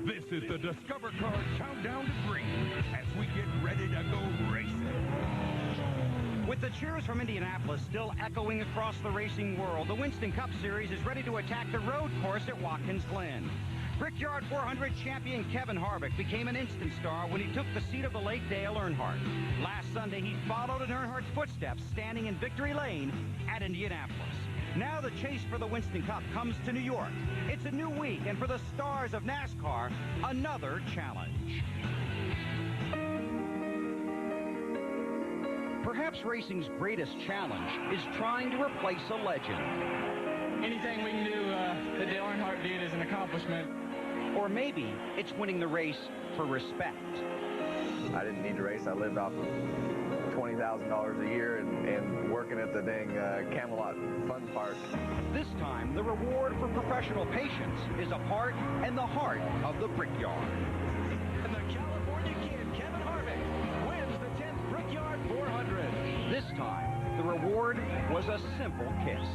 This is the Discover Car Countdown to Green as we get ready to go racing. With the cheers from Indianapolis still echoing across the racing world, the Winston Cup Series is ready to attack the road course at Watkins Glen. Brickyard 400 champion Kevin Harvick became an instant star when he took the seat of the late Dale Earnhardt. Last Sunday, he followed in Earnhardt's footsteps, standing in victory lane at Indianapolis. Now the chase for the Winston Cup comes to New York. It's a new week, and for the stars of NASCAR, another challenge. Perhaps racing's greatest challenge is trying to replace a legend. Anything we can do that Dale Earnhardt did is an accomplishment. Or maybe it's winning the race for respect. I didn't need to race. I lived off of $20,000 a year and working at the dang Camelot Fun Park. This time, the reward for professional patience is a part and the heart of the Brickyard. And the California kid, Kevin Harvick, wins the 10th Brickyard 400. This time, the reward was a simple kiss.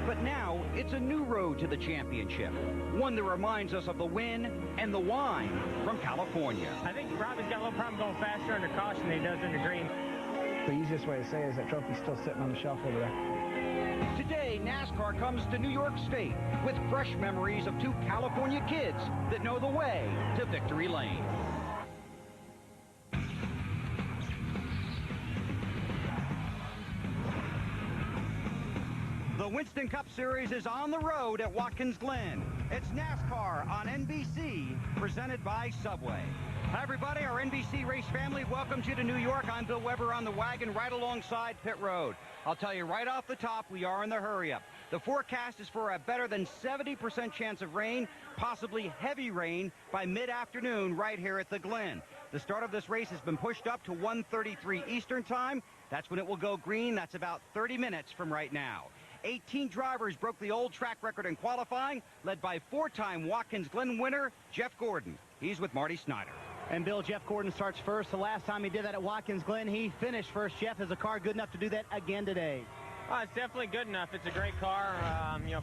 But now, it's a new road to the championship, one that reminds us of the win and the wine from California. I think Robin's got a little problem going faster under caution than he does under green. The easiest way to say it is that trophy's still sitting on the shelf over there. Today, NASCAR comes to New York State with fresh memories of two California kids that know the way to victory lane. The Winston Cup Series is on the road at Watkins Glen. It's NASCAR on NBC, presented by Subway. Hi, everybody. Our NBC race family welcomes you to New York. I'm Bill Weber on the wagon right alongside pit road. I'll tell you right off the top, we are in the hurry-up. The forecast is for a better than 70% chance of rain, possibly heavy rain, by mid-afternoon right here at the Glen. The start of this race has been pushed up to 1:33 Eastern Time. That's when it will go green. That's about 30 minutes from right now. 18 drivers broke the old track record in qualifying, led by four-time Watkins Glen winner Jeff Gordon. He's with Marty Snyder. And Bill, Jeff Gordon starts first. The last time he did that at Watkins Glen, he finished first. Jeff, is the car good enough to do that again today? It's definitely good enough. It's a great car.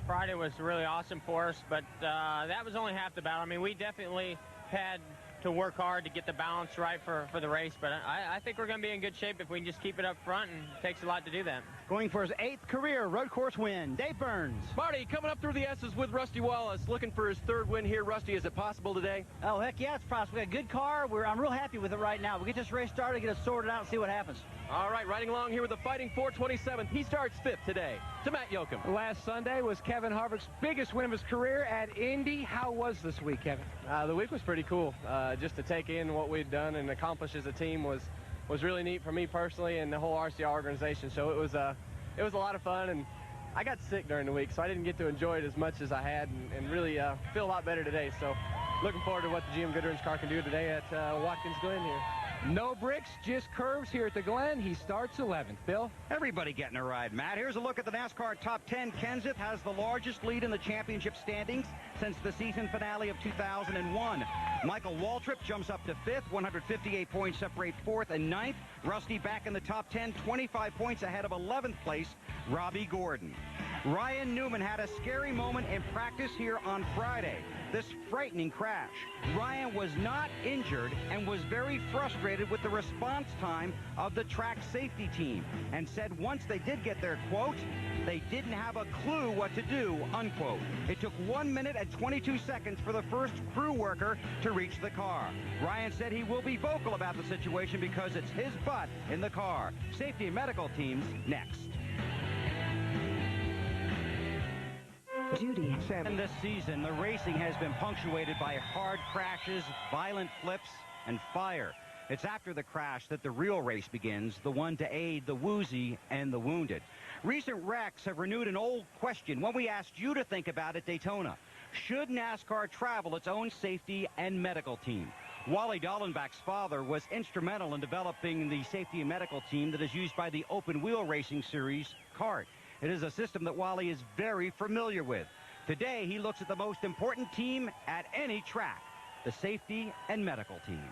Friday was really awesome for us, but that was only half the battle. I mean, we definitely had to work hard to get the balance right for the race, but I think we're going to be in good shape if we can just keep it up front, and it takes a lot to do that. Going for his 8th career road course win, Dave Burns. Marty, coming up through the S's with Rusty Wallace, looking for his 3rd win here. Rusty, is it possible today? Oh, heck yeah, it's possible. We got a good car. I'm real happy with it right now. We'll get this race started, get it sorted out, and see what happens. All right, riding along here with the Fighting 427th. He starts 5th today. To Matt Yoakum. Last Sunday was Kevin Harvick's biggest win of his career at Indy. How was this week, Kevin? The week was pretty cool. Just to take in what we'd done and accomplish as a team was really neat for me personally and the whole RCR organization. So it was a lot of fun, and I got sick during the week, so I didn't get to enjoy it as much as I had, and really feel a lot better today. So looking forward to what the GM Goodwrench car can do today at Watkins Glen here. No bricks, just curves here at the Glen. He starts 11th. Bill? Everybody getting a ride, Matt. Here's a look at the NASCAR Top 10. Kenseth has the largest lead in the championship standings since the season finale of 2001. Michael Waltrip jumps up to 5th. 158 points separate 4th and 9th. Rusty back in the top 10, 25 points ahead of 11th place, Robbie Gordon. Ryan Newman had a scary moment in practice here on Friday. This frightening crash. Ryan was not injured and was very frustrated with the response time of the track safety team, and said once they did get their quote, they didn't have a clue what to do, unquote. It took 1 minute and 22 seconds for the first crew worker to reach the car. Ryan said he will be vocal about the situation because it's his butt in the car. Safety and medical teams next. Judy. And this season, the racing has been punctuated by hard crashes, violent flips, and fire. It's after the crash that the real race begins, the one to aid the woozy and the wounded. Recent wrecks have renewed an old question, one we asked you to think about at Daytona. Should NASCAR travel its own safety and medical team? Wally Dallenbach's father was instrumental in developing the safety and medical team that is used by the Open Wheel Racing Series kart. It is a system that Wally is very familiar with. Today, he looks at the most important team at any track, the safety and medical team.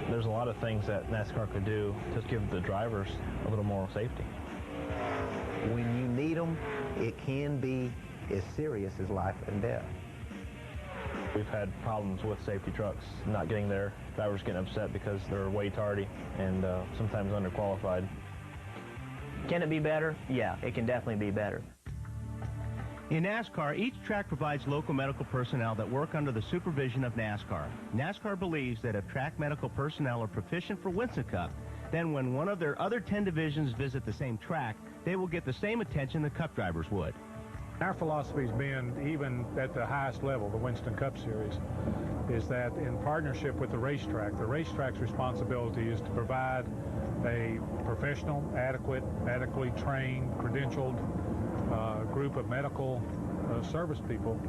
There's a lot of things that NASCAR could do to give the drivers a little more safety. When you need them, it can be as serious as life and death. We've had problems with safety trucks not getting there, drivers getting upset because they're way tardy and sometimes underqualified. Can it be better? Yeah, it can definitely be better. In NASCAR, each track provides local medical personnel that work under the supervision of NASCAR. NASCAR believes that if track medical personnel are proficient for Winston Cup, then when one of their other 10 divisions visit the same track, they will get the same attention the Cup drivers would. Our philosophy has been, even at the highest level, the Winston Cup Series, is that in partnership with the racetrack's responsibility is to provide a professional, adequate, medically trained, credentialed group of medical service people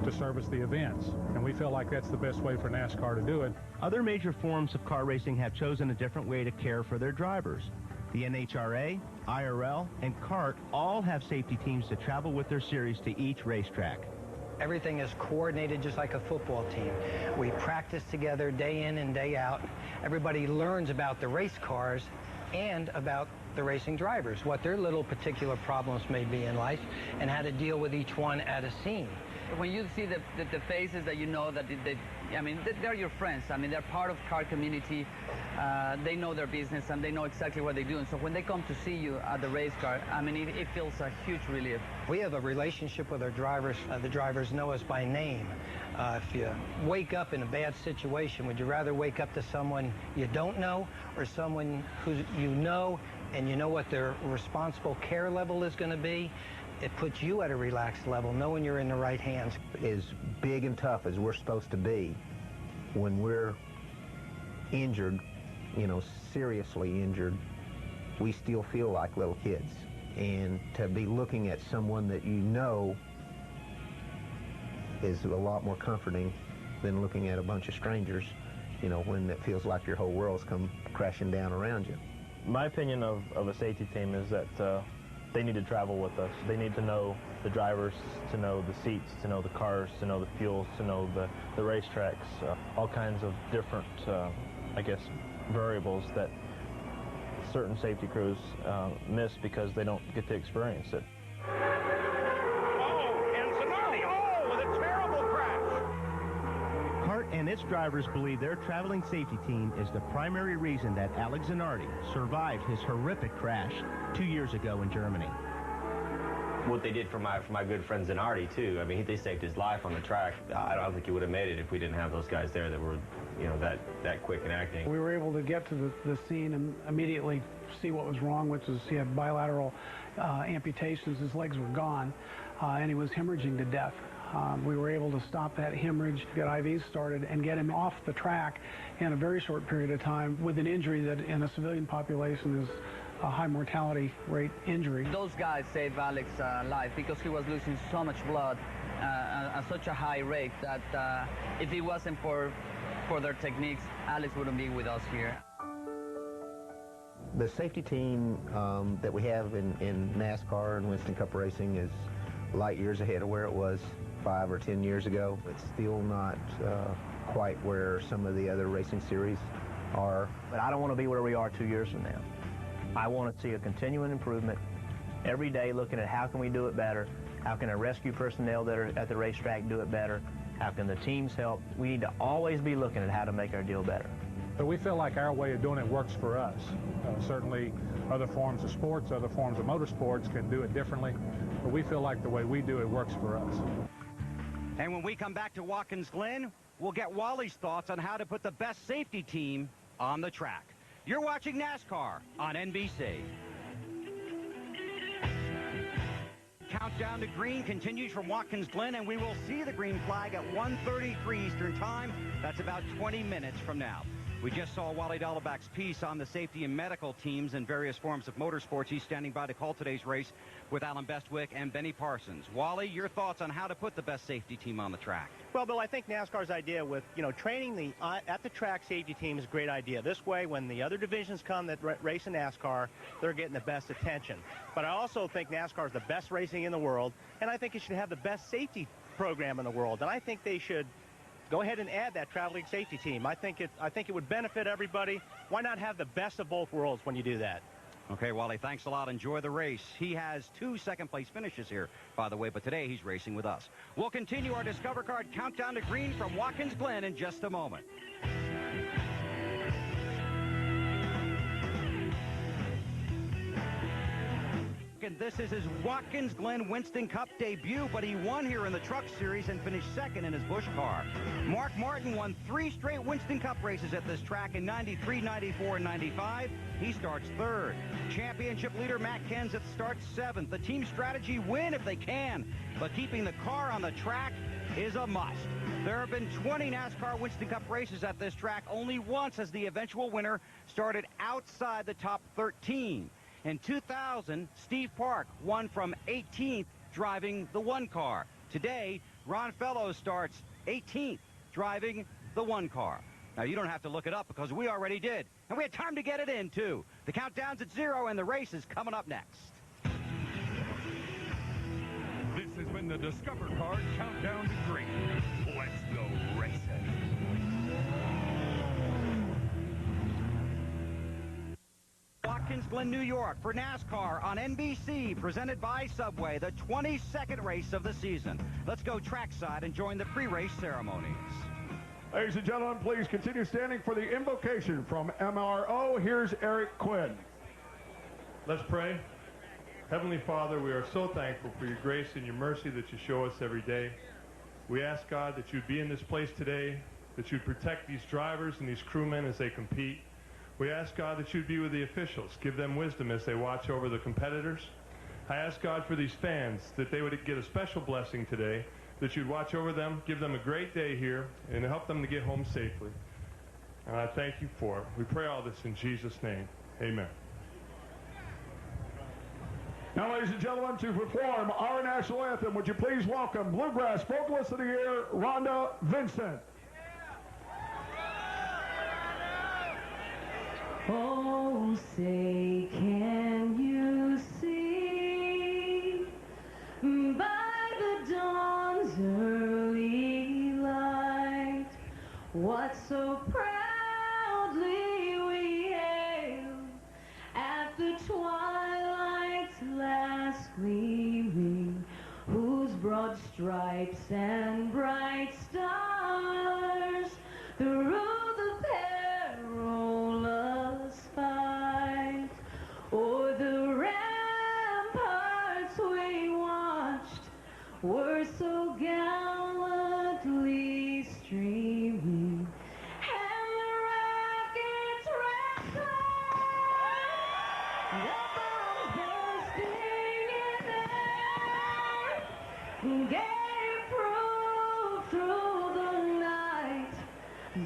to service the events. And we feel like that's the best way for NASCAR to do it. Other major forms of car racing have chosen a different way to care for their drivers. The NHRA, IRL, and CART all have safety teams to travel with their series to each racetrack. Everything is coordinated just like a football team. We practice together day in and day out. Everybody learns about the race cars and about the racing drivers, what their little particular problems may be in life, and how to deal with each one at a scene. When you see the faces that you know that they're your friends. I mean, they're part of car community. They know their business and they know exactly what they do. And so when they come to see you at the race car, I mean, it feels a huge relief. We have a relationship with our drivers. The drivers know us by name. If you wake up in a bad situation, would you rather wake up to someone you don't know or someone who you know and you know what their responsible care level is going to be? It puts you at a relaxed level, knowing you're in the right hands. As big and tough as we're supposed to be, when we're injured, seriously injured, we still feel like little kids. And to be looking at someone that you know is a lot more comforting than looking at a bunch of strangers, when it feels like your whole world's come crashing down around you. My opinion of a safety team is that they need to travel with us. They need to know the drivers, to know the seats, to know the cars, to know the fuels, to know the racetracks, all kinds of different, variables that certain safety crews miss because they don't get to experience it. CART and its drivers believe their traveling safety team is the primary reason that Alex Zanardi survived his horrific crash 2 years ago in Germany. What they did for my good friend Zanardi, too. I mean, they saved his life on the track. I don't think he would have made it if we didn't have those guys there that were, that quick and acting. We were able to get to the scene and immediately see what was wrong, which is he had bilateral amputations. His legs were gone, and he was hemorrhaging to death. We were able to stop that hemorrhage, get IVs started, and get him off the track in a very short period of time with an injury that in a civilian population is a high mortality rate injury. Those guys saved Alex's life because he was losing so much blood at such a high rate that if it wasn't for their techniques, Alex wouldn't be with us here. The safety team that we have in NASCAR and Winston Cup racing is light years ahead of where it was 5 or 10 years ago. It's still not quite where some of the other racing series are. But I don't want to be where we are 2 years from now. I want to see a continuing improvement every day, looking at how can we do it better, how can our rescue personnel that are at the racetrack do it better, how can the teams help. We need to always be looking at how to make our deal better. But we feel like our way of doing it works for us. Certainly other forms of sports, other forms of motorsports can do it differently, but we feel like the way we do it works for us. And when we come back to Watkins Glen, we'll get Wally's thoughts on how to put the best safety team on the track. You're watching NASCAR on NBC. Countdown to green continues from Watkins Glen, and we will see the green flag at 1:33 Eastern Time. That's about 20 minutes from now. We just saw Wally Dahlbeck's piece on the safety and medical teams in various forms of motorsports. He's standing by to call today's race with Alan Bestwick and Benny Parsons. Wally, your thoughts on how to put the best safety team on the track? Well, Bill, I think NASCAR's idea with, training the at the track safety team is a great idea. This way, when the other divisions come that race in NASCAR, they're getting the best attention. But I also think NASCAR is the best racing in the world, and I think it should have the best safety program in the world. And I think they should go ahead and add that traveling safety team. I think it would benefit everybody. Why not have the best of both worlds when you do that? Okay, Wally, thanks a lot. Enjoy the race. He has 2 second-place finishes here, by the way, but today he's racing with us. We'll continue our Discover Card countdown to green from Watkins Glen in just a moment. And this is his Watkins Glen Winston Cup debut, but he won here in the Truck Series and finished second in his Busch car. Mark Martin won 3 straight Winston Cup races at this track in 93, 94, and 95. He starts third. Championship leader Matt Kenseth starts 7th. The team strategy win if they can, but keeping the car on the track is a must. There have been 20 NASCAR Winston Cup races at this track. Only once has the eventual winner started outside the top 13. In 2000, Steve Park won from 18th driving the 1 car. Today, Ron Fellows starts 18th driving the 1 car. Now, you don't have to look it up because we already did. And we had time to get it in, too. The countdown's at 0, and the race is coming up next. This has been the Discover Card countdown to green. Let's go racing. Watkins Glen, New York for NASCAR on NBC, presented by Subway, the 22nd race of the season. Let's go trackside and join the pre-race ceremonies. Ladies and gentlemen, please continue standing for the invocation from MRO. Here's Eric Quinn. Let's pray. Heavenly Father, we are so thankful for your grace and your mercy that you show us every day. We ask, God, that you'd be in this place today, that you'd protect these drivers and these crewmen as they compete. We ask, God, that you'd be with the officials, give them wisdom as they watch over the competitors. I ask, God, for these fans, that they would get a special blessing today, that you'd watch over them, give them a great day here, and help them to get home safely. And I thank you for it. We pray all this in Jesus' name. Amen. Now, ladies and gentlemen, to perform our national anthem, would you please welcome Bluegrass Vocalist of the Year, Rhonda Vincent. Oh, say, can you see by the dawn's early light what so proudly we hailed at the twilight's last gleaming, whose broad stripes and bright stars through the perilous fight o'er the ramparts we watched were so gallantly streaming, and the rockets rattled, the bombs bursting in air gave proof through the night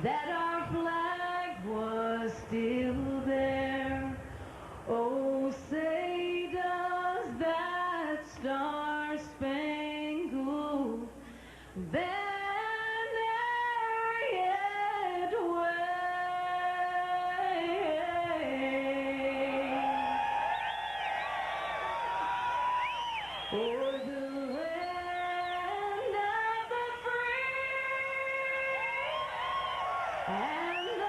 that our flag was still there. Oh, say does that star-spangled banner yet wave o'er the land of the free and the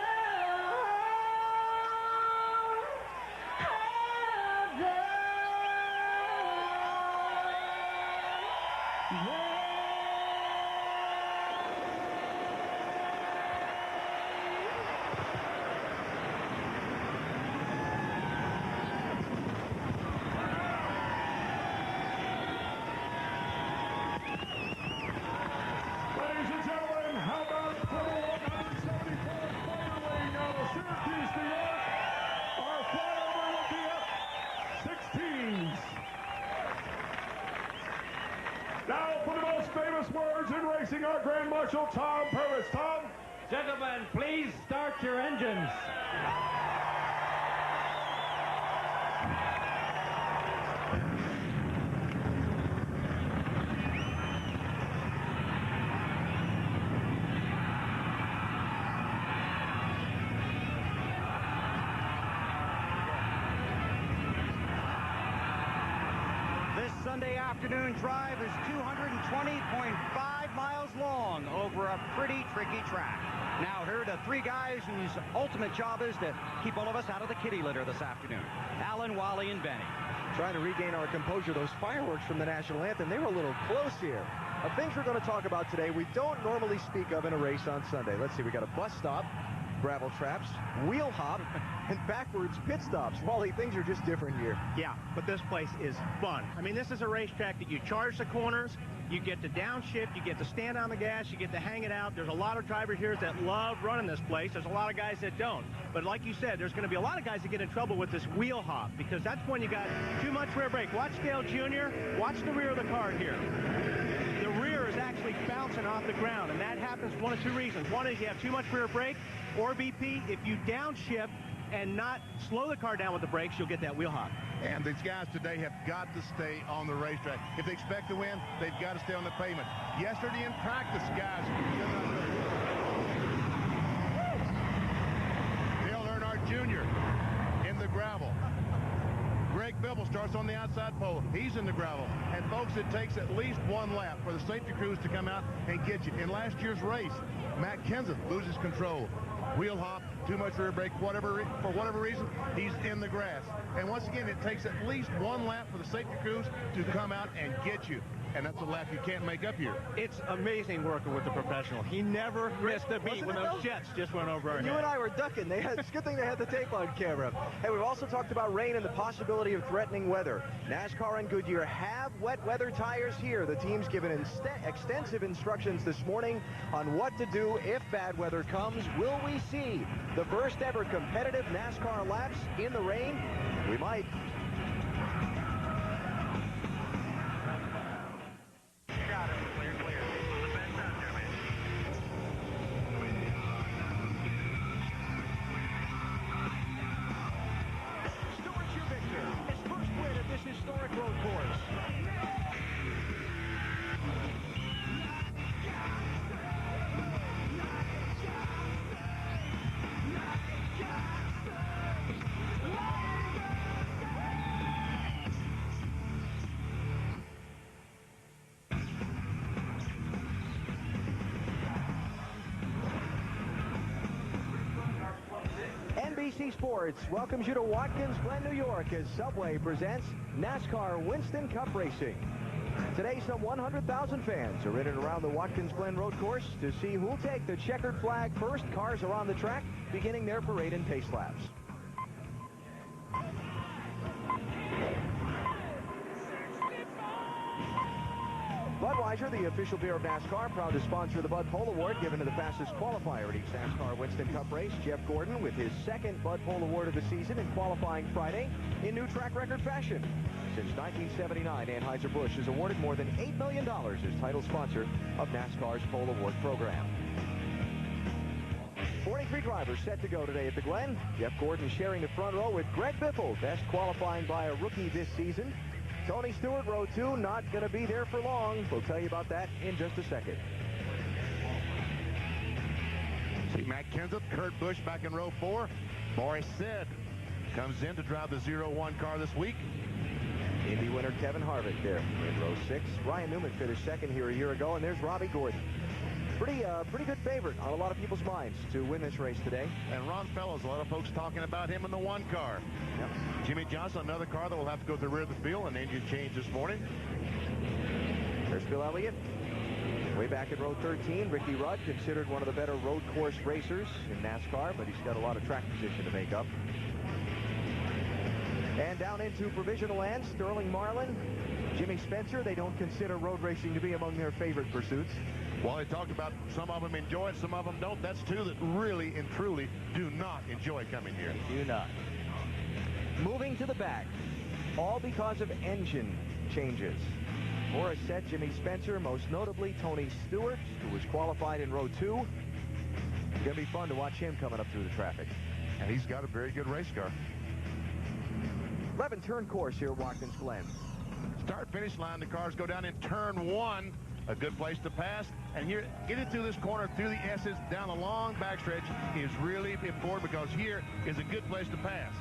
Ladies and gentlemen, how about for the 174th Flyweight out of Syracuse, New York, our flyover will be up 16s. Now for the most famous words in racing, our Grand Marshal Tom Purvis. Tom? Gentlemen, please start your engines. This Sunday afternoon drive is 220.5 miles long over a pretty tricky track. Now here are the three guys whose ultimate job is to keep all of us out of the kitty litter this afternoon. Alan, Wally, and Benny. Trying to regain our composure. Those fireworks from the national anthem, they were a little close here. Things we're going to talk about today we don't normally speak of in a race on Sunday. Let's see, we got a bus stop, gravel traps, wheel hop, and backwards pit stops. Wally, things are just different here. Yeah, but this place is fun. I mean, this is a racetrack that you charge the corners, you get to downshift, you get to stand on the gas, you get to hang it out. There's a lot of drivers here that love running this place. There's a lot of guys that don't. But like you said, there's going to be a lot of guys that get in trouble with this wheel hop because that's when you got too much rear brake. Watch Dale Jr., watch the rear of the car here. The rear is actually bouncing off the ground, and that happens for one of two reasons. One is you have too much rear brake, or BP, if you downshift and not slow the car down with the brakes, you'll get that wheel hop. And these guys today have got to stay on the racetrack. If they expect to win, they've got to stay on the pavement. Yesterday in practice, guys, Dale Earnhardt Jr. in the gravel. Greg Bibble starts on the outside pole. He's in the gravel. And, folks, it takes at least one lap for the safety crews to come out and get you. In last year's race, Matt Kenseth loses control. Wheel hop, too much rear brake, for whatever reason, he's in the grass. And once again, it takes at least one lap for the safety crews to come out and get you. And that's a lap you can't make up here. It's amazing working with the professional. He never missed a beat when those jets just went over our head. You and I were ducking. It's a good thing they had the tape on camera. Hey, we've also talked about rain and the possibility of threatening weather. NASCAR and Goodyear have wet weather tires here. The team's given extensive instructions this morning on what to do if bad weather comes. Will we see the first ever competitive NASCAR laps in the rain? We might. Historic road course. NBC Sports welcomes you to Watkins Glen, New York as Subway presents NASCAR Winston Cup Racing. Today, some 100,000 fans are in and around the Watkins Glen Road Course to see who'll take the checkered flag first. Cars are on the track, beginning their parade and pace laps. Budweiser, the official beer of NASCAR, proud to sponsor the Bud Pole Award given to the fastest qualifier at each NASCAR Winston Cup race. Jeff Gordon with his second Bud Pole Award of the season in qualifying Friday in new track record fashion. Since 1979, Anheuser-Busch has awarded more than $8 million as title sponsor of NASCAR's Pole Award program. 43 drivers set to go today at the Glen. Jeff Gordon sharing the front row with Greg Biffle, best qualifying by a rookie this season. Tony Stewart, row 2, not going to be there for long. We'll tell you about that in just a second. See Matt Kenseth, Kurt Busch back in row 4. Boris Said comes in to drive the 0-1 car this week. Indy winner Kevin Harvick there in row 6. Ryan Newman finished second here a year ago, and there's Robbie Gordon. Pretty good favorite on a lot of people's minds to win this race today. And Ron Fellows, a lot of folks talking about him in the 1 car. Yep. Jimmy Johnson, another car that will have to go to the rear of the field, an engine change this morning. There's Phil Elliott. Way back at row 13, Ricky Rudd, considered one of the better road course racers in NASCAR, but he's got a lot of track position to make up. And down into provisional land, Sterling Marlin, Jimmy Spencer. They don't consider road racing to be among their favorite pursuits. Well, they talked about some of them enjoy it, some of them don't. That's two that really and truly do not enjoy coming here. Do not. Moving to the back, all because of engine changes. Morris Set, Jimmy Spencer, most notably Tony Stewart, who was qualified in row 2. It's going to be fun to watch him coming up through the traffic. And he's got a very good race car. 11-turn course here at Watkins Glen. Start-finish line, the cars go down in turn 1. A good place to pass. And here, getting through this corner, through the S's, down a long backstretch is really important because here is a good place to pass.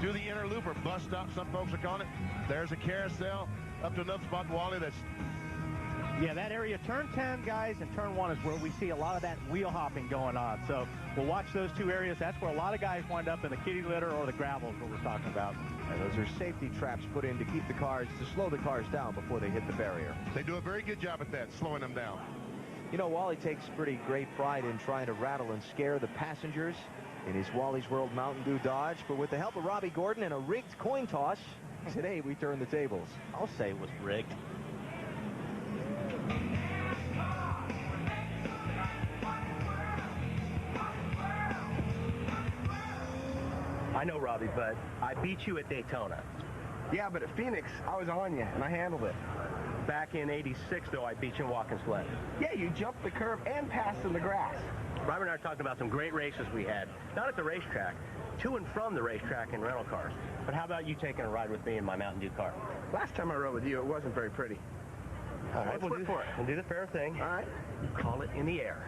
Through the inner loop or bus stop, some folks are calling it. There's a carousel up to another spot, Wally, that's Yeah, that area, turn 10, guys, and turn 1 is where we see a lot of that wheel hopping going on. So we'll watch those two areas. That's where a lot of guys wind up in the kitty litter or the gravel is what we're talking about. And those are safety traps put in to keep the cars, to slow the cars down before they hit the barrier. They do a very good job at that, slowing them down. You know, Wally takes pretty great pride in trying to rattle and scare the passengers in his Wally's World Mountain Dew Dodge, but with the help of Robbie Gordon and a rigged coin toss, today we turn the tables. I'll say it was rigged. I know, Robbie, but I beat you at Daytona. Yeah, but at Phoenix, I was on you, and I handled it. Back in '86, though, I beat you in Watkins Glen. Yeah, you jumped the curb and passed in the grass. Robert and I are talking about some great races we had, not at the racetrack, to and from the racetrack in rental cars. But how about you taking a ride with me in my Mountain Dew car? Last time I rode with you, it wasn't very pretty. All right, let's work for it. We'll do the fair thing. All right. Call it in the air.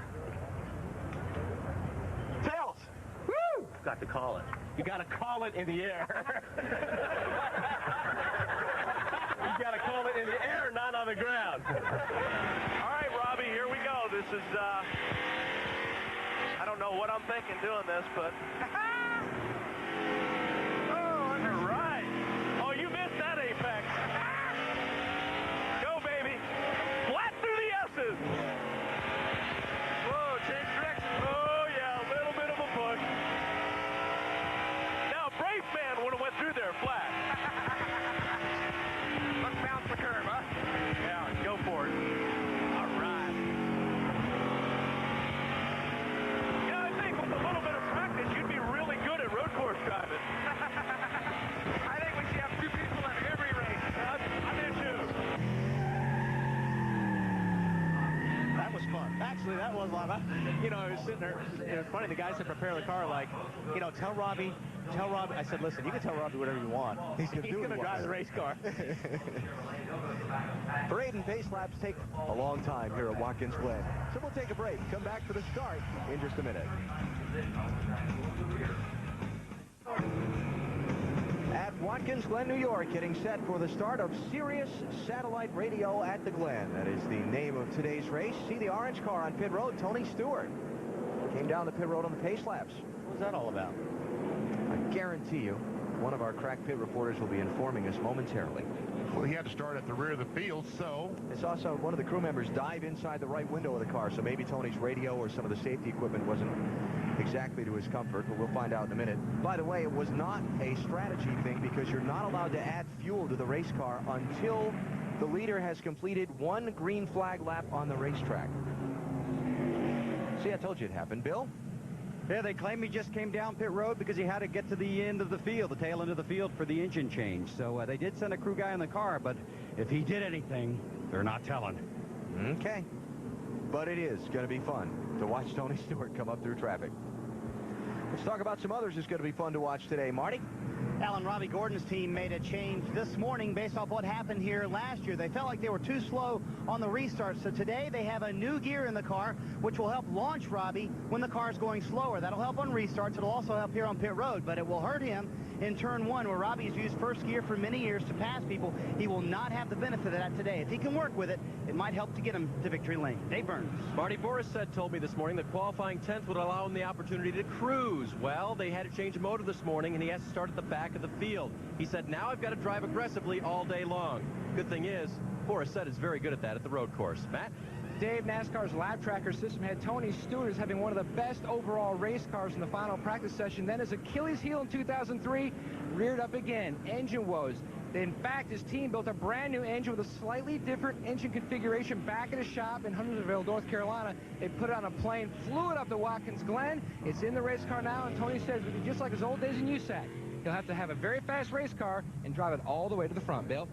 Tails! Woo! Got to call it. You got to call it in the air. You got to call it in the air, not on the ground. All right, Robbie, here we go. This is, I don't know what I'm thinking doing this, but... Oh, all right. Oh, you missed that apex. Go, baby. Flat through the S's. Whoa, change direction. Oh, yeah, a little bit of a push. Now, Brave Man would have went through there flat. Let's bounce the curve, huh? Yeah, go for it. All right. You know, I think with a little bit of practice, you'd be really good at road course driving. I think we should have 2 people in every race. I do too. That was fun. Actually, that was a lot of fun. You know, I was sitting there. It was funny. The guys that prepare the car, like, you know, tell Robbie. I said, listen, you can tell Robbie whatever you want. He's going to drive the race car. Parade and pace laps take a long time here at Watkins Glen. So we'll take a break. Come back for the start in just a minute. At Watkins Glen, New York, getting set for the start of Sirius Satellite Radio at the Glen. That is the name of today's race. See the orange car on pit road, Tony Stewart. Came down the pit road on the pace laps. What was that all about? I guarantee you, one of our crack pit reporters will be informing us momentarily. Well, he had to start at the rear of the field, so... I saw one of the crew members dive inside the right window of the car, so maybe Tony's radio or some of the safety equipment wasn't exactly to his comfort, but we'll find out in a minute. By the way, it was not a strategy thing because you're not allowed to add fuel to the race car until the leader has completed 1 green flag lap on the racetrack. See, I told you it happened. Bill? Yeah, they claim he just came down pit road because he had to get to the end of the field, the tail end of the field for the engine change. So they did send a crew guy in the car, but if he did anything, they're not telling. Okay. But it is going to be fun to watch Tony Stewart come up through traffic. Let's talk about some others who's going to be fun to watch today. Marty? Alan, Robbie Gordon's team made a change this morning based off what happened here last year. They felt like they were too slow on the restart, so today they have a new gear in the car, which will help launch Robbie when the car is going slower. That'll help on restarts. It'll also help here on pit road, but it will hurt him in turn 1, where Robbie has used first gear for many years to pass people. He will not have the benefit of that today. If he can work with it, it might help to get him to victory lane. Dave Burns. Marty Borisset told me this morning that qualifying 10th would allow him the opportunity to cruise. Well, they had to change a motor this morning, and he has to start at the back of the field. He said, now I've got to drive aggressively all day long. Good thing is, Borisset is very good at that at the road course. Matt? Dave, NASCAR's lap tracker system had Tony Stewart as having one of the best overall race cars in the final practice session. Then his Achilles heel in 2003 reared up again. Engine woes. In fact, his team built a brand new engine with a slightly different engine configuration back at a shop in Huntersville, North Carolina. They put it on a plane, flew it up to Watkins Glen. It's in the race car now, and Tony says, just like his old days in USAC, he'll have to have a very fast race car and drive it all the way to the front. Bill?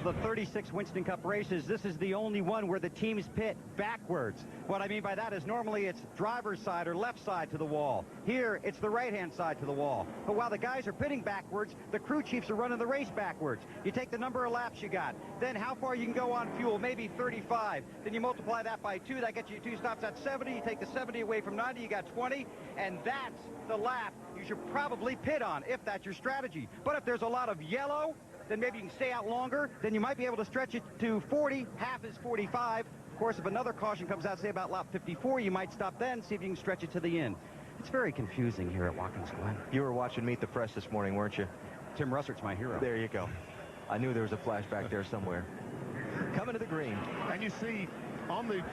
The 36 Winston Cup races, this is the only one where the teams pit backwards. What I mean by that is normally it's driver's side or left side to the wall. Here, it's the right-hand side to the wall. But while the guys are pitting backwards, the crew chiefs are running the race backwards. You take the number of laps you got, then how far you can go on fuel, maybe 35. Then you multiply that by 2, that gets you 2 stops at 70. You take the 70 away from 90, you got 20. And that's the lap you should probably pit on, if that's your strategy. But if there's a lot of yellow, then maybe you can stay out longer. Then you might be able to stretch it to 40. Half is 45. Of course, if another caution comes out, say about lap 54, you might stop then, see if you can stretch it to the end. It's very confusing here at Watkins Glen. You were watching Meet the Press this morning, weren't you? Tim Russert's my hero. There you go. I knew there was a flashback there somewhere. Coming to the green. And you see,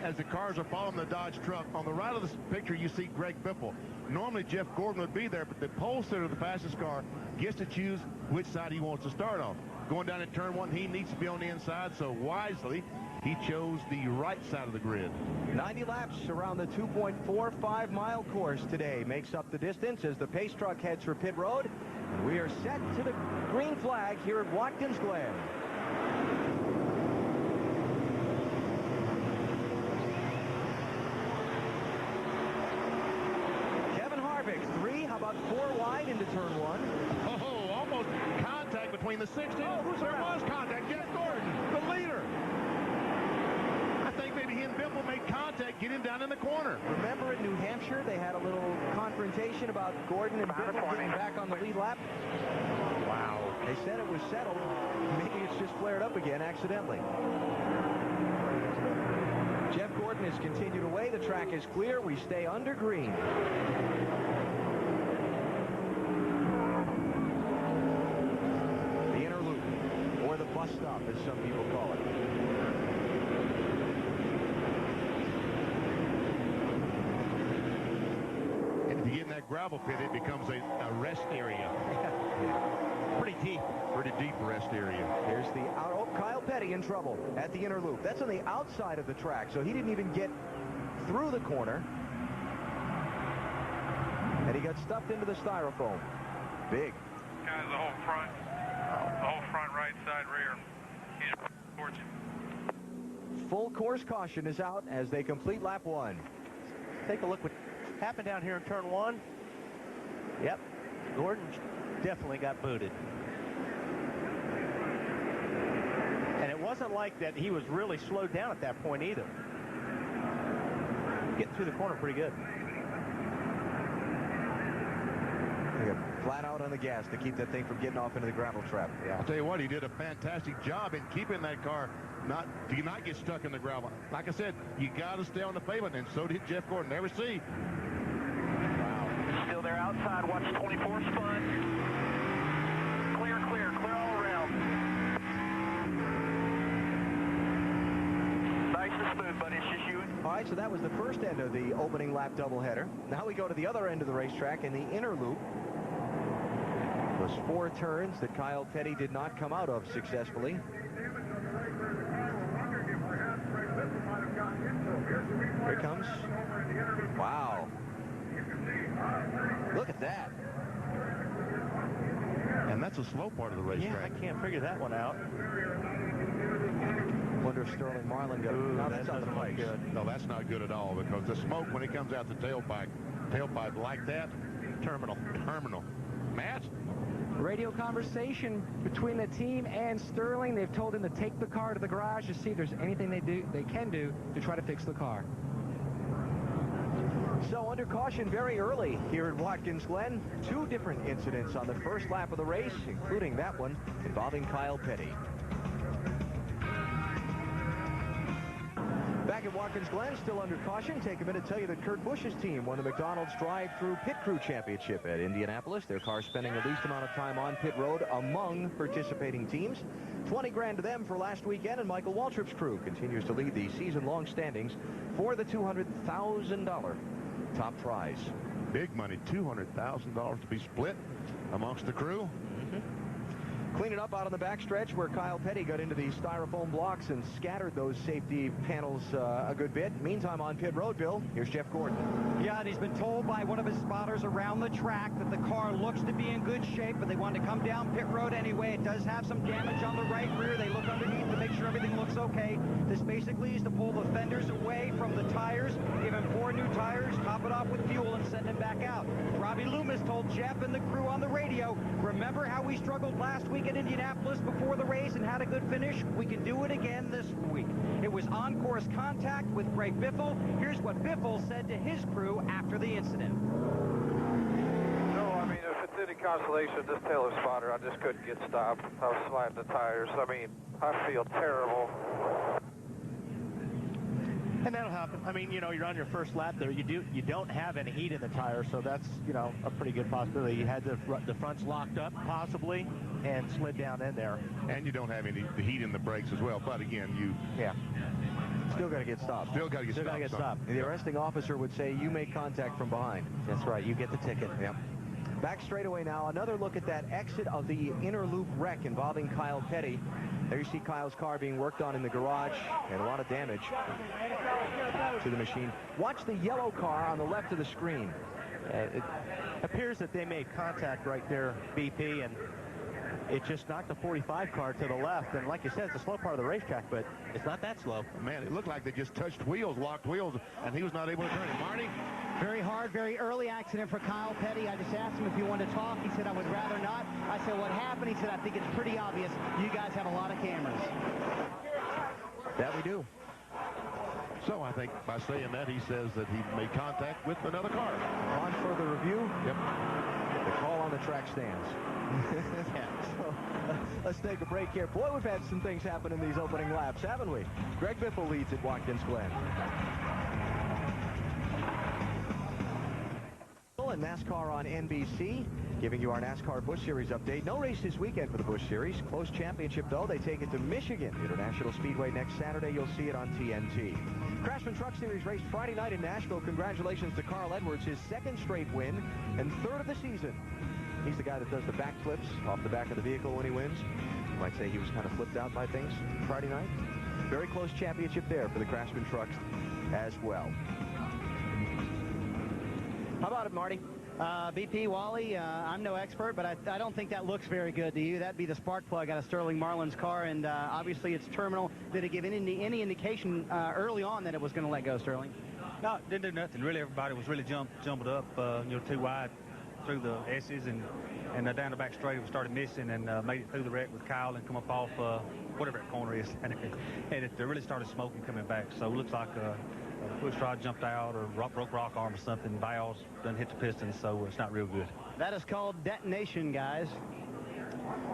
as the cars are following the Dodge truck, on the right of the picture, you see Greg Biffle. Normally, Jeff Gordon would be there, but the pole sitter of the fastest car gets to choose which side he wants to start on. Going down in turn 1, he needs to be on the inside, so wisely, he chose the right side of the grid. 90 laps around the 2.45-mile course today makes up the distance as the pace truck heads for pit road. And we are set to the green flag here at Watkins Glen. Kevin Harvick, 3. How about 4 wide into turn 1? Oh, almost contact between the 16. There was contact. Jeff Gordon, the leader. I think maybe he and Biffle made contact, get him down in the corner. Remember in New Hampshire, they had a little confrontation about Gordon and Biffle getting back on the lead lap? Wow. They said it was settled. Maybe it's just flared up again accidentally. Jeff Gordon has continued away. The track is clear. We stay under green. The inner loop, or the bus stop, as some people call it. And if you get in that gravel pit, it becomes a rest area. Pretty deep. Pretty deep rest area. There's the oh, Kyle Petty in trouble at the inner loop. That's on the outside of the track, so he didn't even get through the corner. And he got stuffed into the styrofoam. Big. Guys, the whole front right side rear. He's towards you. Full course caution is out as they complete lap 1. Take a look what happened down here in turn 1. Yep, Gordon definitely got booted. And it wasn't like that he was really slowed down at that point either. Getting through the corner pretty good. They got flat out on the gas to keep that thing from getting off into the gravel trap. Yeah. I'll tell you what, he did a fantastic job in keeping that car to not get stuck in the gravel. Like I said, you got to stay on the pavement, and so did Jeff Gordon. There we see. Still there outside. Watch 24 spun. Clear all around. Nice and smooth, buddy. It's just you. All right, so that was the first end of the opening lap doubleheader. Now we go to the other end of the racetrack in the inner loop. Those 4 turns that Kyle Petty did not come out of successfully. Here it comes. Wow. Look at that. And that's a slow part of the racetrack. Yeah, I can't figure that one out. Wonder if Sterling Marlin got... No, that's not the place. Good. No, that's not good at all, because the smoke, when it comes out the tailpipe like that, terminal. Matt? Radio conversation between the team and Sterling. They've told him to take the car to the garage to see if there's anything they can do to try to fix the car. So under caution very early here at Watkins Glen. 2 different incidents on the first lap of the race, including that one involving Kyle Petty. Back at Watkins Glen, still under caution. Take a minute to tell you that Kurt Busch's team won the McDonald's Drive-Thru Pit Crew Championship at Indianapolis. Their car spending the least amount of time on pit road among participating teams. 20 grand to them for last weekend, and Michael Waltrip's crew continues to lead the season-long standings for the $200,000 top prize. Big money, $200,000 to be split amongst the crew. Clean it up out on the backstretch where Kyle Petty got into the styrofoam blocks and scattered those safety panels a good bit. Meantime, on pit road, Bill, here's Jeff Gordon. Yeah, and he's been told by one of his spotters around the track that the car looks to be in good shape, but they want to come down pit road anyway. It does have some damage on the right rear. They look underneath to make sure everything looks okay. This basically is to pull the fenders away from the tires, give him 4 new tires, top it off with fuel, and send him back out. Robbie Loomis told Jeff and the crew on the radio, remember how we struggled last week at Indianapolis before the race and had a good finish? We can do it again this week. It was on-course contact with Greg Biffle. Here's what Biffle said to his crew after the incident. No, I mean, if any consolation, this Taylor spotter, I just couldn't get stopped. I was sliding the tires. I mean, I feel terrible. And that'll happen. I mean, you know, you're on your first lap there. You don't have any heat in the tire, so that's, you know, a pretty good possibility. You had the fronts locked up, possibly, and slid down in there. And you don't have any heat in the brakes as well. But again, you Still got to get stopped. Still got to get stopped. The arresting officer would say, you make contact from behind. That's right. You get the ticket. Yep. Back straightaway now. Another look at that exit of the inner loop wreck involving Kyle Petty. There you see Kyle's car being worked on in the garage, and a lot of damage to the machine. Watch the yellow car on the left of the screen. It appears that they made contact right there, BP, and it just knocked the 45 car to the left. And like you said, it's a slow part of the racetrack, but it's not that slow. Man, it looked like they just touched wheels, locked wheels, and he was not able to turn it. Marty? Very hard, very early accident for Kyle Petty. I just asked him if he wanted to talk. He said, I would rather not. I said, what happened? He said, I think it's pretty obvious. You guys have a lot of cameras. That we do. So I think by saying that, he says that he made contact with another car. On further review, Yep. the call on the track stands. So let's take a break here. Boy, we've had some things happen in these opening laps, haven't we? Greg Biffle leads at Watkins Glen. And NASCAR on NBC, giving you our NASCAR Busch Series update. No race this weekend for the Busch Series. Close championship, though. They take it to Michigan International Speedway next Saturday. You'll see it on TNT. Craftsman Truck Series raced Friday night in Nashville. Congratulations to Carl Edwards, his second straight win and third of the season. He's the guy that does the backflips off the back of the vehicle when he wins. You might say he was kind of flipped out by things Friday night. Very close championship there for the Craftsman Trucks as well. How about it, Marty? BP, Wally, I'm no expert, but I don't think that looks very good to you. That'd be the spark plug out of Sterling Marlin's car, and obviously it's terminal. Did it give any indication early on that it was going to let go, Sterling? No, it didn't do nothing. Really, everybody was really jumbled up, too wide through the S's, and down the back straight, we started missing and made it through the wreck with Kyle and come up off whatever that corner is. And it really started smoking coming back. So it looks like push rod jumped out or broke rock arm or something. Valves done hit the pistons, so it's not real good. That is called detonation, guys.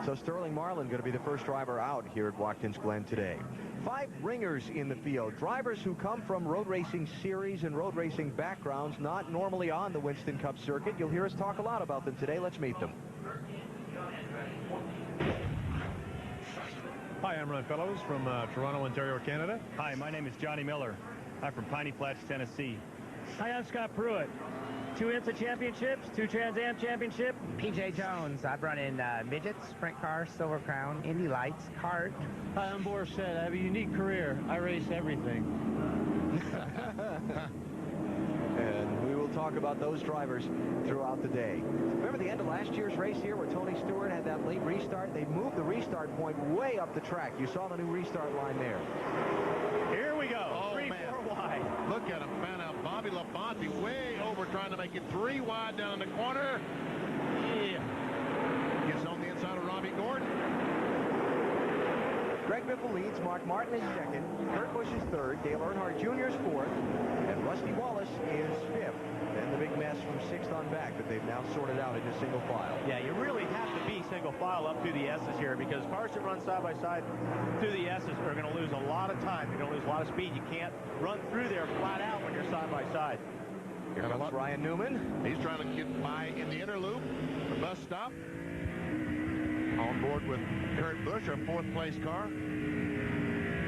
So Sterling Marlin going to be the first driver out here at Watkins Glen today. 5 ringers in the field. Drivers who come from road racing series and road racing backgrounds, not normally on the Winston Cup circuit. You'll hear us talk a lot about them today. Let's meet them. Hi, I'm Ron Fellows from Toronto, Ontario, Canada. Hi, my name is Johnny Miller. I'm from Piney Flats, Tennessee. Hi, I'm Scott Pruitt. 2 IMSA championships, 2 Trans Am championship. PJ Jones. I've run in midgets, sprint cars, Silver Crown, Indy Lights, kart. Hi, I'm Boris Shedd. I have a unique career. I race everything. And we will talk about those drivers throughout the day. Remember the end of last year's race here where Tony Stewart had that late restart? They moved the restart point way up the track. You saw the new restart line there. Here we go. Oh, 3-4 wide. Look at him. Found out Bobby Labonte way over trying to make it 3 wide down in the corner. Yeah. Gets on the inside of Robbie Gordon. Greg Biffle leads. Mark Martin is second. Kurt Busch is third. Dale Earnhardt Jr. is fourth. And Rusty Wallace is fifth. Then the big mess from sixth on back that they've now sorted out into single file. Yeah, you really have to be single file up through the S's here because cars that run side by side through the S's are going to lose a lot of time. You're going to lose a lot of speed. You can't run through there flat out when you're side by side. Here comes Ryan Newman. He's trying to get by in the inner loop. The bus stop. On board with Kurt Busch, our 4th place car.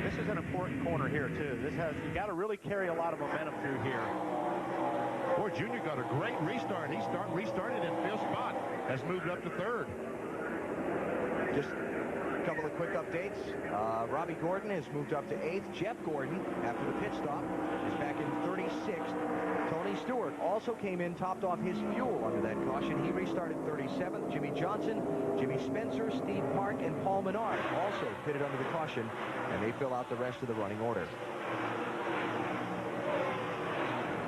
This is an important corner here, too. You got to really carry a lot of momentum through here. Boy, Junior got a great restart. He restarted in 5th spot. Has moved up to 3rd. Just a couple of quick updates. Robbie Gordon has moved up to 8th. Jeff Gordon, after the pit stop, is back in 36th. Tony Stewart also came in, topped off his fuel under that caution. He restarted 37th. Jimmy Johnson, Jimmy Spencer, Steve Park, and Paul Menard also pitted under the caution, and they fill out the rest of the running order.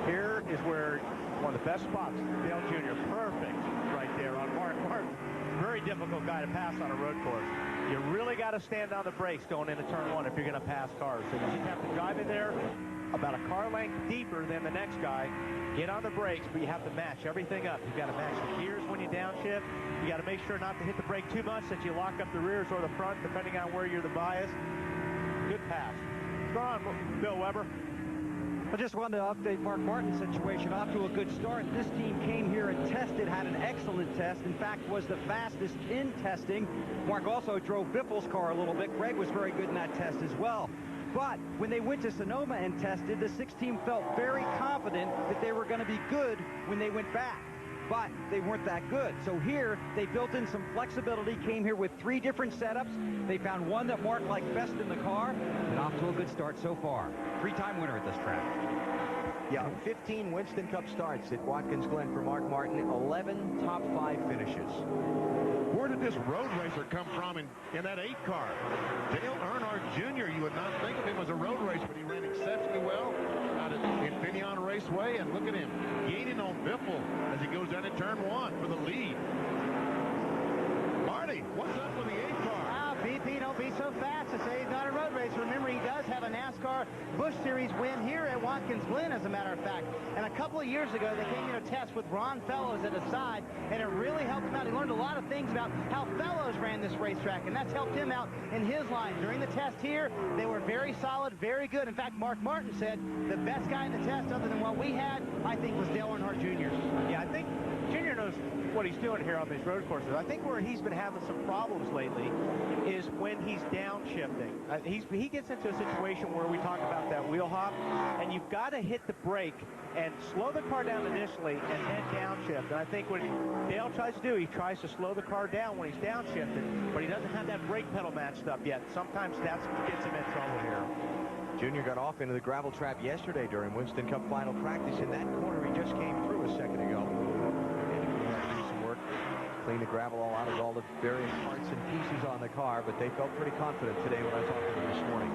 Here is where one of the best spots, Dale Jr. Perfect right there on Mark Martin. Very difficult guy to pass on a road course. You really got to stand on the brakes going into turn 1 if you're going to pass cars. So you just have to drive in there, about a car length deeper than the next guy. Get on the brakes, but you have to match everything up. You've got to match the gears when you downshift. You got to make sure not to hit the brake too much that you lock up the rears or the front, depending on where you're the bias. Good pass. Go on, Bill Weber. I just wanted to update Mark Martin's situation. Off to a good start. This team came here and tested, had an excellent test. In fact, was the fastest in testing. Mark also drove Biffle's car a little bit. Greg was very good in that test as well. But when they went to Sonoma and tested, the 6 team felt very confident that they were going to be good when they went back. But they weren't that good. So here, they built in some flexibility, came here with 3 different setups. They found one that Mark liked best in the car, and off to a good start so far. 3-time winner at this track. Yeah, 15 Winston Cup starts at Watkins Glen for Mark Martin, 11 top 5 finishes. Where did this road racer come from in that 8 car? Dale Earnhardt Jr., you would not think of him as a road racer, but he ran exceptionally well out at Infineon Raceway, and look at him gaining on Biffle as he goes down in turn 1 for the lead. Marty, what's up with the 8 car? BP, don't be so fast to say he's not a road racer. Remember, he does have a NASCAR Busch Series win here at Watkins Glen, as a matter of fact. And a couple of years ago, they came in a test with Ron Fellows at his side, and it really helped him out. He learned a lot of things about how Fellows ran this racetrack, and that's helped him out in his line. During the test here, they were very solid, very good. In fact, Mark Martin said the best guy in the test, other than what we had, I think, was Dale Earnhardt Jr. Yeah, I think Jr. knows what he's doing here on these road courses. I think where he's been having some problems lately is when he's downshifting. He gets into a situation where we talk about that wheel hop, and you've got to hit the brake and slow the car down initially and then downshift. And I think what Dale tries to do, he tries to slow the car down when he's downshifting, but he doesn't have that brake pedal matched up yet. Sometimes that's what gets him in trouble here. Junior got off into the gravel trap yesterday during Winston Cup final practice. In that corner, he just came through a second ago. Clean the gravel all out of all the various parts and pieces on the car, but they felt pretty confident today when I talked to them this morning.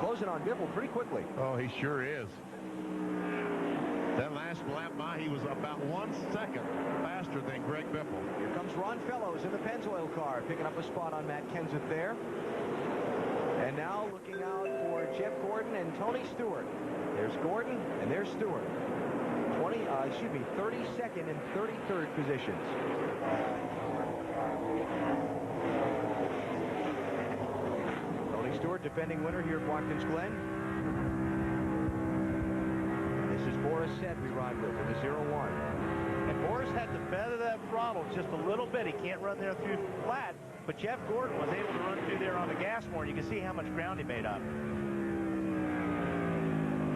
Closing on Biffle pretty quickly. Oh, he sure is. That last lap by, he was about 1 second faster than Greg Biffle. Here comes Ron Fellows in the Pennzoil car, picking up a spot on Matt Kenseth there. And now looking out for Jeff Gordon and Tony Stewart. There's Gordon and there's Stewart. 32nd and 33rd positions. Tony Stewart, defending winner here at Watkins Glen. This is Boris Said we ride with in the 0-1. And Boris had to feather that throttle just a little bit. He can't run there through flat, but Jeff Gordon was able to run through there on the gas more. You can see how much ground he made up.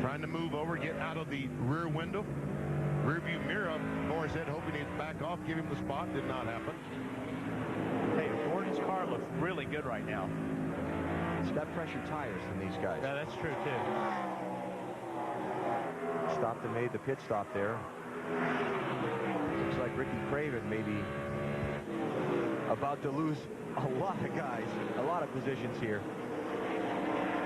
Trying to move over, get out of the rear window. Rear view mirror, Boris said, hoping he'd back off, give him the spot. Did not happen. Hey, Gordon's car looks really good right now. It's got fresher tires than these guys. Yeah, that's true, too. Stopped and made the pit stop there. Looks like Ricky Craven may be about to lose a lot of guys, a lot of positions here,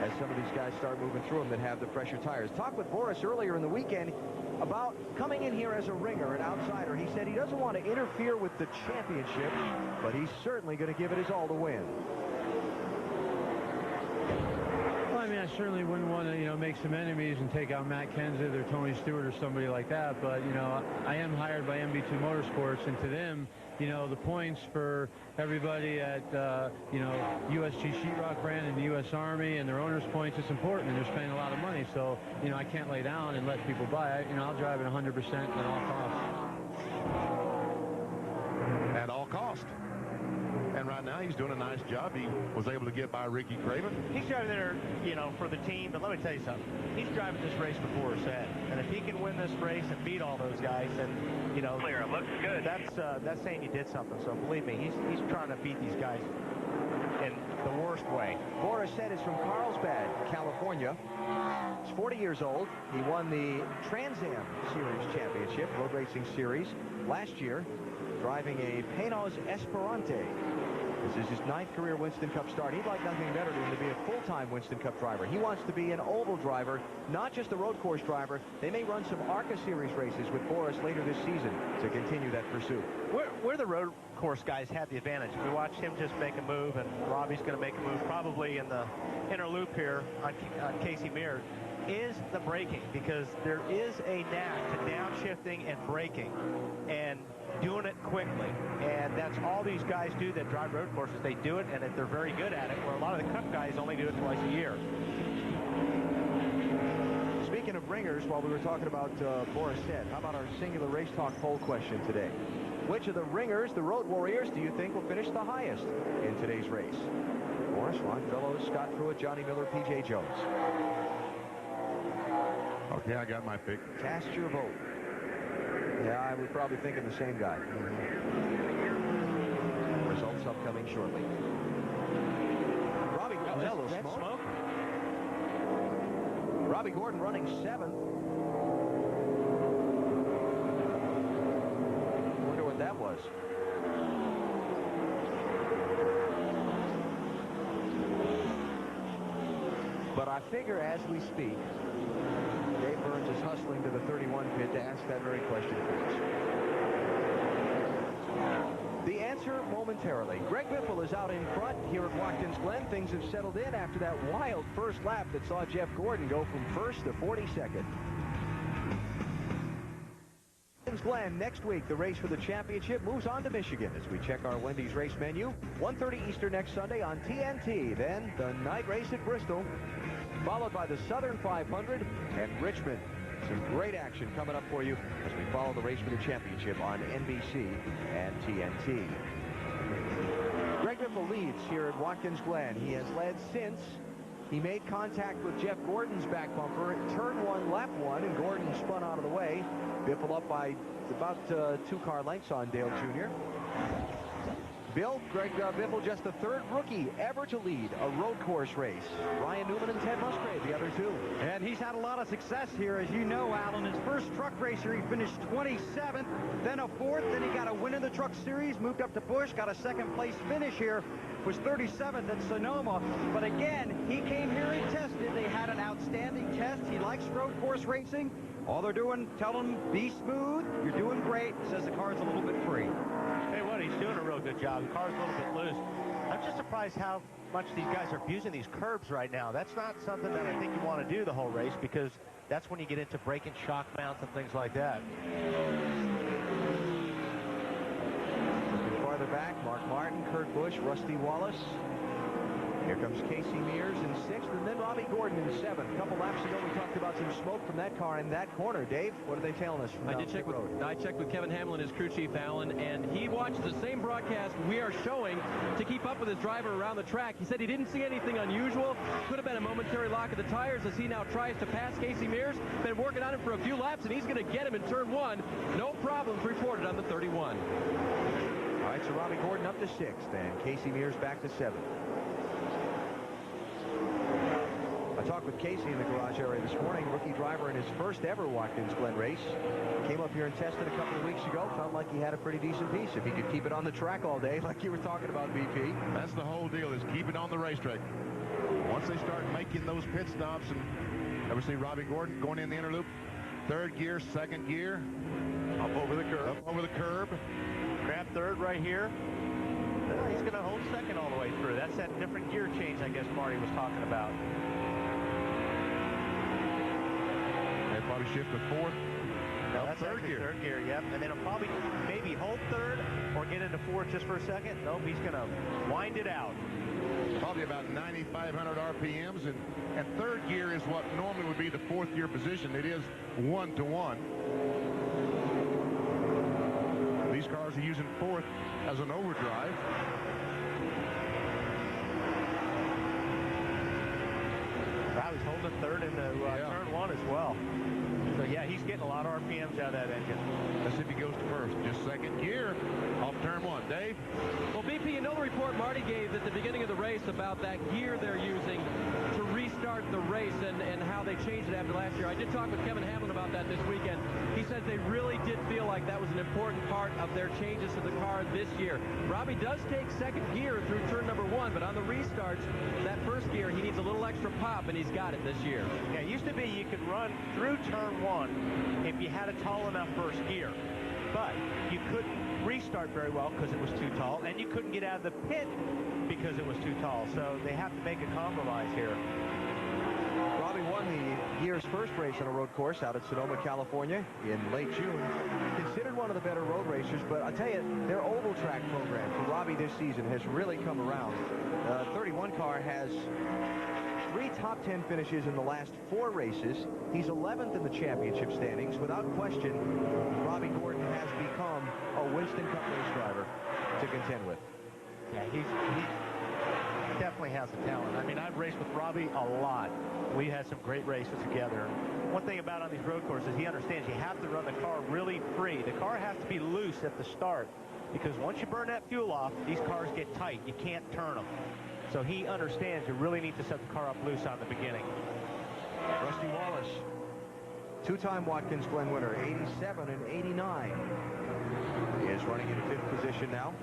as some of these guys start moving through them that have the fresher tires. Talked with Boris earlier in the weekend about coming in here as a ringer, an outsider. He said he doesn't want to interfere with the championship, but he's certainly going to give it his all to win. Well, I mean, I certainly wouldn't want to, make some enemies and take out Matt Kenseth or Tony Stewart or somebody like that. But, I am hired by MB2 Motorsports, and to them, the points for everybody at, USG Sheetrock brand and the U.S. Army and their owners' points is important, and they're spending a lot of money. So, I can't lay down and let people buy it. I'll drive it 100% at all costs. At all costs. And right now, he's doing a nice job. He was able to get by Ricky Craven. He's driving there, for the team. But let me tell you something. He's driving this race before his head. And if he can win this race and beat all those guys, then, clear. It looks good. That's saying he did something. So believe me, he's trying to beat these guys in the worst way. Boris Said is from Carlsbad, California. He's 40 years old. He won the Trans Am Series Championship, Road Racing Series, last year, driving a Penos Esperante. This is his 9th career Winston Cup start. He'd like nothing better than to be a full-time Winston Cup driver. He wants to be an oval driver, not just a road course driver. They may run some ARCA Series races with Boris later this season to continue that pursuit. Where the road course guys had the advantage. We watched him just make a move, and Robbie's going to make a move probably in the inner loop here on Casey Mears, is the braking, because there is a knack to downshifting and braking and doing it quickly. And that's all these guys do that drive road courses. They do it, and they're very good at it, where a lot of the Cup guys only do it twice a year. Speaking of ringers, while we were talking about Boris said, how about our singular race talk poll question today? Which of the ringers, the Road Warriors, do you think will finish the highest in today's race? Morris, Longfellow, Scott Pruitt, Johnny Miller, P.J. Jones. Okay, I got my pick. Cast your vote. Yeah, I was probably thinking the same guy. Results upcoming shortly. Robbie Gordon, that little smoke. Robbie Gordon running 7th. Wonder what that was. But I figure as we speak, Dave Burns is hustling to the 31 pit to ask that very question for us. The answer momentarily. Greg Biffle is out in front here at Watkins Glen. Things have settled in after that wild first lap that saw Jeff Gordon go from first to 42nd. Watkins Glen next week. The race for the championship moves on to Michigan as we check our Wendy's race menu. 1:30 Eastern next Sunday on TNT. Then the night race at Bristol, followed by the Southern 500 and Richmond. Some great action coming up for you as we follow the race for the championship on NBC and TNT. Greg Biffle leads here at Watkins Glen. He has led since he made contact with Jeff Gordon's back bumper at turn 1, lap 1, and Gordon spun out of the way. Biffle up by about 2 car lengths on Dale Jr. Bill, Greg Biffle, just the 3rd rookie ever to lead a road course race. Ryan Newman and Ted Musgrave, the other 2. And he's had a lot of success here, as you know, Alan. His first truck race here, he finished 27th, then a 4th, then he got a win in the Truck Series, moved up to Busch, got a 2nd place finish here, was 37th at Sonoma. But again, he came here and tested. They had an outstanding test. He likes road course racing. All they're doing, tell him, be smooth, you're doing great. Says the car's a little bit free. Hey, what, he's doing a real good job. The car's a little bit loose. I'm just surprised how much these guys are abusing these curbs right now. That's not something that I think you want to do the whole race, because that's when you get into breaking shock mounts and things like that. Looking farther back, Mark Martin, Kurt Busch, Rusty Wallace. Here comes Casey Mears in 6th, and then Robbie Gordon in 7th. A couple laps ago, we talked about some smoke from that car in that corner. Dave, what are they telling us from I checked with Kevin Hamlin, his crew chief, Alan, and he watched the same broadcast we are showing to keep up with his driver around the track. He said he didn't see anything unusual. Could have been a momentary lock of the tires as he now tries to pass Casey Mears. Been working on him for a few laps, and he's going to get him in turn 1. No problems reported on the 31. All right, so Robbie Gordon up to 6th, and Casey Mears back to 7th. I talked with Casey in the garage area this morning, rookie driver in his first ever Watkins Glen race. Came up here and tested a couple of weeks ago. Felt like he had a pretty decent piece if he could keep it on the track all day like you were talking about, BP. That's the whole deal, is keep it on the racetrack. Once they start making those pit stops, and ever see Robbie Gordon going in the inner loop, 3rd gear, 2nd gear, up over the curb. Grab 3rd right here. He's going to hold 2nd all the way through. That's that different gear change I guess Marty was talking about. They'll probably shift to 4th. No, that's 3rd gear, yep. And then he'll probably maybe hold 3rd or get into 4th just for a second. Nope, he's going to wind it out. Probably about 9,500 RPMs, and 3rd gear is what normally would be the 4th gear position. It is 1-to-1. These cars are using 4th as an overdrive. Wow, he's holding 3rd into turn 1 as well. So, yeah, he's getting a lot of RPMs out of that engine. Let's see if he goes to 1st. Just 2nd gear off turn 1. Dave? Well, BP, you know the report Marty gave at the beginning of the race about that gear they're using to restart the race and how they changed it after last year. I did talk with Kevin Hamlin about that this weekend. He says they really did feel like that was an important part of their changes to the car this year. Robbie does take 2nd gear through turn number 1, but on the restarts, that 1st gear, he needs a little extra pop, and he's got it this year. Yeah, it used to be you could run through turn 1 if you had a tall enough 1st gear, but you couldn't restart very well because it was too tall, and you couldn't get out of the pit because it was too tall. So they have to make a compromise here. Robbie won the year's first race on a road course out at Sonoma, California in late June. Considered one of the better road racers, but I'll tell you, their oval track program for Robbie this season has really come around. 31 car has 3 top 10 finishes in the last 4 races. He's 11th in the championship standings. Without question, Robbie Gordon has become a Winston Cup race driver to contend with. Yeah, he definitely has the talent. I mean, I've raced with Robbie a lot. We had some great races together. One thing about on these road courses, he understands you have to run the car really free. The car has to be loose at the start because once you burn that fuel off, these cars get tight. You can't turn them. So he understands you really need to set the car up loose on the beginning. Rusty Wallace, 2-time Watkins Glen winner, 87 and 89. He is running in 5th position now.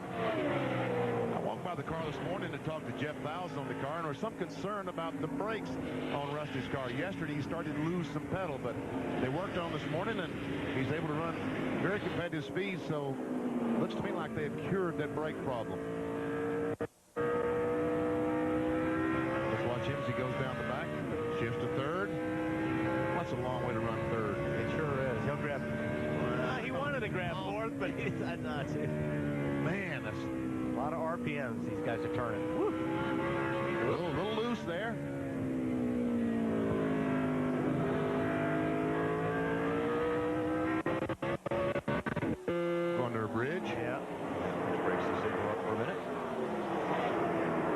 I walked by the car this morning to talk to Jeff Fowles on the car, and there was some concern about the brakes on Rusty's car. Yesterday, he started to lose some pedal, but they worked on this morning, and he's able to run very competitive speeds, so it looks to me like they have cured that brake problem. Let's watch him as he goes down the back, shifts to 3rd. That's a long way to run 3rd. It sure is. He'll grab... he wanted to grab 4th, but he decided not to. Man, that's... a lot of RPMs these guys are turning. Woo. A little loose there. Going to a bridge. Yeah. Just breaks the signal up for a minute.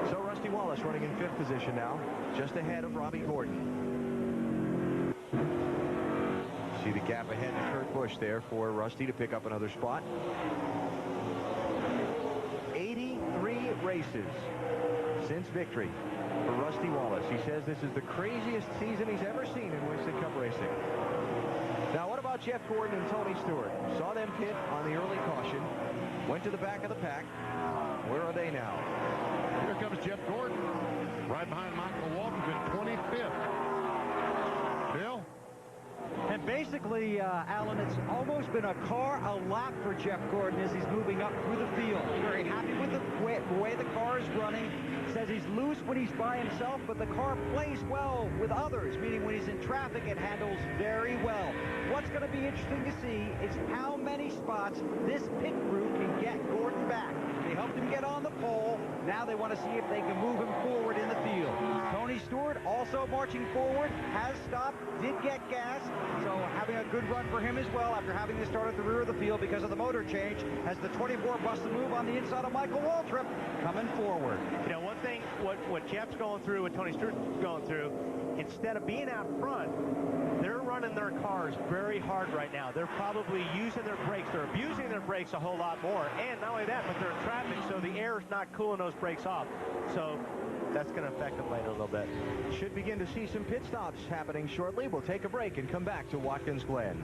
So Rusty Wallace running in 5th position now, just ahead of Robbie Gordon. See the gap ahead to Kurt Busch there for Rusty to pick up another spot. 83 races since victory for Rusty Wallace. He says this is the craziest season he's ever seen in Winston Cup racing. Now, what about Jeff Gordon and Tony Stewart? Saw them pit on the early caution, went to the back of the pack. Where are they now? Here comes Jeff Gordon, right behind Michael Waltrip in 25th. Bill? And basically, Alan, it's almost been a car a lap for Jeff Gordon as he's moving up through the field. Very happy with the way the car is running. Says he's loose when he's by himself, but the car plays well with others, meaning when he's in traffic, it handles very well. What's going to be interesting to see is how many spots this pit crew can get Gordon back. They helped him get on the pole. Now they want to see if they can move him forward in the field. Tony Stewart also marching forward, has stopped, did get gas, so having a good run for him as well after having to start at the rear of the field because of the motor change as the 24 busts the move on the inside of Michael Waltrip coming forward. You know, one thing, what Jeff's going through, what Tony Stewart's going through, instead of being out front, they're running their cars very hard right now. They're probably using their brakes. They're abusing their brakes a whole lot more. And not only that, but they're in traffic, so the air is not cooling those brakes off. So that's going to affect them later a little bit. Should begin to see some pit stops happening shortly. We'll take a break and come back to Watkins Glen.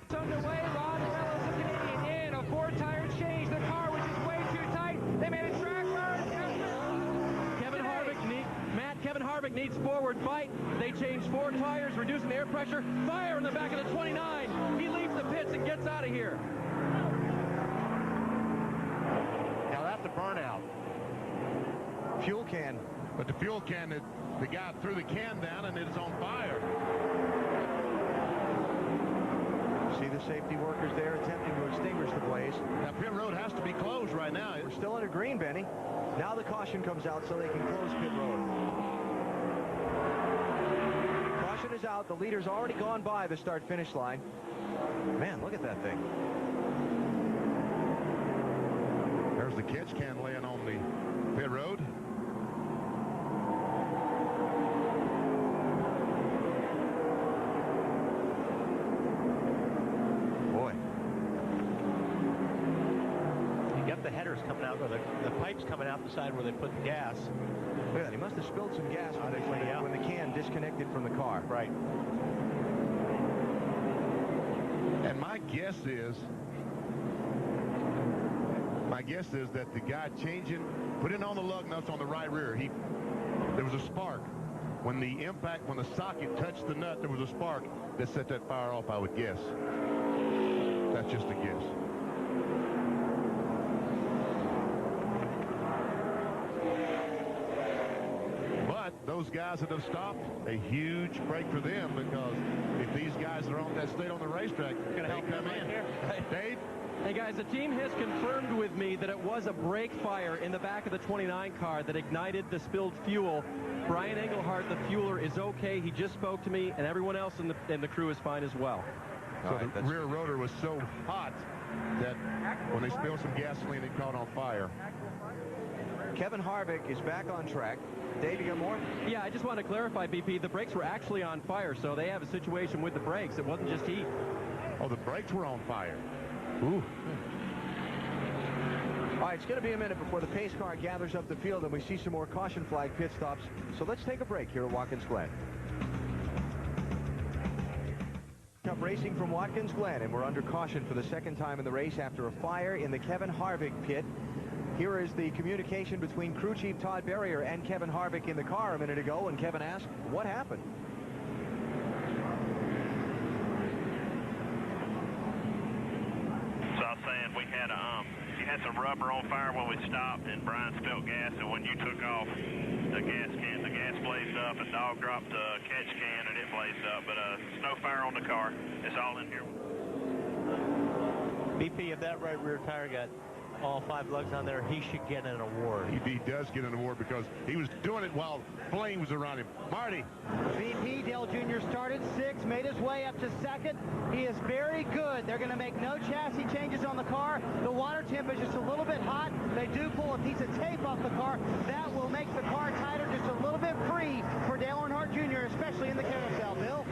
It's underway. Ron Morello's the Canadian in. A 4-tire change. The car, which is way too tight. They made a track burn. Kevin Harvick needs forward fight. They changed 4 tires, reducing air pressure. Fire in the back of the 29. He leaves the pits and gets out of here. Now that's a burnout. Fuel can. But the fuel can, the guy threw the can down and it's on fire. See the safety workers there attempting to extinguish the blaze. Now pit road has to be closed right now. We're still under green, Benny. Now the caution comes out so they can close pit road. Caution is out. The leader's already gone by the start-finish line. Man, look at that thing. There's the catch can laying on the pit road. Boy. You got the headers coming out, or the pipes coming out the side where they put the gas. Look at that. He must have spilled some gas when the can disconnected from the car. Right. And my guess is that the guy putting on the lug nuts on the right rear, there was a spark. when the impact, when the socket touched the nut, there was a spark that set that fire off, I would guess. That's just a guess. But those guys that have stopped, a huge break for them, because if these guys are on that stayed on the racetrack, they come in. Dave? Hey guys, the team has confirmed with me that it was a brake fire in the back of the 29 car that ignited the spilled fuel. Brian Engelhardt, the fueler, is okay. He just spoke to me, and everyone else in the crew is fine as well. So the rear rotor was so hot that when they spilled some gasoline, it caught on fire. Kevin Harvick is back on track. Dave, you got more? Yeah, I just want to clarify, BP, the brakes were actually on fire, so they have a situation with the brakes. It wasn't just heat. Oh, the brakes were on fire. Ooh. All right, it's going to be a minute before the pace car gathers up the field and we see some more caution flag pit stops. So let's take a break here at Watkins Glen. Cup racing from Watkins Glen, and we're under caution for the second time in the race after a fire in the Kevin Harvick pit. Here is the communication between crew chief Todd Berrier and Kevin Harvick in the car a minute ago, and Kevin asked, what happened? So I was saying we had you had some rubber on fire when we stopped, and Brian spilled gas, and when you took off, the gas blazed up, and Dog dropped a catch can, and it blazed up, but there's no fire on the car. It's all in here. BP, if that right rear tire got all 5 lugs on there, he should get an award. He does get an award because he was doing it while flames around him. Marty. BP Dale Jr. started 6th, made his way up to 2nd. He is very good. They're going to make no chassis changes on the car. The water temp is just a little bit hot. They do pull a piece of tape off the car. That will make the car tighter, just a little bit free for Dale Earnhardt Jr., especially in the carousel, Bill.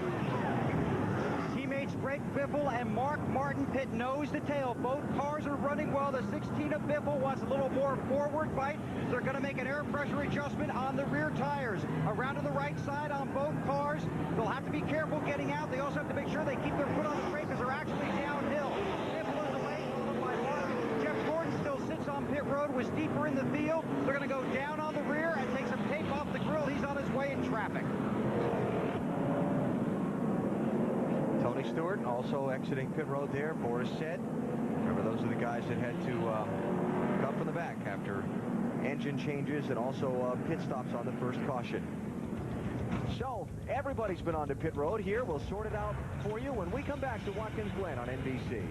Teammates Greg Biffle and Mark Martin pit nose to tail. Both cars are running well. The 16 of Biffle wants a little more forward bite. They're going to make an air pressure adjustment on the rear tires. Around to the right side on both cars. They'll have to be careful getting out. They also have to make sure they keep their foot on the brake because they're actually downhill. Biffle is away, followed by Mark. Jeff Gordon still sits on pit road, was deeper in the field. They're going to go down on the rear and take some tape off the grill. He's on his way in traffic. Tony Stewart also exiting pit road there. Boris said, remember, those are the guys that had to come from the back after engine changes and also pit stops on the first caution. So everybody's been on to pit road here. We'll sort it out for you when we come back to Watkins Glen on NBC.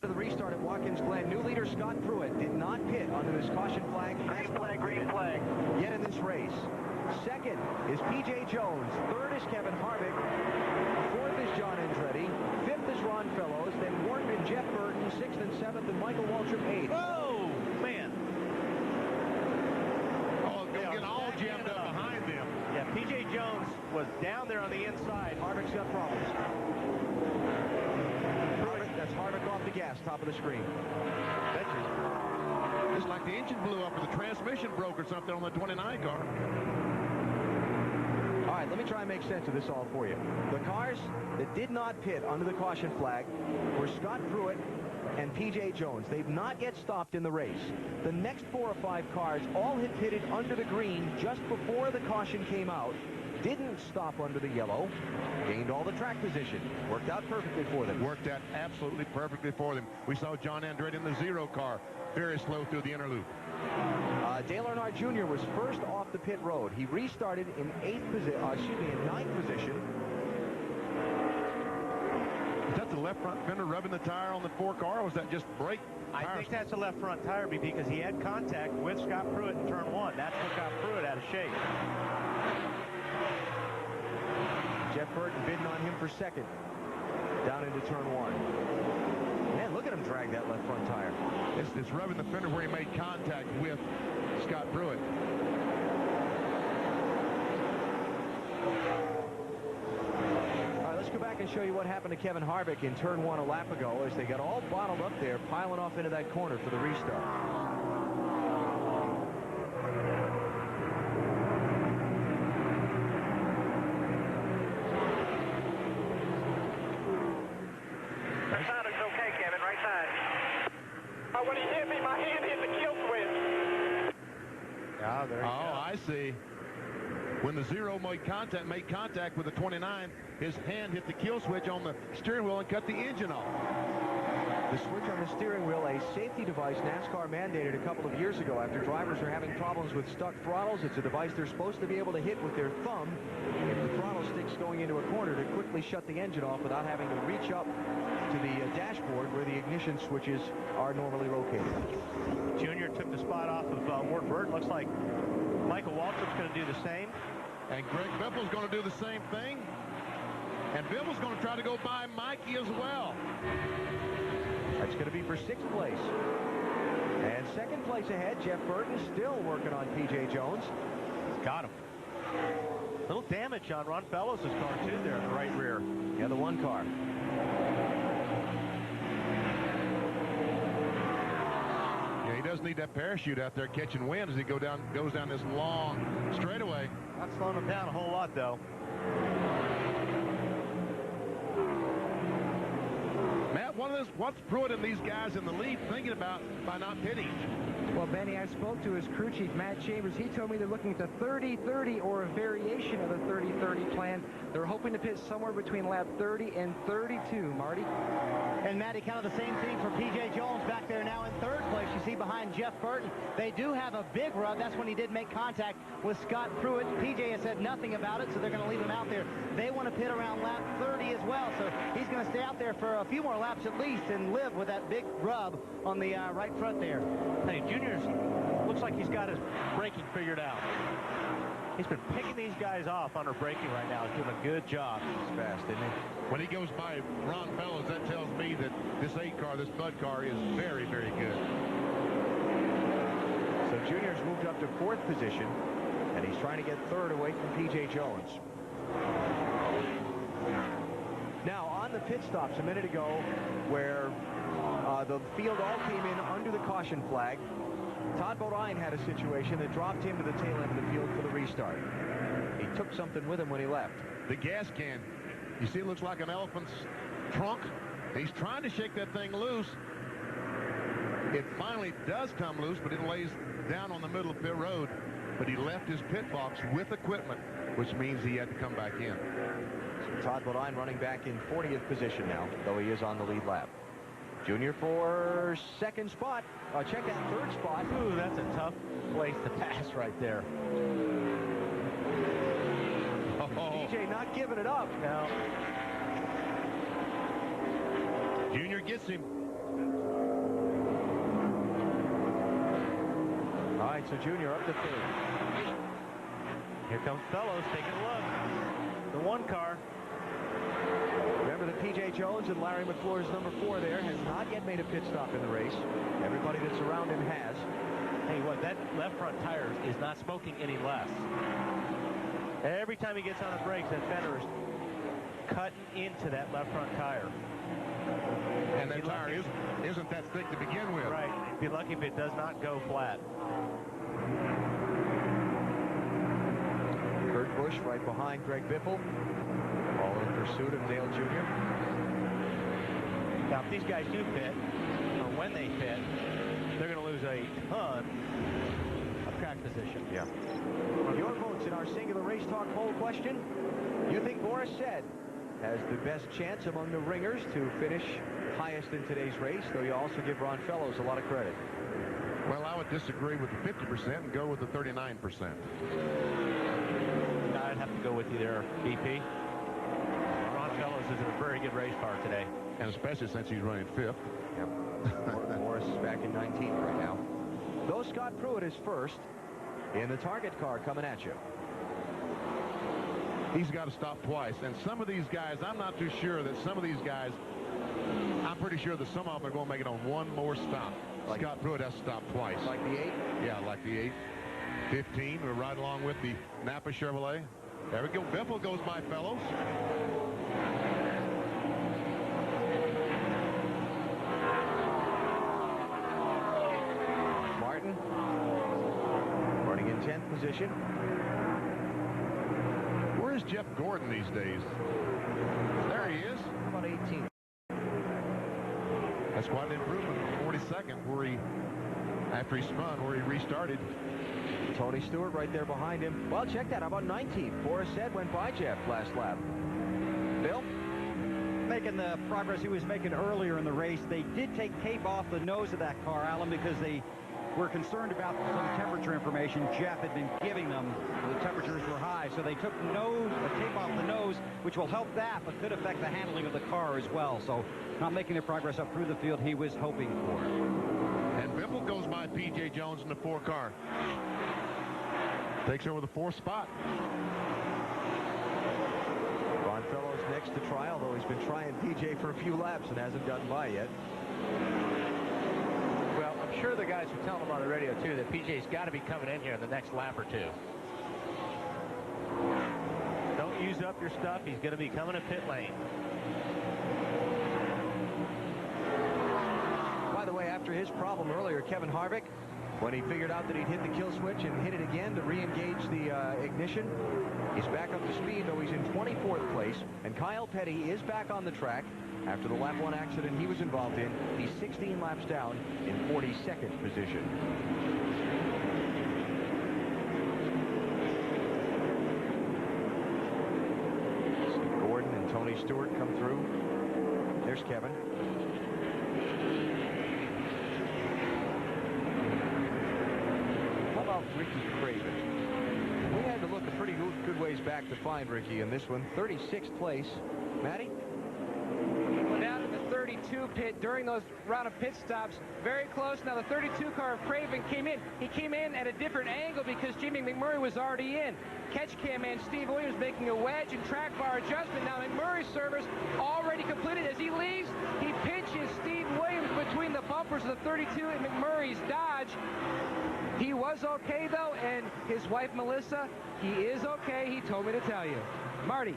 The restart at Watkins Glen. New leader Scott Pruitt did not pit under this caution flag. Green flag. Yet in this race. Second is P.J. Jones. Third is Kevin Harvick. Fourth is John Andretti. Fifth is Ron Fellows. Then Warren and Jeff Burton. Sixth and seventh, and Michael Waltrip eighth. Oh, man. Oh, they'll get all jammed up behind them. Yeah, P.J. Jones was down there on the inside. Harvick's got problems. That's Harvick off the gas, top of the screen. Just like the engine blew up or the transmission broke or something on the 29 car. All right, let me try and make sense of this all for you. The cars that did not pit under the caution flag were Scott Pruitt and P.J. Jones. They've not yet stopped in the race. The next 4 or 5 cars all had pitted under the green just before the caution came out. Didn't stop under the yellow. Gained all the track position. Worked out perfectly for them. Worked out absolutely perfectly for them. We saw John Andretti in the 0 car. Very slow through the inner loop. Dale Earnhardt Jr. was first off the pit road. He restarted in 9th position. Is that the left front fender rubbing the tire on the 4 car, or was that just brake? I think that's the left front tire, BP, because he had contact with Scott Pruitt in turn 1. That's what got Pruitt out of shape. Jeff Burton bidding on him for second. Down into turn 1. Man, look at him drag that left front tire. It's rubbing the fender where he made contact with Scott Pruitt. All right, let's go back and show you what happened to Kevin Harvick in turn 1 a lap ago as they got all bottled up there, piling off into that corner for the restart. When he hit me, my hand hit the kill switch. Oh, there you go. I see. When the 0 made contact with the 29, his hand hit the kill switch on the steering wheel and cut the engine off. The switch on the steering wheel, a safety device NASCAR mandated a couple of years ago after drivers are having problems with stuck throttles. It's a device they're supposed to be able to hit with their thumb if the throttle stick's going into a corner to quickly shut the engine off without having to reach up to the dashboard where the ignition switches are normally located. Junior took the spot off of Ward Burton. Looks like Michael Waltrip's going to do the same. And Greg Biffle's going to do the same thing. And Biffle's going to try to go by Mikey as well. That's going to be for 6th place. And 2nd place ahead, Jeff Burton still working on P.J. Jones. Got him. Little damage on Ron Fellows' car, too, there in the right rear. Yeah, the 1 car. Yeah, he does need that parachute out there catching wind as he goes down this long straightaway. Not slowing him down a whole lot, though. Matt, what's Pruitt and these guys in the lead thinking about by not pitting? Well, Benny, I spoke to his crew chief, Matt Chambers. He told me they're looking at the 30-30 or a variation of the 30-30 plan. They're hoping to pit somewhere between lap 30 and 32, Marty. And, Matty, kind of the same thing for P.J. Jones back there now in 3rd place. You see behind Jeff Burton. They do have a big rub. That's when he did make contact with Scott Pruitt. P.J. has said nothing about it, so they're going to leave him out there. They want to pit around lap 30 as well, so he's going to stay out there for a few more laps at least and live with that big rub on the right front there. Hey, Junior's looks like he's got his braking figured out. He's been picking these guys off under braking right now. He's doing a good job. He's fast, isn't he? When he goes by Ron Fellows, that tells me that this 8 car, this Bud car, is very, very good. So Junior's moved up to 4th position, and he's trying to get 3rd away from P.J. Jones. Now, on the pit stops a minute ago, where the field all came in under the caution flag, Todd Bodine had a situation that dropped him to the tail end of the field for the restart. He took something with him when he left. The gas can. You see, it looks like an elephant's trunk. He's trying to shake that thing loose. It finally does come loose, but it lays down on the middle of pit road. But he left his pit box with equipment, which means he had to come back in. So Todd Bodine running back in 40th position now, though he is on the lead lap. Junior for 2nd spot. Check that 3rd spot. Ooh, that's a tough place to pass right there. DJ not giving it up. No. Junior gets him. All right, so Junior up to 3rd. Here comes Fellows taking a look. The 1 car. Remember that P.J. Jones and Larry McClure's number 4 there has not yet made a pit stop in the race. Everybody that's around him has. Hey, what, that left front tire is not smoking any less. Every time he gets on the brakes, that fender is cutting into that left front tire. And that tire isn't that thick to begin with. Right. Be lucky if it does not go flat. Kurt Busch right behind Greg Biffle. All in pursuit of Dale Jr. Now, if these guys do pit, or when they pit, they're going to lose a ton of track position. Yeah. Your votes in our singular race talk poll question. You think Boris Said has the best chance among the ringers to finish highest in today's race, though you also give Ron Fellows a lot of credit? Well, I would disagree with the 50% and go with the 39%. I'd have to go with you there, BP. Ron Fellows is in a very good race car today. And especially since he's running 5th. Yep. Morris is back in 19th right now. Though Scott Pruitt is 1st in the target car coming at you. He's got to stop twice. And some of these guys, I'm not too sure that some of these guys, I'm pretty sure that some of them are going to make it on one more stop. Like Scott Pruitt has to stop twice. Like the 8? Yeah, like the 8. 15, we're right along with the Napa Chevrolet. There we go. Biffle goes by Fellows. Martin running in 10th position. Where is Jeff Gordon these days? There he is. How about 18? That's quite an improvement from 42nd, where he, after he spun, where he restarted. Tony Stewart right there behind him. Well, check that. How about 19th? Boris said went by Jeff last lap. Bill? Making the progress he was making earlier in the race. They did take tape off the nose of that car, Alan, because they were concerned about some temperature information Jeff had been giving them. The temperatures were high, so they took tape off the nose, which will help that, but could affect the handling of the car as well. So not making the progress up through the field he was hoping for. And Biffle goes by P.J. Jones in the 4 car. Takes over the 4th spot. Ron Fellows next to try, although he's been trying P.J. for a few laps and hasn't gotten by yet. Well, I'm sure the guys are telling him on the radio, too, that P.J.'s got to be coming in here in the next lap or two. Don't use up your stuff. He's going to be coming to pit lane. By the way, after his problem earlier, Kevin Harvick, when he figured out that he'd hit the kill switch and hit it again to re-engage the ignition, he's back up to speed, though he's in 24th place. And Kyle Petty is back on the track after the lap 1 accident he was involved in. He's 16 laps down in 42nd position. See Gordon and Tony Stewart come through. There's Kevin. Ricky Craven. We had to look a pretty good ways back to find Ricky in this one. 36th place. Matty? Well, down in the 32 pit during those round of pit stops. Very close. Now the 32 car of Craven came in. He came in at a different angle because Jimmy McMurray was already in. Catch cam man Steve Williams making a wedge and track bar adjustment. Now McMurray's service already completed. As he leaves, he pinches Steve Williams between the bumpers of the 32 and McMurray's Dodge. He was okay, though, and his wife, Melissa, he is okay. He told me to tell you. Marty.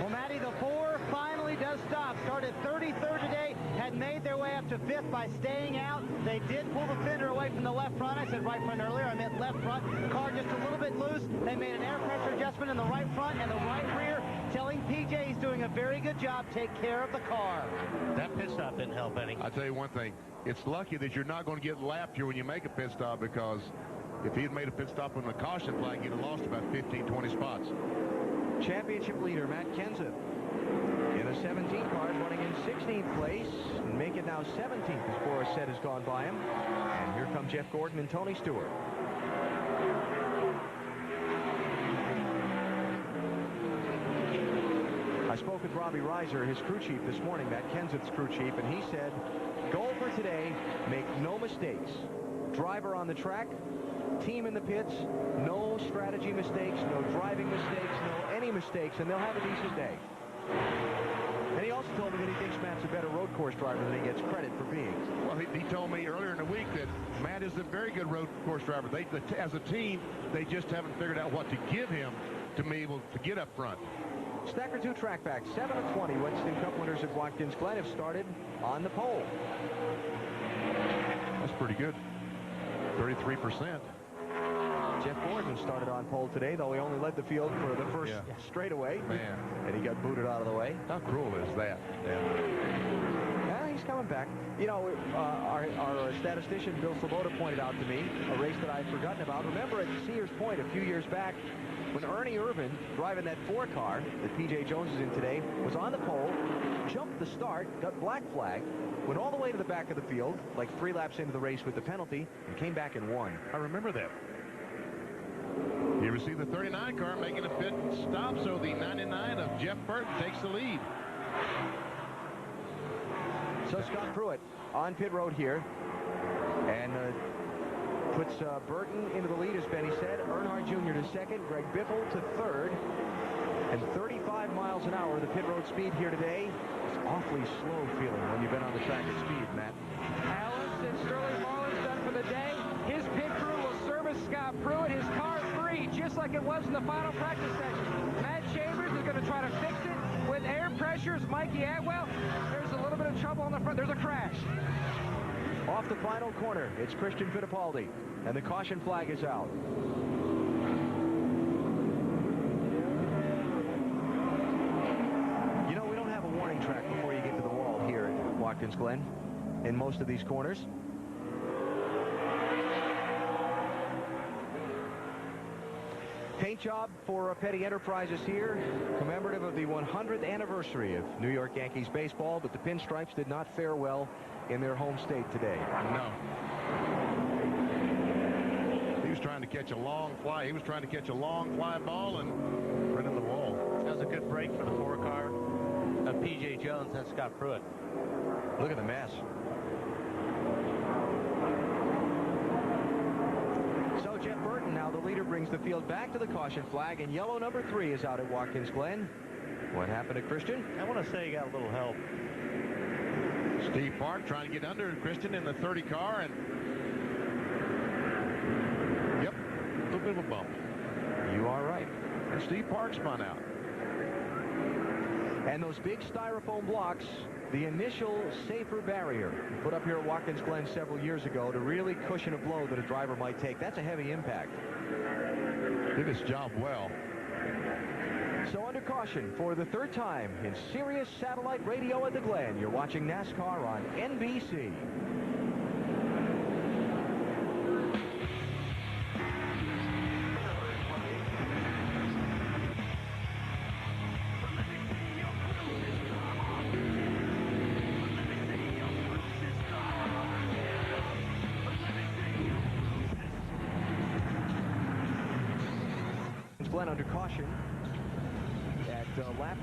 Well, Matty, the 4 finally does stop. Started 33rd today, had made their way up to 5th by staying out. They did pull the fender away from the left front. I said right front earlier. I meant left front. The car just a little bit loose. They made an air pressure adjustment in the right front and the right rear, telling PJ he's doing a very good job. Take care of the car. That pit stop didn't help any. I'll tell you one thing. It's lucky that you're not going to get lapped here when you make a pit stop, because if he had made a pit stop on the caution flag, he'd have lost about 15, 20 spots. Championship leader Matt Kenseth in a 17 car running in 16th place and make it now 17th as Boris said has gone by him. And here come Jeff Gordon and Tony Stewart. I spoke with Robbie Reiser, his crew chief, this morning, Matt Kenseth's crew chief, and he said, goal for today, make no mistakes. Driver on the track, team in the pits, no strategy mistakes, no driving mistakes, no any mistakes, and they'll have a decent day. And he also told me that he thinks Matt's a better road course driver than he gets credit for being. Well, he told me earlier in the week that Matt is a very good road course driver. As a team, they just haven't figured out what to give him to be able to get up front. Stacker 2 track back, 7 of 20 Winston Cup winners at Watkins Glen have started on the pole. That's pretty good. 33%. Jeff Gordon started on pole today, though he only led the field for the first straightaway. Man. And he got booted out of the way. How cruel is that? Yeah, he's coming back. You know, our statistician, Bill Sloboda, pointed out to me a race that I'd forgotten about. Remember at Sears Point a few years back, when Ernie Irvin, driving that 4 car that P.J. Jones is in today, was on the pole, jumped the start, got black flag, went all the way to the back of the field, like 3 laps into the race with the penalty, and came back and won. I remember that. You ever see the 39 car making a pit stop, so the 99 of Jeff Burton takes the lead. So Scott Pruitt on pit road here, and puts Burton into the lead, as Benny said. Earnhardt Jr. to second, Greg Biffle to third, and 35 miles an hour the pit road speed here today. It's awfully slow feeling when you've been on the track at speed, Matt. Alice and Sterling Marlin's done for the day. His pit crew will service Scott Pruitt. His car free, just like it was in the final practice session. Matt Chambers is going to try to fix it with air pressures. Mikey Atwell, there's a little bit of trouble on the front. There's a crash. Off the final corner, it's Christian Fittipaldi, and the caution flag is out. You know, we don't have a warning track before you get to the wall here at Watkins Glen in most of these corners. Paint job for Petty Enterprises here, commemorative of the 100th anniversary of New York Yankees baseball, but the pinstripes did not fare well in their home state today. No. He was trying to catch a long fly. He was trying to catch a long fly ball and run in the wall. That was a good break for the 4-car of P.J. Jones and Scott Pruitt. Look at the mess. So Jeff Burton, now the leader, brings the field back to the caution flag, and yellow number 3 is out at Watkins Glen. What happened to Christian? I want to say he got a little help. Steve Park trying to get under Christian in the 30 car, and yep, a little bit of a bump. You are right. And Steve Park spun out. And those big styrofoam blocks, the initial safer barrier put up here at Watkins Glen several years ago to really cushion a blow that a driver might take. That's a heavy impact. Did his job well. So under caution for the 3rd time in Sirius satellite radio at the Glen, you're watching NASCAR on NBC. Glen under caution at lap,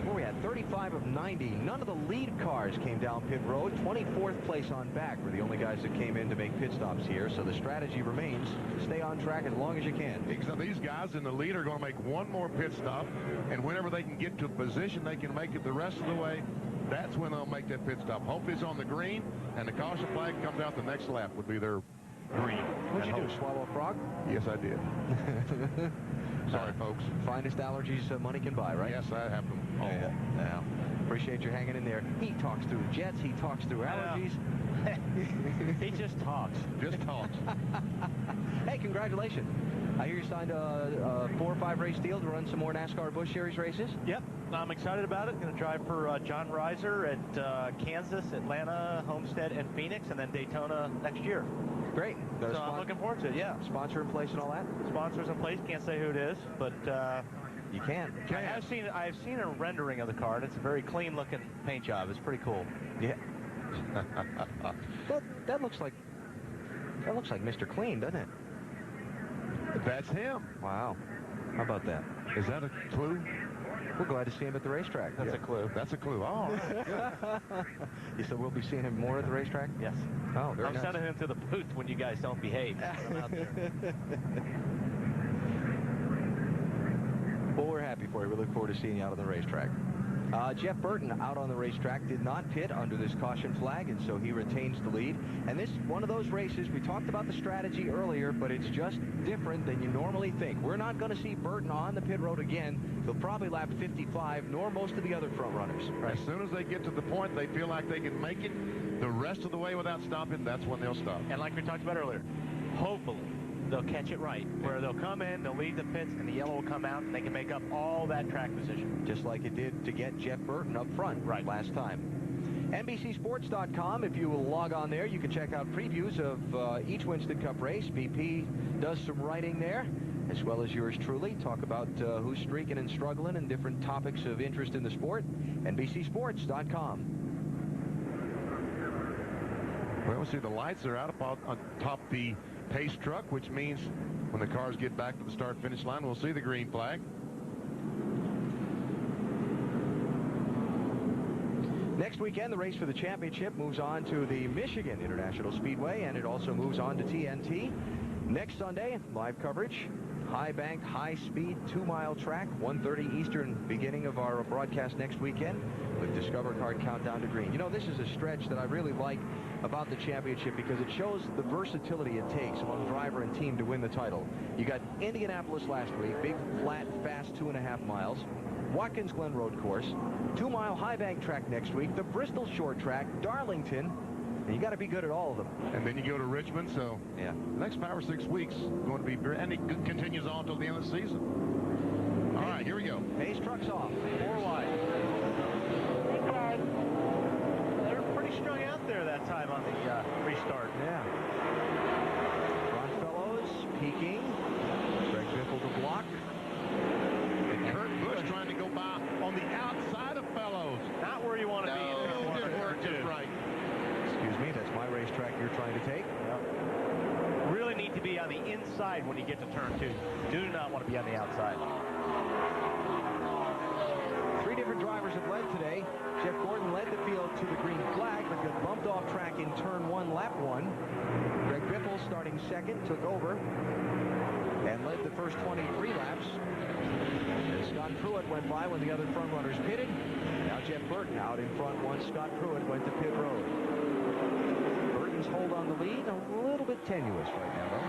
where we had 35 of 90. None of the lead cars came down pit road. 24th place on back were the only guys that came in to make pit stops here. So the strategy remains to stay on track as long as you can. Except these guys in the lead are going to make one more pit stop, and whenever they can get to a position they can make it the rest of the way, that's when they'll make that pit stop. Hopefully it's on the green, and the caution flag comes out the next lap would be their green. What'd you do, swallow a frog? Yes, I did. Sorry, folks. Finest allergies money can buy, right? Yes, I have them. Oh. Yeah. Appreciate you hanging in there. He talks through jets. He talks through allergies. He just talks. Just talks. Hey, congratulations. I hear you signed a 4 or 5 race deal to run some more NASCAR Busch Series races. Yep, I'm excited about it. Going to drive for John Reiser at Kansas, Atlanta, Homestead, and Phoenix, and then Daytona next year. Great. So I'm looking forward to it, yeah. Sponsor in place and all that? Sponsors in place. Can't say who it is, but you can. I've seen a rendering of the car, and it's a very clean-looking paint job. It's pretty cool. Yeah. that looks like Mr. Clean, doesn't it? That's him. Wow. How about that? Is that a clue? We're glad to see him at the racetrack. That's a clue. That's a clue. All right. You said we'll be seeing him more at the racetrack? Yes. Oh, very nice. I'm sending him to the booth when you guys don't behave. I'm out there. Well, we're happy for you. We look forward to seeing you out on the racetrack. Jeff Burton out on the racetrack did not pit under this caution flag, and so he retains the lead. And this is one of those races, we talked about the strategy earlier, but it's just different than you normally think. We're not going to see Burton on the pit road again. He'll probably lap 55, nor most of the other front runners. As soon as they get to the point they feel like they can make it the rest of the way without stopping, that's when they'll stop. And like we talked about earlier, hopefully they'll catch it right, where they'll come in, they'll leave the pits, and the yellow will come out, and they can make up all that track position. Just like it did to get Jeff Burton up front last time. NBCSports.com, if you will log on there, you can check out previews of each Winston Cup race. BP does some writing there, as well as yours truly. Talk about who's streaking and struggling and different topics of interest in the sport. NBCSports.com. Well, we'll see the lights are out on top the pace truck, which means when the cars get back to the start-finish line, we'll see the green flag. Next weekend, the race for the championship moves on to the Michigan International Speedway, and it also moves on to TNT. Next Sunday, live coverage. High bank, high speed, 2-mile track, 1:30 Eastern, beginning of our broadcast next weekend with Discover Card Countdown to Green. You know, this is a stretch that I really like about the championship because it shows the versatility it takes among driver and team to win the title. You got Indianapolis last week, big, flat, fast 2.5 miles. Watkins Glen Road Course, 2-mile high bank track next week, the Bristol Short Track, Darlington. And you got to be good at all of them. And then you go to Richmond, so yeah, the next 5 or 6 weeks going to be, and it continues on until the end of the season. All right, here we go. Pace truck's off, 4 wide. They're pretty strung out there that time on the restart. Yeah. Front fellows peaking. Greg Biffle to block. And Kurt Busch trying to go by on the outside of Fellows. Not where you want to be. No, didn't work just right. Excuse me, that's my racetrack you're trying to take. Really need to be on the inside when you get to turn 2. Do not want to be on the outside. 3 different drivers have led today. Jeff Gordon led the field to the green flag, but got bumped off track in turn 1, lap 1. Greg Biffle, starting second, took over and led the first 23 laps. And Scott Pruitt went by when the other front runners pitted. Now Jeff Burton out in front once Scott Pruitt went to pit road. Burton's hold on the lead, a little bit tenuous right now, though.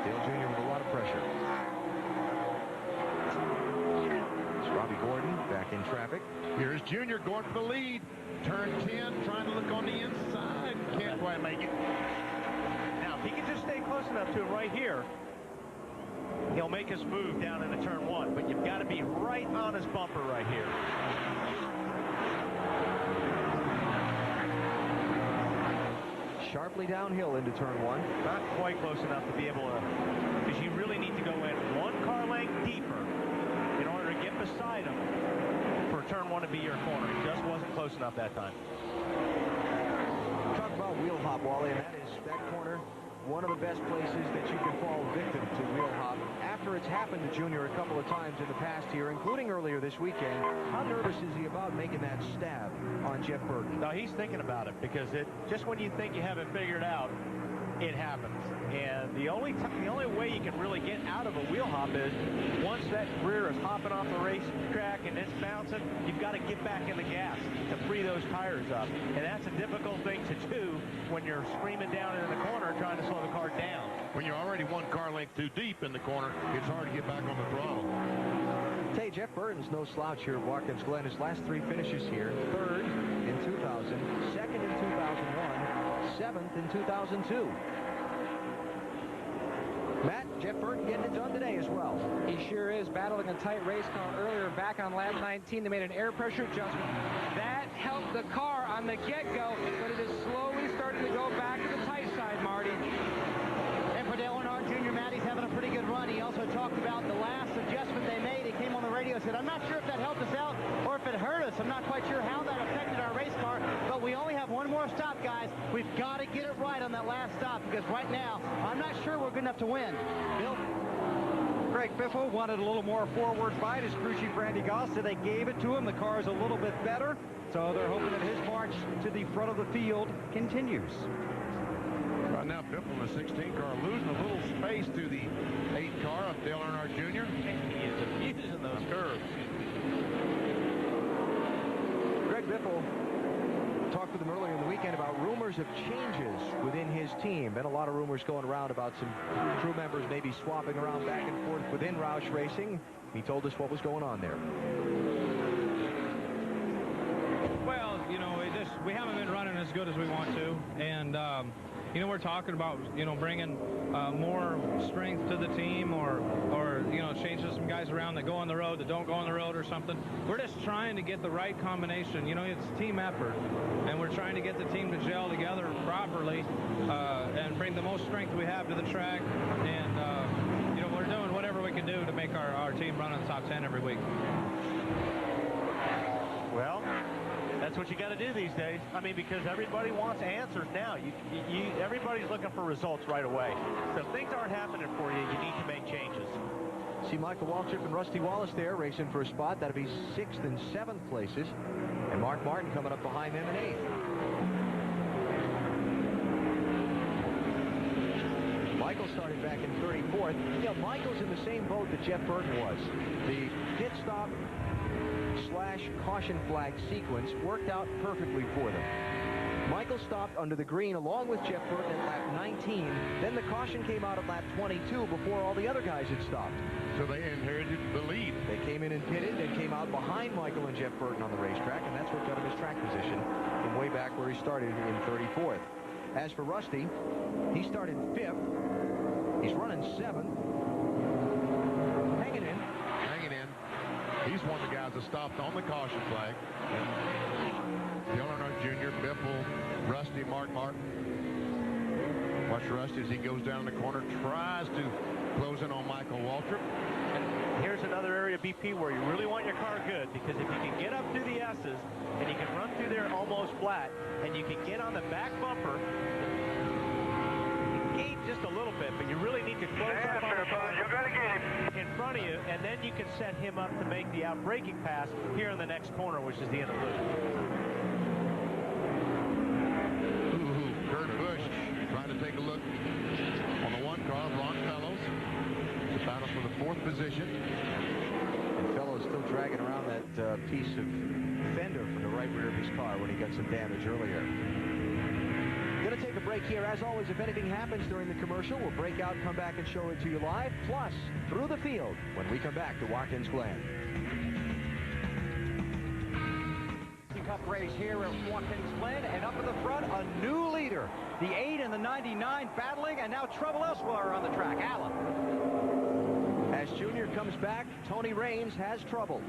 Dale Jr. with a lot of pressure. It's Robbie Gordon back in traffic. Here's Junior going for the lead. Turn 10, trying to look on the inside. Can't quite make it. Now, if he can just stay close enough to him right here, he'll make his move down into turn 1. But you've got to be right on his bumper right here. Sharply downhill into turn 1. Not quite close enough to be able to, because you really need to go in 1 car length deeper in order to get beside him for turn 1 to be your corner. He just wasn't close enough that time. Talk about wheel hop, Wally, and that corner, one of the best places that you can fall victim to wheel hop. After it's happened to Junior a couple of times in the past here, including earlier this weekend, how nervous is he about making that stab on Jeff Burton? No, he's thinking about it, because just when you think you have it figured out, it happens. And the only way you can really get out of a wheel hop is once that rear is hopping off the racetrack and it's bouncing, you've got to get back in the gas to free those tires up. And that's a difficult thing to do when you're screaming down in the corner trying to slow the car down. When you're already 1 car length too deep in the corner, it's hard to get back on the throttle. Hey, Jeff Burton's no slouch here at Watkins Glen. His last 3 finishes here: 3rd in 2000, 2nd in 2001, 7th in 2002. Matt, Jeff Burton getting it done today as well. He sure is, battling a tight race car earlier back on lap 19. They made an air pressure adjustment. That helped the car on the get-go, but it is slowly starting to go back to the tight side, Marty. And for Dale Earnhardt Jr., Matt, he's having a pretty good run. He also talked about the last adjustment they made. He came on the radio and said, I'm not sure if that helped us out or if it hurt us. I'm not quite sure how that affected our race car, but we only have 1 more stop, guys. We've got to get it right on that last stop, because right now, I'm not sure we're good enough to win. Bill? Greg Biffle wanted a little more forward fight. His crew chief Randy Goss said they gave it to him. The car's a little bit better, so they're hoping that his march to the front of the field continues. Right now, Biffle in the 16 car losing a little space to the 8 car of Dale Earnhardt Jr. He is abusing those curves. Greg Biffle talked with him earlier in the weekend about rumors of changes within his team. Been a lot of rumors going around about some crew members maybe swapping around back and forth within Roush Racing. He told us what was going on there. Well, you know, we haven't been running as good as we want to, and you know, we're talking about, you know, bringing more strength to the team, or you know, changing some guys around that go on the road, that don't go on the road or something. We're just trying to get the right combination. You know, it's a team effort, and we're trying to get the team to gel together properly and bring the most strength we have to the track. And you know, we're doing whatever we can do to make our team run in the top 10 every week. Well, that's what you got to do these days. I mean, because everybody wants answers now. Everybody's looking for results right away. So if things aren't happening for you, you need to make changes. See Michael Waltrip and Rusty Wallace there racing for a spot. That'll be 6th and 7th places. And Mark Martin coming up behind them in 8th. Michael started back in 34th. Yeah, Michael's in the same boat that Jeff Burton was. The pit stop / caution flag sequence worked out perfectly for them. Michael stopped under the green along with Jeff Burton at lap 19. Then the caution came out at lap 22 before all the other guys had stopped. So they inherited the lead. They came in and pitted and came out behind Michael and Jeff Burton on the racetrack, and that's what got him his track position from way back where he started in 34th. As for Rusty, he started 5th. He's running 7th. Hanging in. He's one of the guys that stopped on the caution flag. Dale Earnhardt Jr., Biffle, Rusty, Mark Martin. Watch Rusty as he goes down the corner, tries to Closing on Michael Waltrip. And here's another area of BP where you really want your car good, because if you can get up through the S's and you can run through there almost flat and you can get on the back bumper, gate just a little bit, but you really need to close up on the car in front of you, and then you can set him up to make the out-braking pass here in the next corner, which is the end of the loop. Kurt Busch trying to take a look on the one car, Ron Fellows. The battle for the 4th position. And Fellows still dragging around that piece of fender from the right rear of his car when he got some damage earlier. Going to take a break here. As always, if anything happens during the commercial, we'll break out, come back, and show it to you live. Plus, through the field when we come back to Watkins Glen. Cup race here at Watkins Glen, and up in the front, a new leader. The 8 and the 99 battling, and now trouble elsewhere on the track. Allen. As Junior comes back, Tony Raines has trouble.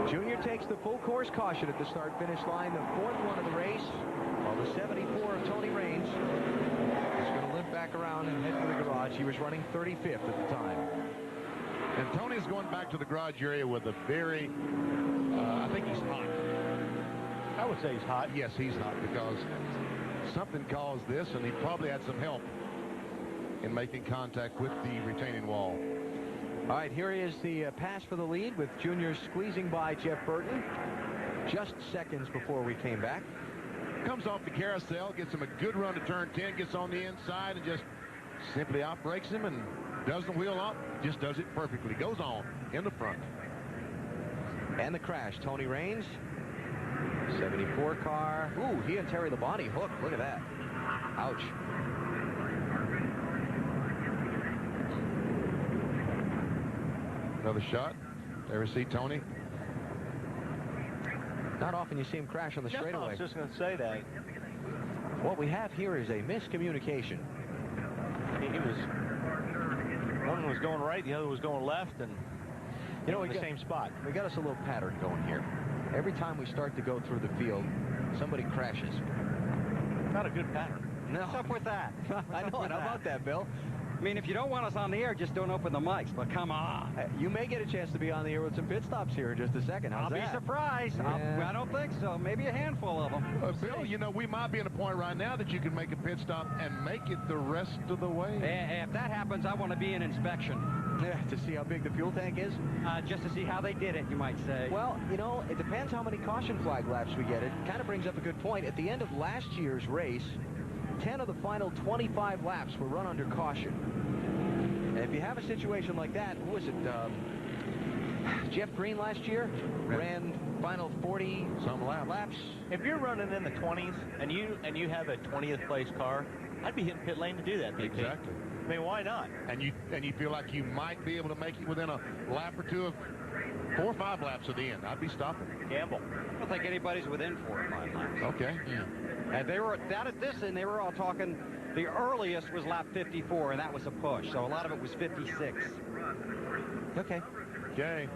Junior takes the full course caution at the start-finish line, the 4th one of the race, while the 74 of Tony Raines is going to limp back around and head for the garage. He was running 35th at the time. And Tony's going back to the garage area with a very, I think he's hot. I would say he's hot. Yes, he's hot, because something caused this, and he probably had some help in making contact with the retaining wall. All right, here is the pass for the lead, with Junior squeezing by Jeff Burton just seconds before we came back. Comes off the carousel, gets him a good run to turn 10, gets on the inside and just simply outbrakes him and does the wheel up, just does it perfectly. Goes on in the front. And the crash, Tony Raines, 74 car. Ooh, he and Terry Labonte hooked. Look at that. Ouch. Another shot. There we see Tony. Not often you see him crash on the straightaway. I was just going to say that. What we have here is a miscommunication. One was going right, the other was going left, and you know, in the same spot. We got us a little pattern going here. Every time we start to go through the field, somebody crashes. Not a good pattern. No. What's up with that? I know. How about that, Bill? I mean, if you don't want us on the air, just don't open the mics, but come on. You may get a chance to be on the air with some pit stops here in just a second. How's I'll that? be surprised. Yeah. I don't think so. Maybe a handful of them. Bill, you know, we might be at a point right now that you can make a pit stop and make it the rest of the way. If that happens, I want to be in inspection. Yeah, to see how big the fuel tank is? Just to see how they did it, you might say. Well, you know, it depends how many caution flag laps we get. It kind of brings up a good point. At the end of last year's race, 10 of the final 25 laps were run under caution. And if you have a situation like that, who was it? Jeff Green last year ran final 40-some laps. If you're running in the 20s and you have a 20th place car, I'd be hitting pit lane to do that. BP. Exactly. I mean, why not? And you feel like you might be able to make it within a lap or two of 4 or 5 laps of the end. I'd be stopping. Gamble. I don't think anybody's within 4 or 5 laps. Okay. Yeah. And they were down at this, and they were all talking. The earliest was lap 54, and that was a push. So a lot of it was 56. Okay. Okay.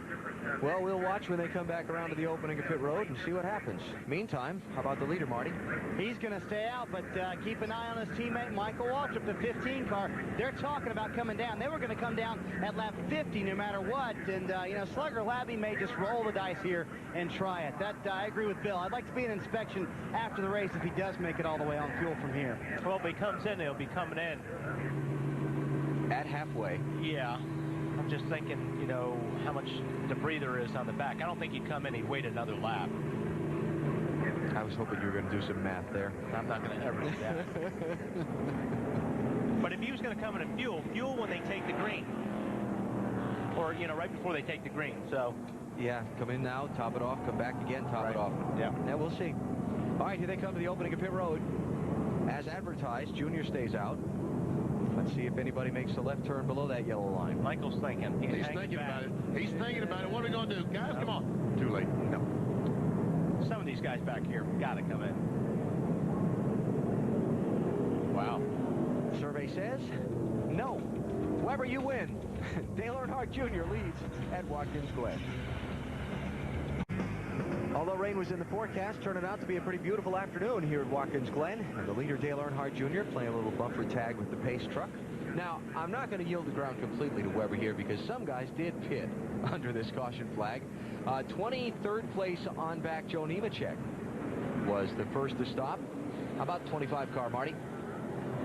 Well, we'll watch when they come back around to the opening of pit road and see what happens. Meantime, how about the leader, Marty? He's going to stay out, but keep an eye on his teammate, Michael Waltrip, the 15 car. They're talking about coming down. They were going to come down at lap 50 no matter what. And, you know, Slugger Labby may just roll the dice here and try it. That I agree with Bill. I'd like to be in inspection after the race if he does make it all the way on fuel from here. Well, if he comes in, he'll be coming in at halfway. Yeah. I'm just thinking, you know, how much debris there is on the back. I don't think he'd come in, he'd wait another lap. I was hoping you were going to do some math there. I'm not going to ever do that. But if he was going to come in and fuel when they take the green. Or, you know, right before they take the green, so. Yeah, come in now, top it off, come back again, top it off. Yeah. Yeah, we'll see. All right, here they come to the opening of pit road. As advertised, Junior stays out. Let's see if anybody makes the left turn below that yellow line. Michael's thinking. He's thinking about it. He's thinking about it. What are we going to do? Guys, come on. Too late. No. Some of these guys back here got to come in. Wow. Survey says no. Weber, you win. Dale Earnhardt Jr. leads at Watkins Glen. Although rain was in the forecast, turning out to be a pretty beautiful afternoon here at Watkins Glen. And the leader, Dale Earnhardt Jr., playing a little bumper tag with the pace truck. Now, I'm not going to yield the ground completely to Weber here because some guys did pit under this caution flag. 23rd place on back Joe Nemechek was the first to stop. How about 25 car, Marty?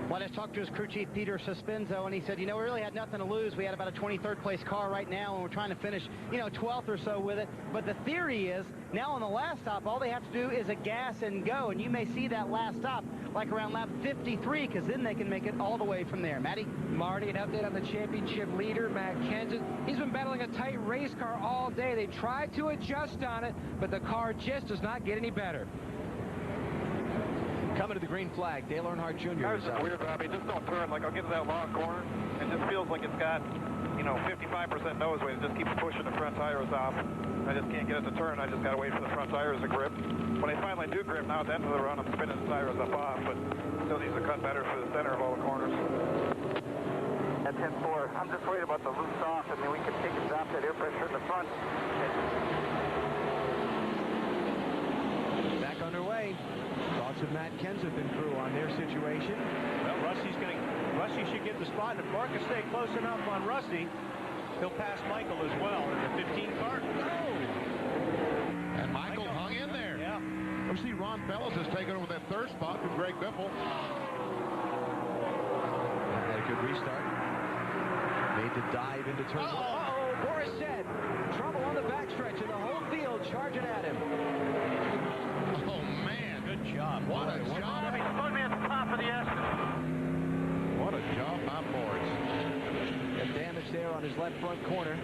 Well, I just talked to his crew chief, Peter Suspenzo, and he said, you know, we really had nothing to lose. We had about a 23rd place car right now, and we're trying to finish, 12th or so with it. But the theory is, now on the last stop, all they have to do is a gas and go, and you may see that last stop like around lap 53, because then they can make it all the way from there. Matty? Marty, an update on the championship leader, Matt Kenseth. He's been battling a tight race car all day. They tried to adjust on it, but the car just does not get any better. Coming to the green flag, Dale Earnhardt Jr. Cars are weird, Robbie. Just don't turn. Like, I'll get to that long corner, and it just feels like it's got, 55% nose weight. It just keeps pushing the front tires off. I just can't get it to turn. I just got to wait for the front tires to grip. When I finally do grip, now at the end of the run, I'm spinning the tires up off, but still needs to cut better for the center of all the corners. At 10-4, I'm just worried about the loose off, and then we can take and drop that air pressure in the front. Back underway. Thoughts of Matt Kenseth and crew on their situation. Well, Rusty should get the spot, and if Mark can stay close enough on Rusty, he'll pass Michael as well in the 15 car. And Michael hung in there. Yeah. We see Ron Fellows has taken over that third spot from Greg Biffle. Had a good restart. Made the dive into turn one. Uh-oh, Boris said. Trouble on the backstretch, and the whole field charging at him. Oh, man. Good job. What a job. He's supposed to be at the top of the S. What a job by Boris. Got damage there on his left front corner.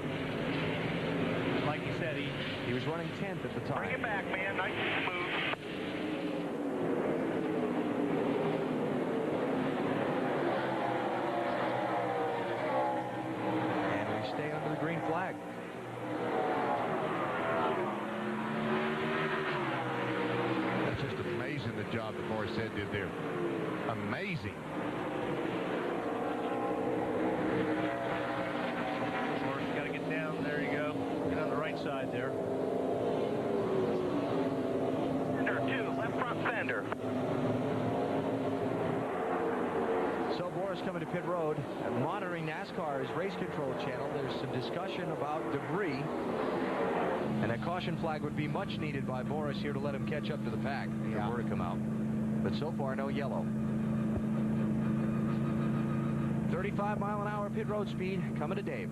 Like he said, he was running 10th at the time. Bring it back, man. Nice and smooth. And we stay under the green flag. That's just amazing, the job that Boris said did there. Amazing. Boris, got to get down. There you go. Get on the right side there. Fender, 2, left front fender. So Boris coming to pit road, monitoring NASCAR's race control channel. There's some discussion about debris, and a caution flag would be much needed by Boris here to let him catch up to the pack if it were to come out. But so far, no yellow. 35-mile-an-hour pit road speed coming to Dave.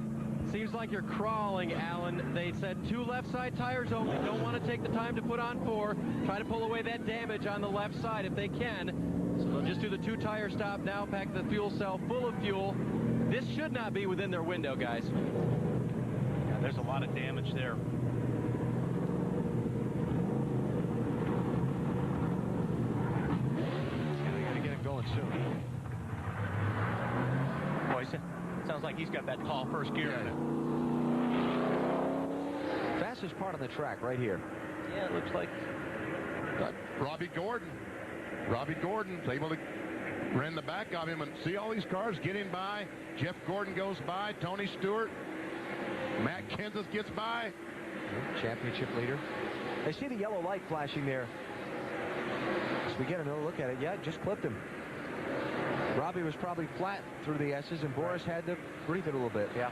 Seems like you're crawling, Alan. They said 2 left side tires only. Don't want to take the time to put on 4. Try to pull away that damage on the left side if they can. So they'll just do the 2-tire stop now, pack the fuel cell full of fuel. This should not be within their window, guys. Yeah, there's a lot of damage there. They got to get it going soon. Boy, sounds like he's got that tall first gear in it. Fastest part on the track right here. Yeah, it looks like Robbie Gordon. Robbie Gordon's able to run the back of him and see all these cars getting by. Jeff Gordon goes by. Tony Stewart. Matt Kenseth gets by. Championship leader. They see the yellow light flashing there. As we get another look at it, yeah, just clipped him. Robbie was probably flat through the S's, and Boris had to breathe it a little bit. Yeah.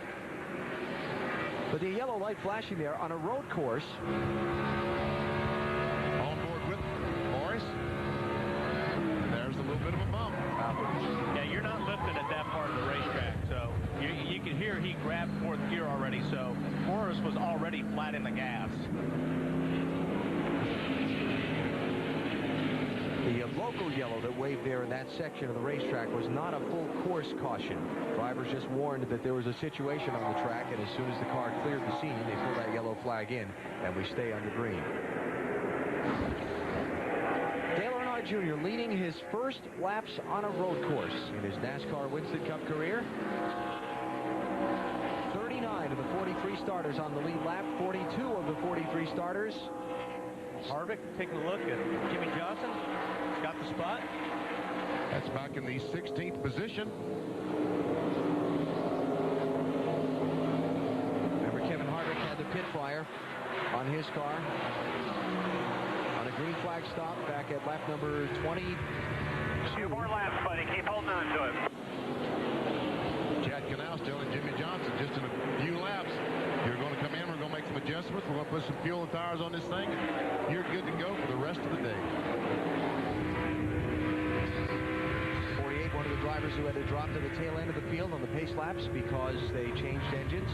But the yellow light flashing there on a road course. On board with Boris. And there's a little bit of a bump. Yeah, you're not lifting at that part of the racetrack, so you can hear he grabbed 4th gear already, so Boris was already flat in the gas. The local yellow that waved there in that section of the racetrack was not a full course caution. Drivers just warned that there was a situation on the track, and as soon as the car cleared the scene, they pull that yellow flag in, and we stay under green. Dale Earnhardt Jr. leading his first laps on a road course in his NASCAR Winston Cup career. 39 of the 43 starters on the lead lap, 42 of the 43 starters. Harvick taking a look at Jimmy Johnson. Got the spot. That's back in the 16th position. Remember, Kevin Harvick had the pit fire on his car on a green flag stop back at lap number 22. 2 more laps, buddy. Keep holding on to it. Chad Canals telling Jimmy Johnson just in a few laps, you're going to come in, we're going to make some adjustments, we're going to put some fuel and tires on this thing, and you're good to go for the rest of the day. 48, one of the drivers who had to drop to the tail end of the field on the pace laps because they changed engines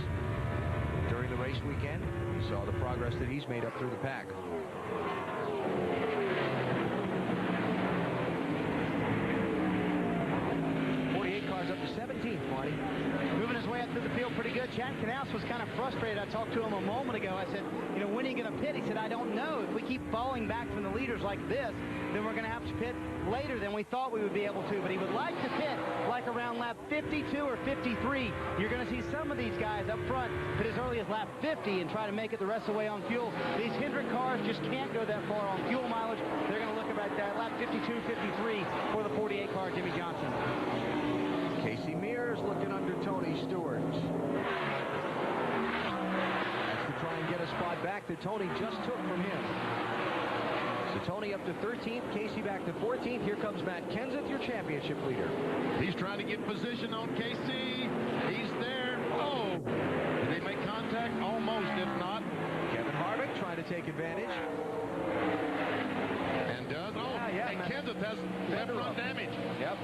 during the race weekend. We saw the progress that he's made up through the pack. 48 cars up to 17th, Marty. Moving his way up through the field pretty good. Chad Canals was kind of frustrated. I talked to him a moment ago. I said, you know, when are you going to pit? He said, I don't know. If we keep falling back from the leaders like this, then we're going to have to pit later than we thought we would be able to. But he would like to pit like around lap 52 or 53. You're going to see some of these guys up front pit as early as lap 50 and try to make it the rest of the way on fuel. These Hendrick cars just can't go that far on fuel mileage. They're going to look about that lap 52, 53 for the 48 car, Jimmy Johnson. Casey Mears looking under Tony Stewart. That's to try and get a spot back that Tony just took from him. So Tony up to 13th, Casey back to 14th. Here comes Matt Kenseth, your championship leader. He's trying to get position on Casey. He's there. Oh, did they make contact? Almost, if not. Kevin Harvick trying to take advantage. And does. Oh, yeah, and Kenseth has left front damage. Yep.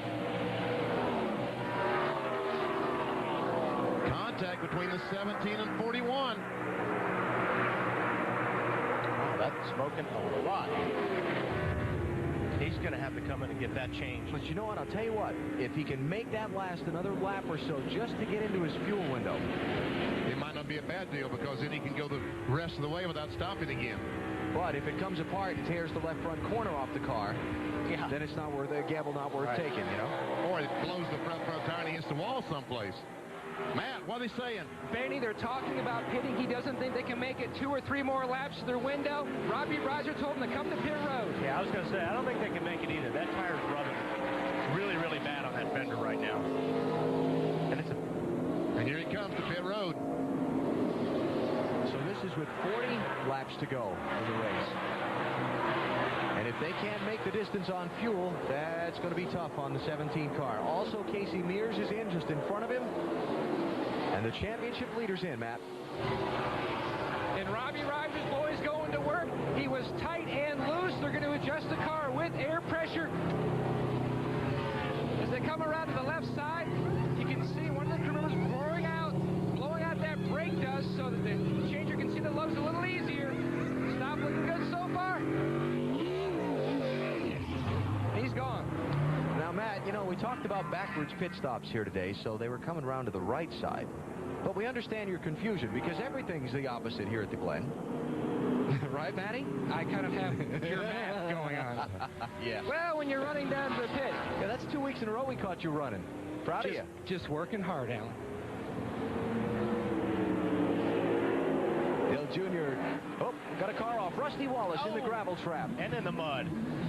Contact between the 17 and 41. That's smoking a lot. He's going to have to come in and get that changed. But you know what? I'll tell you what. If he can make that last another lap or so just to get into his fuel window. It might not be a bad deal because then he can go the rest of the way without stopping again. But if it comes apart and tears the left front corner off the car, then it's not worth a gamble, not worth taking, you know? Or it blows the front tire and he hits the wall someplace. Matt, what are they saying? Benny, they're talking about pitting. He doesn't think they can make it 2 or 3 more laps to their window. Robbie Reiser told them to come to pit road. Yeah, I was going to say, I don't think they can make it either. That tire's rubbing really, really bad on that fender right now. And here he comes to pit road. So this is with 40 laps to go in the race. And if they can't make the distance on fuel, that's going to be tough on the 17 car. Also, Casey Mears is in just in front of him. And the championship leader's in, Matt. And Robbie Reiser's boys going to work. He was tight and loose. They're going to adjust the car with air pressure. As they come around to the left side, you can see one of the crew members blowing out that brake dust so that the changer can see the lugs a little easier. Stop looking good so far. He's gone. Now, Matt, you know, we talked about backwards pit stops here today, so they were coming around to the right side. But we understand your confusion because everything's the opposite here at the Glen. Right, Matty? I kind of have your math going on. Yeah. Well, when you're running down to the pit. Yeah, that's 2 weeks in a row we caught you running. Proud of you. Just working hard, Alan. Dale Jr. Oh, got a car off. Rusty Wallace in the gravel trap. And in the mud.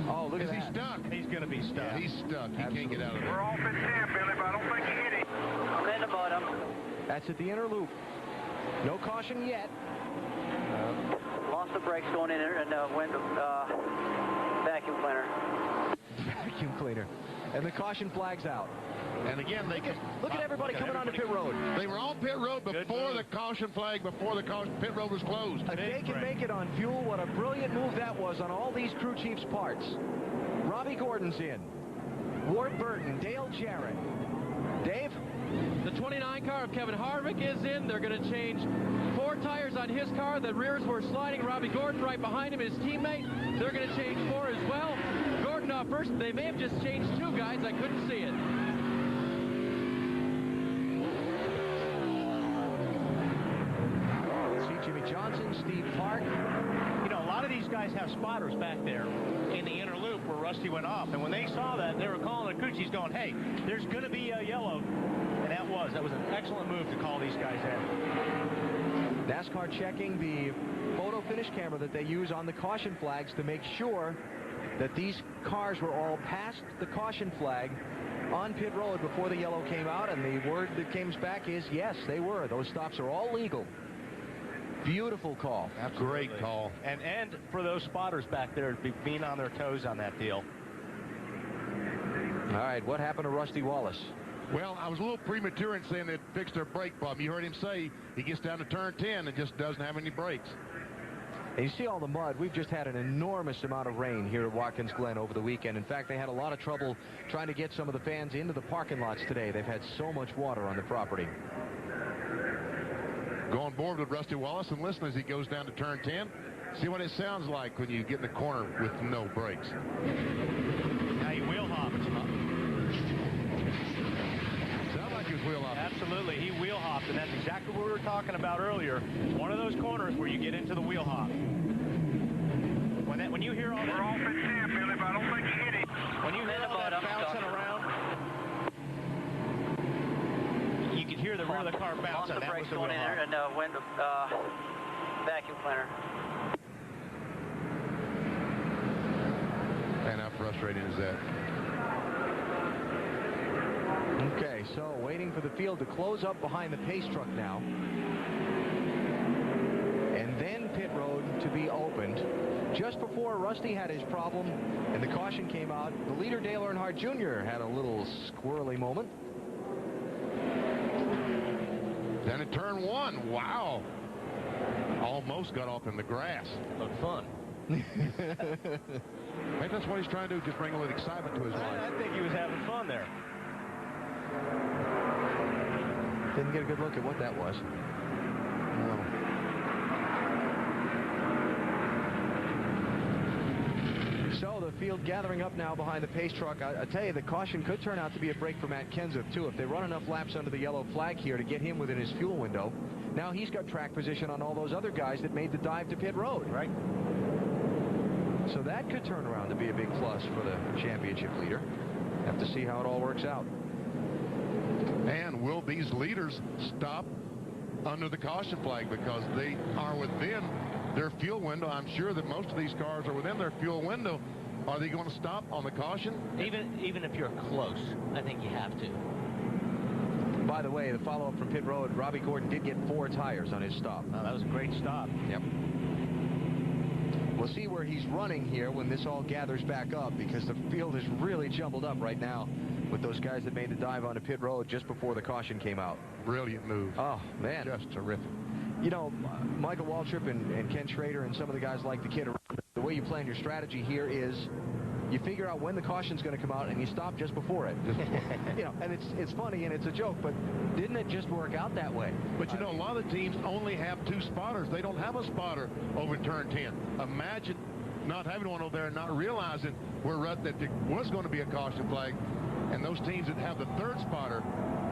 Oh, look at that. Is he stuck? He's going to be stuck. Yeah, he's stuck. He can't get out of there. We're off in 10, Billy, but I don't think you hit him. I'm in the mud. That's at the inner loop. No caution yet. Lost the brakes going in there and went the vacuum cleaner. Vacuum cleaner. And the caution flag's out. And again, they look at everybody coming onto pit road. They were on pit road before the caution flag, before the pit road was closed. If they can make it on fuel, what a brilliant move that was on all these crew chiefs' parts. Robbie Gordon's in. Ward Burton, Dale Jarrett. Dave? The 29 car of Kevin Harvick is in. They're going to change 4 tires on his car. The rears were sliding. Robbie Gordon right behind him, his teammate. They're going to change 4 as well. Gordon off first. They may have just changed 2 guys. I couldn't see it. Jimmy Johnson, Steve Park. You know, a lot of these guys have spotters back there in the inner loop where Rusty went off. And when they saw that, they were calling the crew chiefs going, hey, there's going to be a yellow. And that was an excellent move to call these guys in. NASCAR checking the photo finish camera that they use on the caution flags to make sure that these cars were all past the caution flag on pit road before the yellow came out. And the word that came back is, yes, they were. Those stops are all legal. Beautiful call. Absolutely. Great call. And for those spotters back there being on their toes on that deal. All right, what happened to Rusty Wallace? Well, I was a little premature in saying they'd fixed their brake problem. You heard him say he gets down to turn 10 and just doesn't have any brakes. And you see all the mud. We've just had an enormous amount of rain here at Watkins Glen over the weekend. In fact, they had a lot of trouble trying to get some of the fans into the parking lots today. They've had so much water on the property. Go on board with Rusty Wallace and listen as he goes down to turn 10. See what it sounds like when you get in the corner with no brakes. Now you wheel hop. Sound like he was wheel hopping. Absolutely, he wheel hopped, and that's exactly what we were talking about earlier. One of those corners where you get into the wheel hop. When you hear all that, we're off at 10, Billy, but I don't think he hit it. When you hear all that bouncing around, you could hear the rear of the car bouncing. The that brakes was the going in wheel there, hop. and vacuum cleaner. And how frustrating is that? Okay, so waiting for the field to close up behind the pace truck now. And then pit road to be opened. Just before Rusty had his problem and the caution came out, the leader, Dale Earnhardt Jr., had a little squirrely moment. Then at turn 1, wow. Almost got off in the grass. Looked fun. I think that's what he's trying to do, just bring a little excitement to his life. I think he was having fun there. Didn't get a good look at what that was. No. So the field gathering up now behind the pace truck. I tell you, the caution could turn out to be a break for Matt Kenseth, too. If they run enough laps under the yellow flag here to get him within his fuel window, now he's got track position on all those other guys that made the dive to pit road. Right. So that could turn around to be a big plus for the championship leader. Have to see how it all works out. And will these leaders stop under the caution flag because they are within their fuel window? I'm sure that most of these cars are within their fuel window. Are they going to stop on the caution? Even if you're close, I think you have to. By the way, the follow-up from pit road, Robbie Gordon did get 4 tires on his stop. Oh, that was a great stop. Yep. We'll see where he's running here when this all gathers back up, because the field is really jumbled up right now with those guys that made the dive onto pit road just before the caution came out. Brilliant move. Oh, man. Just terrific. You know, Michael Waltrip and Ken Schrader and some of the guys like the kid, the way you plan your strategy here is you figure out when the caution's going to come out and you stop just before it. You know, and it's funny and it's a joke, but didn't it just work out that way? But you know, a lot of teams only have 2 spotters. They don't have a spotter over in turn 10. Imagine not having one over there and not realizing that there was going to be a caution flag. And those teams that have the 3rd spotter,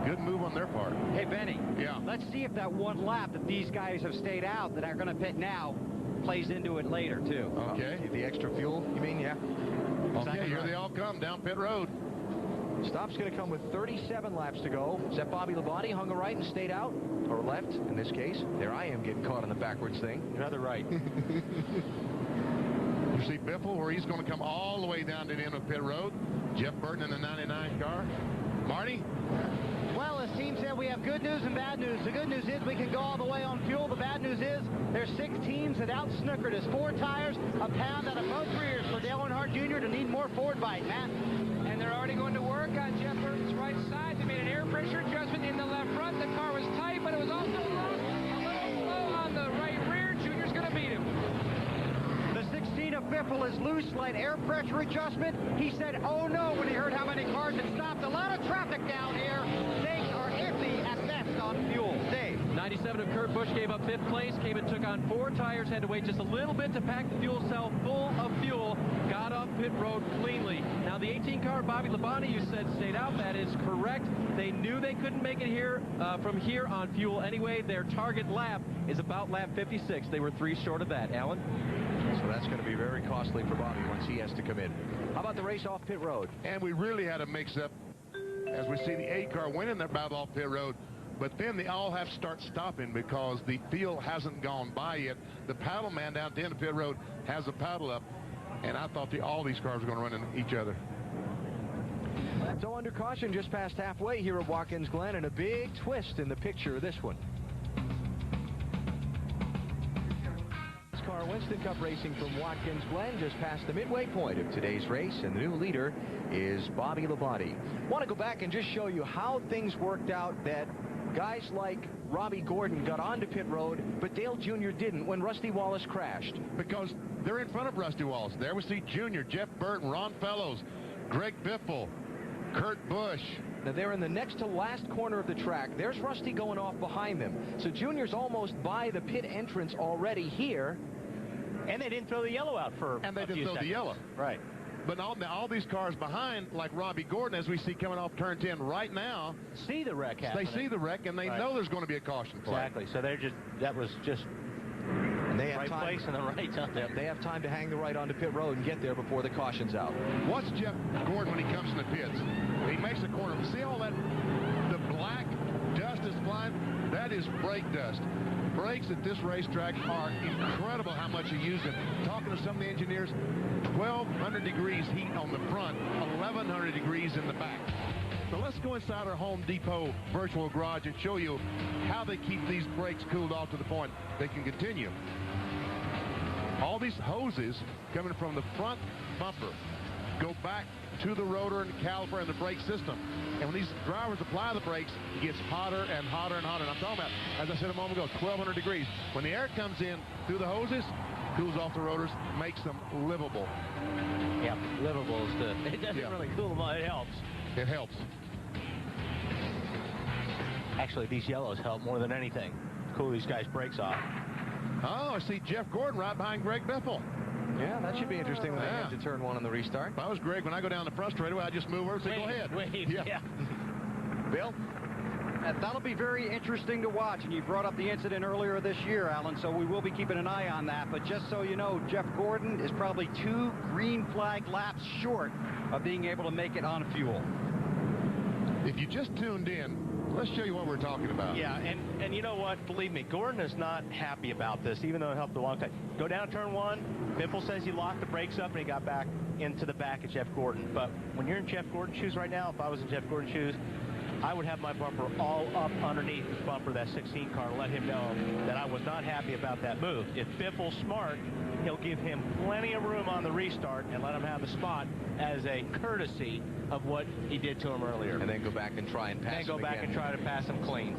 good move on their part. Hey, Benny. Yeah. Let's see if that one lap that these guys have stayed out that are going to pit now plays into it later, too. Okay. The extra fuel, you mean? Yeah. Okay, here they all come down pit road. Stop's going to come with 37 laps to go. Is that Bobby Labonte hung a right and stayed out? Or left, in this case. There I am getting caught on the backwards thing. Another right. You see Biffle, where he's going to come all the way down to the end of pit road. Jeff Burton in the 99 car. Marty? Well, as team said, we have good news and bad news. The good news is we can go all the way on fuel. The bad news is there's 6 teams that out-snookered us. 4 tires, a pound out of both rears for Dale Earnhardt Jr. to need more forward bite. Matt? And they're already going to work on Jeff Burton's right side. They made an air pressure adjustment in the left front. The car was tight, but it was also a little slow on the right rear. Junior's going to beat him. The 16 of Biffle is loose, slight air pressure adjustment. He said, oh no, when he heard how many cars had stopped. A lot of traffic down here. Things are empty at best on fuel. Dave. 97 of Kurt Busch gave up 5th place, came and took on 4 tires, had to wait just a little bit to pack the fuel cell full of fuel, got off pit road cleanly. Now the 18 car Bobby Labonte, you said stayed out. That is correct. They knew they couldn't make it here from here on fuel anyway. Their target lap is about lap 56. They were 3 short of that. Alan? So that's going to be very costly for Bobby once he has to come in. How about the race off pit road? And we really had a mix-up as we see the 8 car winning their battle off pit road. But then they all have to start stopping because the field hasn't gone by yet. The paddle man down at the end of pit road has a paddle up, and I thought all these cars were going to run into each other. So under caution just past halfway here at Watkins Glen, and a big twist in the picture of this one. This car NASCAR Winston Cup racing from Watkins Glen, just past the midway point of today's race, and the new leader is Bobby Labonte. Want to go back and just show you how things worked out that guys like Robbie Gordon got onto pit road, but Dale Jr. didn't when Rusty Wallace crashed. Because they're in front of Rusty Wallace. There we see Jr., Jeff Burton, Ron Fellows, Greg Biffle, Kurt Busch. Now they're in the next to last corner of the track. There's Rusty going off behind them. So Junior's almost by the pit entrance already here. And they didn't throw the yellow out for And they didn't throw the yellow. Right. But all these cars behind, like Robbie Gordon, as we see coming off turn 10 right now, see the wreck happening. They see the wreck, and they Right. know there's going to be a caution flag. Exactly. So they're just, that was just And they have right time, place and the right time. Yep, they have time to hang the right onto pit road and get there before the caution's out. Watch Jeff Gordon when he comes in the pits. He makes a corner. See all that, the black dust is flying? That is brake dust. Brakes at this racetrack are incredible how much you use them. Talking to some of the engineers, 1,200 degrees heat on the front, 1,100 degrees in the back. So let's go inside our Home Depot virtual garage and show you how they keep these brakes cooled off to the point they can continue. All these hoses coming from the front bumper go back to the rotor and caliper and the brake system. And when these drivers apply the brakes, it gets hotter and hotter and hotter. And I'm talking about, as I said a moment ago, 1,200 degrees. When the air comes in through the hoses, cools off the rotors, makes them livable. Yeah, livable is the, it doesn't really cool them off, it helps. It helps. Actually, these yellows help more than anything. Cool these guys' brakes off. Oh, I see Jeff Gordon right behind Greg Biffle. Yeah, that should be interesting when they get to turn 1 on the restart. If I was Greg, when I go down the front straightaway, I just move over and say, go ahead. Yeah. Bill? That'll be very interesting to watch, and you brought up the incident earlier this year, Alan, so we will be keeping an eye on that. But just so you know, Jeff Gordon is probably 2 green flag laps short of being able to make it on fuel. If you just tuned in, let's show you what we're talking about. Yeah, and you know what? Believe me, Gordon is not happy about this, even though it helped a long time. Go down turn 1. Biffle says he locked the brakes up and he got back into the back of Jeff Gordon. But when you're in Jeff Gordon's shoes right now, if I was in Jeff Gordon's shoes, I would have my bumper all up underneath the bumper of that 16 car to let him know that I was not happy about that move. If Biffle's smart, he'll give him plenty of room on the restart and let him have the spot as a courtesy of what he did to him earlier. And then go back and try and pass him And go back again. and try to pass him clean.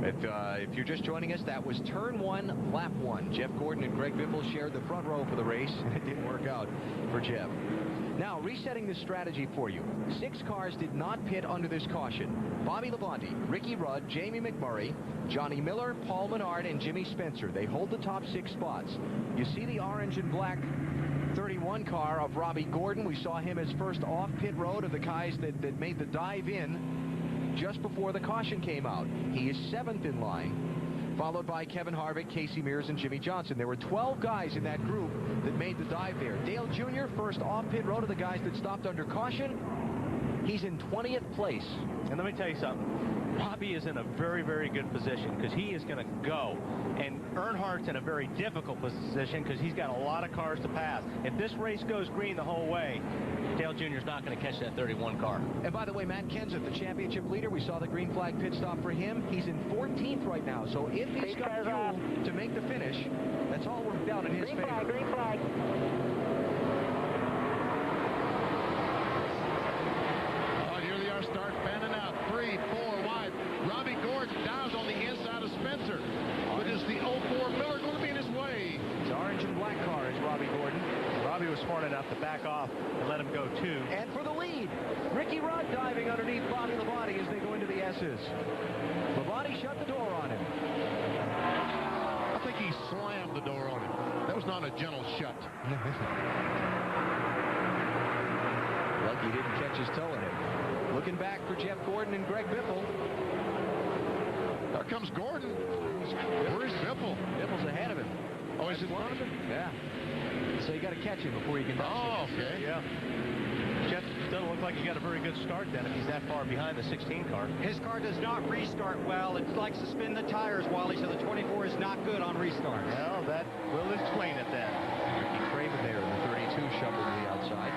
If you're just joining us, that was turn 1, lap 1. Jeff Gordon and Greg Biffle shared the front row for the race, and it didn't work out for Jeff. Now, resetting this strategy for you. 6 cars did not pit under this caution. Bobby Labonte, Ricky Rudd, Jamie McMurray, Johnny Miller, Paul Menard, and Jimmy Spencer. They hold the top 6 spots. You see the orange and black 31 car of Robbie Gordon. We saw him as first off pit road of the guys that made the dive in just before the caution came out. He is 7th in line, followed by Kevin Harvick, Casey Mears, and Jimmy Johnson. There were 12 guys in that group that made the dive there. Dale Jr., first off pit road of the guys that stopped under caution. He's in 20th place. And let me tell you something. Robbie is in a very, very good position because he is going to go. And Earnhardt's in a very difficult position because he's got a lot of cars to pass. If this race goes green the whole way, Dale Jr. is not going to catch that 31 car. And by the way, Matt Kenseth, the championship leader, we saw the green flag pit stop for him. He's in 14th right now. So if he's got fuel to make the finish, that's all worked out in his favor. Green flag. Oh, here they are, start fanning out. 3, 4 wide. Robbie Gordon dives on the inside of Spencer. But is the 04 Miller going to be in his way? It's orange and black car is Robbie Gordon. Robbie was smart enough to back off and let him go 2. And for the lead, Ricky Rudd diving underneath Bobby Labonte as they go into the S's. Labonte shut the door on him. I think he slammed the door on him. That was not a gentle shut. Lucky he didn't catch his toe in it. Looking back for Jeff Gordon and Greg Biffle. There comes Gordon. Where's Biffle? Biffle's ahead of him. Oh, is it one of them? Yeah. So you got to catch him before you can. Oh, okay. Yeah. Jeff doesn't look like he got a very good start then if he's that far behind the 16 car. His car does not restart well. It likes to spin the tires, Wally, so the 24 is not good on restart. Well, that will explain it then. Ricky Craven there in the 32 shoveled to the outside.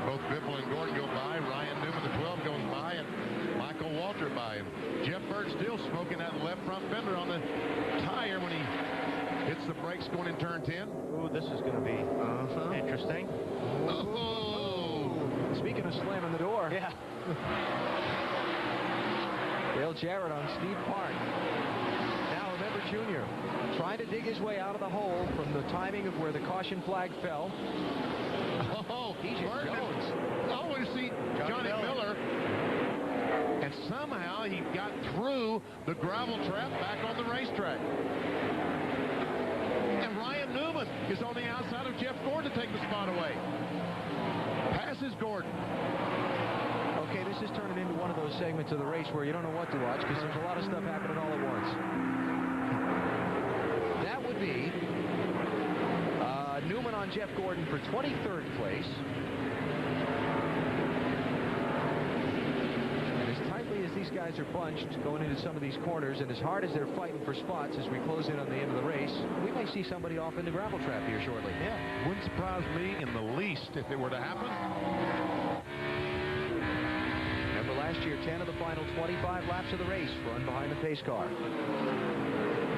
Both Biffle and Gordon go by. Ryan Newman, the 12, goes by, and Michael Walter by him. Jeff Burt still smoking that left front fender on the tire when he hits the brakes going in turn 10. Ooh, this is going to be interesting. Speaking of slamming the door. Yeah. Dale Jarrett on Steve Park. Now remember Junior trying to dig his way out of the hole from the timing of where the caution flag fell. Oh, he's Jones. Oh, you see Johnny Miller. And somehow he got through the gravel trap back on the racetrack. And Ryan Newman is on the outside of Jeff Gordon to take the spot away. Passes Gordon. Okay, this is turning into one of those segments of the race where you don't know what to watch because there's a lot of stuff happening all at once. That would be Newman on Jeff Gordon for 23rd place. And as tightly as these guys are bunched going into some of these corners and as hard as they're fighting for spots as we close in on the end of the race, we may see somebody off in the gravel trap here shortly. Yeah, wouldn't surprise me in the least if it were to happen. Remember last year, 10 of the final 25 laps of the race run behind the pace car.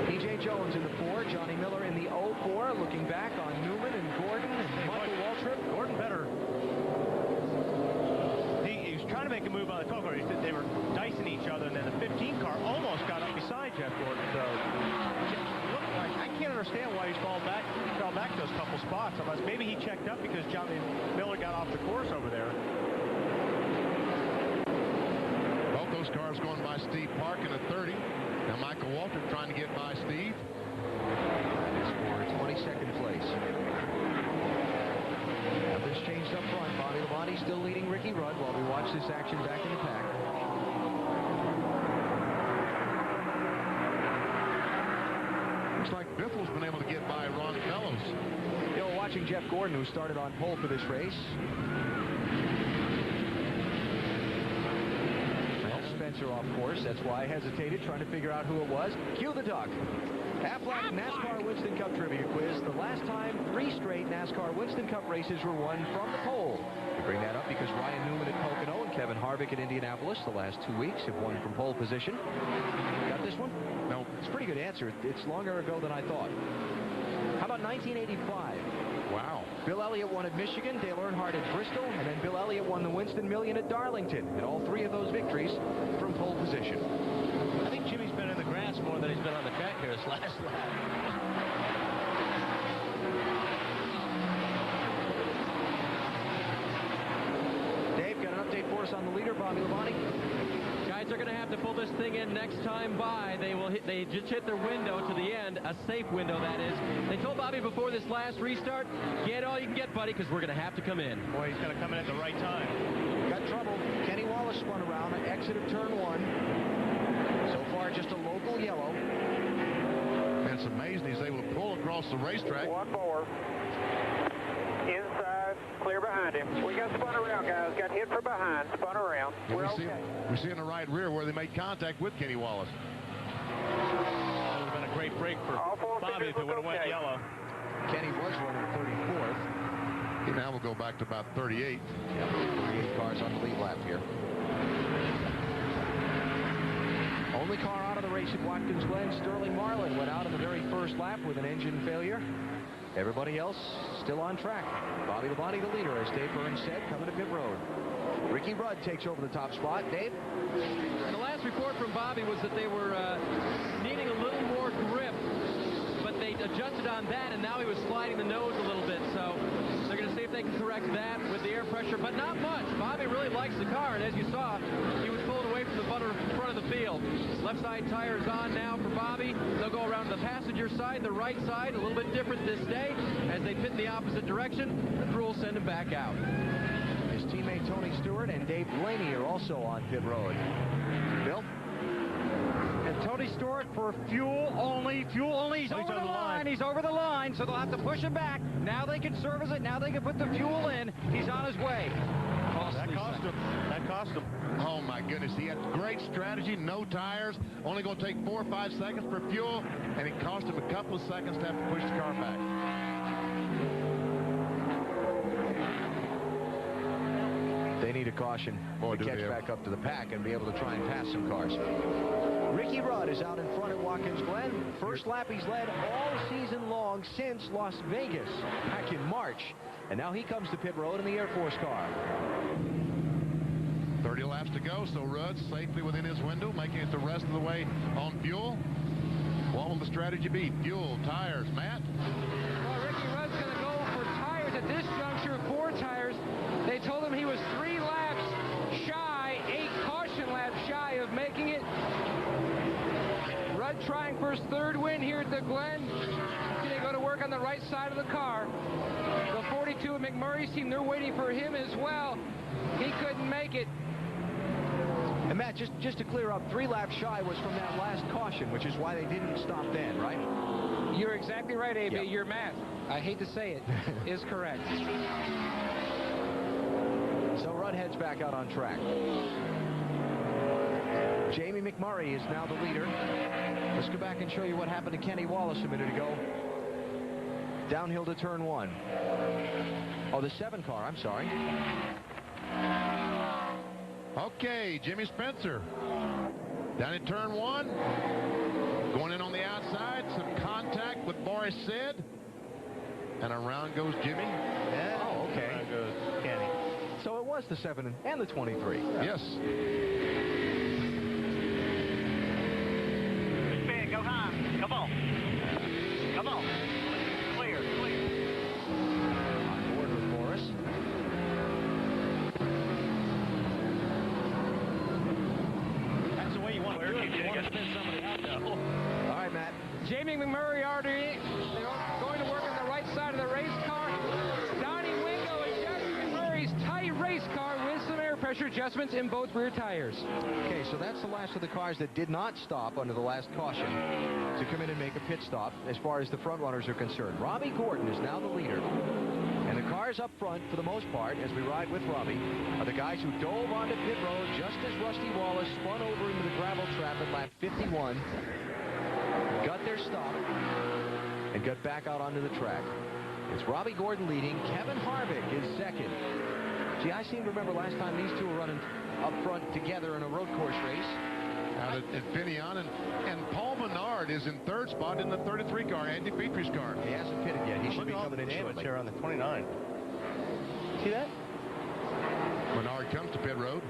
P.J. Jones in the 4, Johnny Miller in the 04, looking back on Newman and Gordon and Michael Waltrip. Gordon better. He was trying to make a move on the 12 car. They were dicing each other, and then the 15 car almost got up beside Jeff Gordon. So I can't understand why he's fell back those couple spots, unless maybe he checked up because Johnny Miller got off the course over there. Both those cars going by Steve Park in a 30. Now Michael Waltrip trying to get by Steve. That is for 22nd place. Nothing's changed up front. Bobby Labonte still leading Ricky Rudd while we watch this action back in the pack. Looks like Biffle's been able to get by Ron Fellows. You know, watching Jeff Gordon, who started on pole for this race. Spencer off course. That's why I hesitated, trying to figure out who it was. Cue the duck. Aflac NASCAR Winston Cup Trivia Quiz. The last time 3 straight NASCAR Winston Cup races were won from the pole. We bring that up because Ryan Newman at Pocono and Kevin Harvick at Indianapolis the last 2 weeks have won from pole position. Got this one? No. It's a pretty good answer. It's longer ago than I thought. How about 1985? Wow. Bill Elliott won at Michigan, Dale Earnhardt at Bristol, and then Bill Elliott won the Winston Million at Darlington. And all 3 of those victories from pole position. I think Jimmy's been in the grass more than he's been on the track here this last lap. Dave, got an update for us on the leader, Bobby Labonte? Guys are going to have to pull this thing in next time by. They just hit their window to the end, a safe window, that is. They told Bobby before this last restart, get all you can get, buddy, because we're going to have to come in. Boy, he's going to come in at the right time. Got trouble. Kenny Wallace spun around at exit of turn 1. So far, just a local yellow. And it's amazing he's able to pull across the racetrack. 1 more. Inside, clear behind him. We got spun around, guys. Got hit from behind, spun around. We're okay. We see in the right rear where they made contact with Kenny Wallace. That would have been a great break for Bobby if it would have went yellow. Kenny was running 34th. He now will go back to about 38. Yep, 38 cars on the lead lap here. Only car out of the race at Watkins Glen, Sterling Marlin, went out in the very first lap with an engine failure. Everybody else still on track. Bobby Labonte, the leader, as Dave Burns said, coming to pit road. Ricky Rudd takes over the top spot. Dave? The last report from Bobby was that they were needing a little more grip, but they adjusted on that, and now he was sliding the nose a little bit. So they're going to see if they can correct that with the air pressure, but not much. Bobby really likes the car, and as you saw, he was pulled away from the front of the field. Left side tire is on now for Bobby. They'll go around to the passenger side, the right side, a little bit different this day. As they pit in the opposite direction, the crew will send him back out. His teammate Tony Stewart and Dave Blaney are also on pit road. Bill? And Tony Stewart for fuel only. He's over the line. He's over the line, so they'll have to push him back. Now they can service it. Now they can put the fuel in. He's on his way. That cost him. That cost him. Oh, my goodness. He had great strategy. No tires. Only going to take 4 or 5 seconds for fuel. And it cost him a couple of seconds to have to push the car back. They need a caution to catch back up to the pack and be able to try and pass some cars. Ricky Rudd is out in front at Watkins Glen. First lap he's led all season long long since Las Vegas back in March. And now he comes to pit road in the Air Force car. 30 laps to go, so Rudd's safely within his window, making it the rest of the way on fuel. What will the strategy be? Fuel, tires, Matt? Well, Ricky Rudd's going to go for tires at this juncture, 4 tires. They told him he was 3 laps shy, 8 caution laps shy of making it. Rudd trying for his 3rd win here at the Glen. They go to work on the right side of the car. The 42 of McMurray's team, they're waiting for him as well. He couldn't make it. And Matt, just to clear up, 3 laps shy was from that last caution, which is why they didn't stop then, right? You're exactly right, AB. Yep. Your math, I hate to say it, is correct. So Rudd heads back out on track. Jamie McMurray is now the leader. Let's go back and show you what happened to Kenny Wallace a minute ago. Downhill to turn 1. Oh, the 7 car, I'm sorry. Okay, Jimmy Spencer. Down in turn 1. Going in on the outside. Some contact with Boris Said. And around goes Jimmy. Yeah. Oh, okay. Around goes Kenny. So it was the 7 and the 23. Yes. Spin, go high. Come on. Come on. Clear, clear. On board with Boris. That's the way you want to do it. You want to spin somebody out, though. All right, Matt. Jamie McMurray already going to work on the right side of the race car. Donnie Wingo and Jamie McMurray's tight race car with some air pressure adjustments in both rear tires. Okay, so that's the last of the cars that did not stop under the last caution to come in and make a pit stop as far as the front runners are concerned. Robbie Gordon is now the leader. And the cars up front, for the most part, as we ride with Robbie, are the guys who dove onto pit road just as Rusty Wallace spun over into the gravel trap at lap 51, got their stop, and got back out onto the track. It's Robbie Gordon leading. Kevin Harvick is second. Gee, I seem to remember last time these two were running up front together in a road course race. Out at Infineon, and Paul Menard is in 3rd spot in the 33 car, Andy Petrie's car. He hasn't pitted yet. He should be coming in damage shortly. here on the 29. See that? Menard comes to pit road.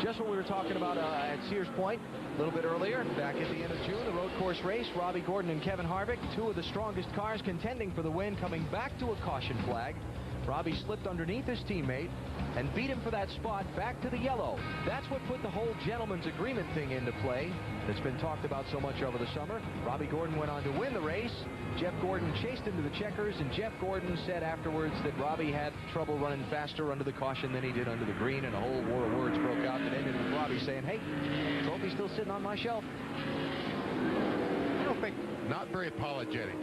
Just what we were talking about at Sears Point a little bit earlier, back at the end of June, the road course race. Robbie Gordon and Kevin Harvick, 2 of the strongest cars contending for the win, coming back to a caution flag. Robbie slipped underneath his teammate and beat him for that spot back to the yellow. That's what put the whole gentleman's agreement thing into play that's been talked about so much over the summer. Robbie Gordon went on to win the race. Jeff Gordon chased into the checkers, and Jeff Gordon said afterwards that Robbie had trouble running faster under the caution than he did under the green, and a whole war of words broke out that ended with Robbie saying, hey, trophy's still sitting on my shelf. I don't think... Not very apologetic.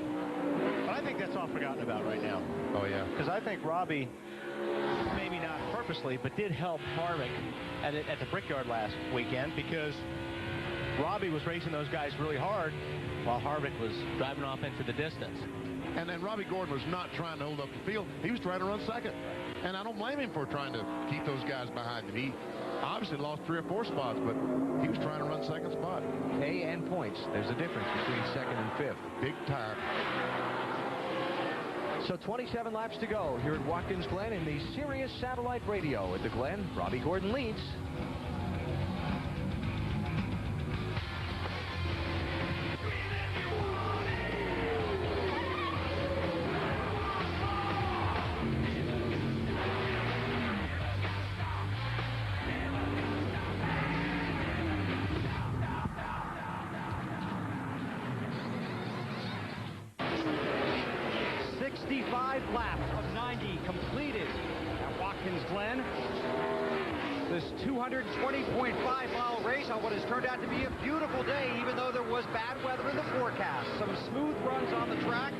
But I think that's all forgotten about right now. Oh, yeah. Because I think Robbie, maybe not purposely, but did help Harvick at the Brickyard last weekend, because Robbie was racing those guys really hard while Harvick was driving off into the distance. And then Robbie Gordon was not trying to hold up the field. He was trying to run second. And I don't blame him for trying to keep those guys behind him. He obviously lost 3 or 4 spots, but he was trying to run second spot. Pay and points. There's a difference between 2nd and 5th. Big tire. So 27 laps to go here at Watkins Glen in the Sirius satellite radio at the Glen. Robbie Gordon leads. Laps of 90 completed at Watkins Glen. This 220.5-mile race on what has turned out to be a beautiful day, even though there was bad weather in the forecast. Some smooth runs on the track.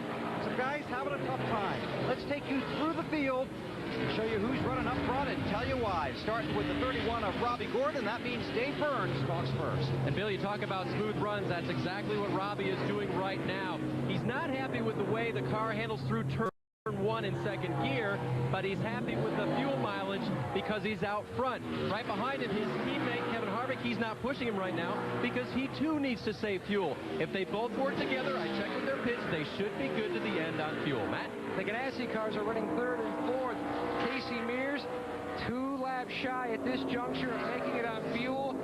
Some guys having a tough time. Let's take you through the field and show you who's running up front and tell you why. Starting with the 31 of Robbie Gordon, that means Dave Burns talks first. And Bill, you talk about smooth runs. That's exactly what Robbie is doing right now. He's not happy with the way the car handles through turn turn 1 in second gear, but he's happy with the fuel mileage because he's out front. Right behind him, his teammate, Kevin Harvick, he's not pushing him right now because he too needs to save fuel. If they both work together, I checked with their pits, they should be good to the end on fuel. Matt? The Ganassi cars are running 3rd and 4th. Casey Mears, 2 laps shy at this juncture of making it on fuel.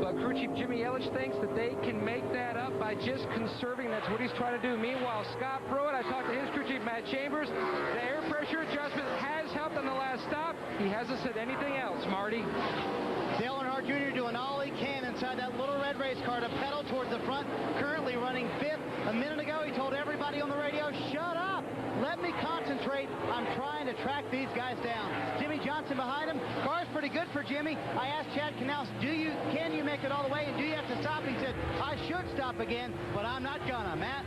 But crew chief Jimmy Ellich thinks that they can make that up by just conserving. That's what he's trying to do. Meanwhile, Scott Pruitt, I talked to his crew chief, Matt Chambers. The air pressure adjustment has helped on the last stop. He hasn't said anything else, Marty. Dale Earnhardt Jr. doing all he can inside that little red race car to pedal towards the front. Currently running 5th. A minute ago, he told everybody on the radio, shut up. Let me concentrate. I'm trying to track these guys down. Jimmy Johnson behind him. Car's pretty good for Jimmy. I asked Chad Knaus, can you make it all the way, and do you have to stop? And he said, I should stop again, but I'm not gonna. Matt?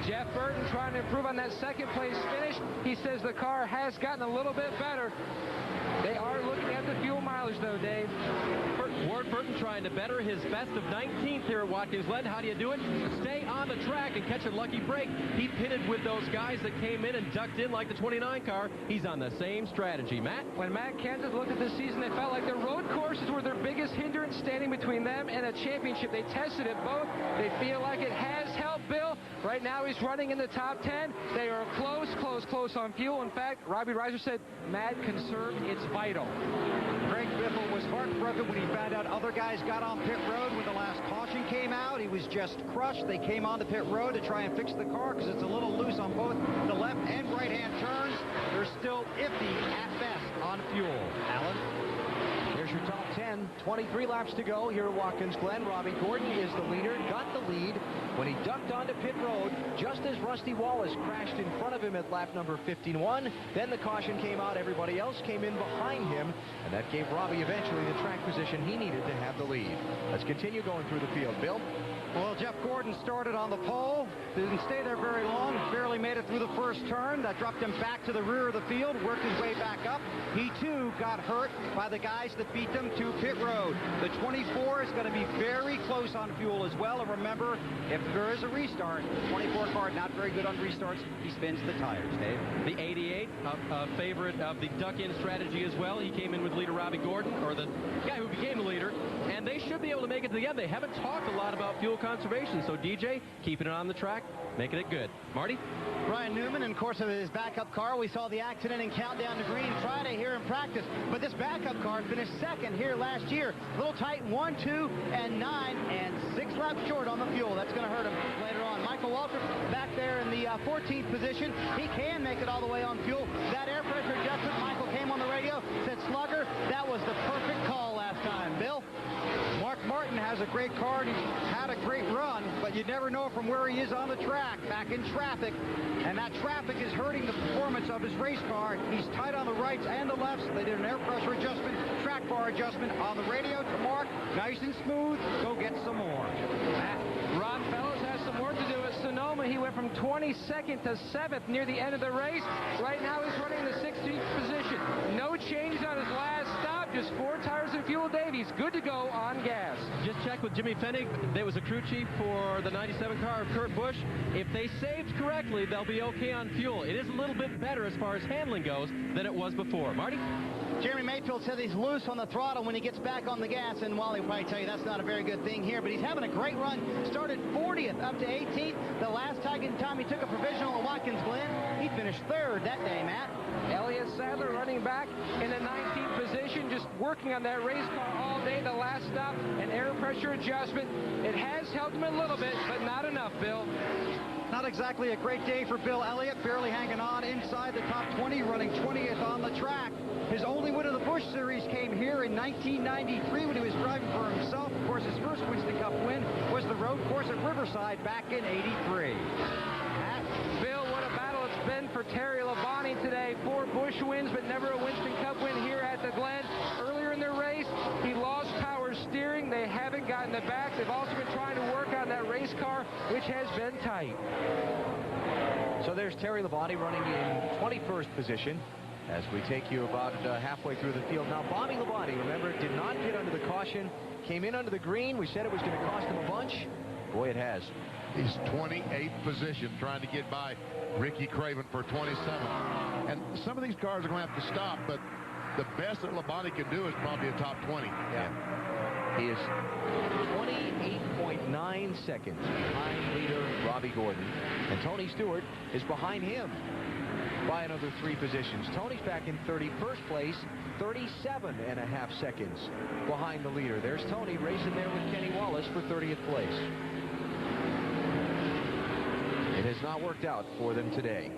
Jeff Burton trying to improve on that second place finish. He says the car has gotten a little bit better. They are looking at the fuel mileage, though, Dave. Ward Burton trying to better his best of 19th here at Watkins Glen. How do you do it? Stay on the track and catch a lucky break. He pitted with those guys that came in and ducked in like the 29 car. He's on the same strategy. Matt? When Matt Kenseth looked at this season, they felt like the road courses were their biggest hindrance standing between them and a championship. They tested it both. They feel like it has helped Bill. Right now he's running in the top 10. They are close on fuel. In fact, Robbie Reiser said, Matt, conserve, it's vital. Greg Biffle was heartbroken when he found out other guys got on pit road when the last caution came out. He was just crushed. They came on the pit road to try and fix the car because it's a little loose on both the left and right-hand turns. They're still iffy at best on fuel. Alan? Here's your top 10. 23 laps to go here at Watkins Glen. Robbie Gordon is the leader, got the lead when he ducked onto pit road just as Rusty Wallace crashed in front of him at lap number 51. Then the caution came out. Everybody else came in behind him, and that gave Robbie eventually the track position he needed to have the lead. Let's continue going through the field. Bill? Well, Jeff Gordon started on the pole, didn't stay there very long, barely made it through the first turn. That dropped him back to the rear of the field, worked his way back up. He, too, got hurt by the guys that beat them to pit road. The 24 is going to be very close on fuel as well. And remember, if there is a restart, the 24 car not very good on restarts. He spins the tires, Dave. The 88, a favorite of the duck-in strategy as well. He came in with leader Robbie Gordon, or the guy who became the leader, and they should be able to make it to the end. They haven't talked a lot about fuel conservation, so DJ, keeping it on the track, making it good. Marty? Ryan Newman, in course of his backup car, we saw the accident and countdown to green Friday here in practice. But this backup car finished second here last year. A little tight, 1, 2, and 9, and 6 laps short on the fuel. That's going to hurt him later on. Michael Waltrip back there in the 14th position. He can make it all the way on fuel. That air pressure adjustment, Michael came on the radio, said, Slugger, that was the perfect call last time. Bill? Mark Martin has a great car, and he's had a great run, but you never know from where he is on the track, back in traffic, and that traffic is hurting the performance of his race car. He's tight on the rights and the lefts. They did an air pressure adjustment, track bar adjustment on the radio to Mark. Nice and smooth. Go get some more. Ron Fellows has some work to do at Sonoma. He went from 22nd to 7th near the end of the race. Right now he's running the 16th position. No change on his last stop, just 4 tires and fuel. Dave, he's good to go on gas. Just checked with Jimmy Fennig. There was a crew chief for the 97 car of Kurt Busch. If they saved correctly, they'll be okay on fuel. It is a little bit better as far as handling goes than it was before. Marty? Jeremy Mayfield says he's loose on the throttle when he gets back on the gas, and Wally will probably tell you that's not a very good thing here, but he's having a great run. Started 40th up to 18th. The last time he took a provisional at Watkins Glen, he finished 3rd that day, Matt. Elliott Sadler running back in the 19th position, just working on that race car all day. The last stop, an air pressure adjustment. It has helped him a little bit, but not enough, Bill. Not exactly a great day for Bill Elliott, barely hanging on inside the top 20, running 20th on the track. His only win of the Busch Series came here in 1993 when he was driving for himself. Of course, his first Winston Cup win was the road course at Riverside back in '83. Bill, what a battle it's been for Terry Labonte today. 4 Busch wins, but never a Winston Cup win here at the Glen. Earlier in the race, he lost power steering. They haven't gotten it back. They've also been trying to work on that race car, which has been tight. So there's Terry Labonte running in 21st position as we take you about halfway through the field. Now, Bobby Labonte, remember, did not get under the caution, came in under the green. We said it was going to cost him a bunch. Boy, it has. He's 28th position, trying to get by Ricky Craven for 27th. And some of these cars are going to have to stop, but the best that Labonte can do is probably a top 20. Yeah. He is 28.9 seconds behind leader Robbie Gordon. And Tony Stewart is behind him by another 3 positions. Tony's back in 31st place, 37.5 seconds behind the leader. There's Tony racing there with Kenny Wallace for 30th place. It has not worked out for them today.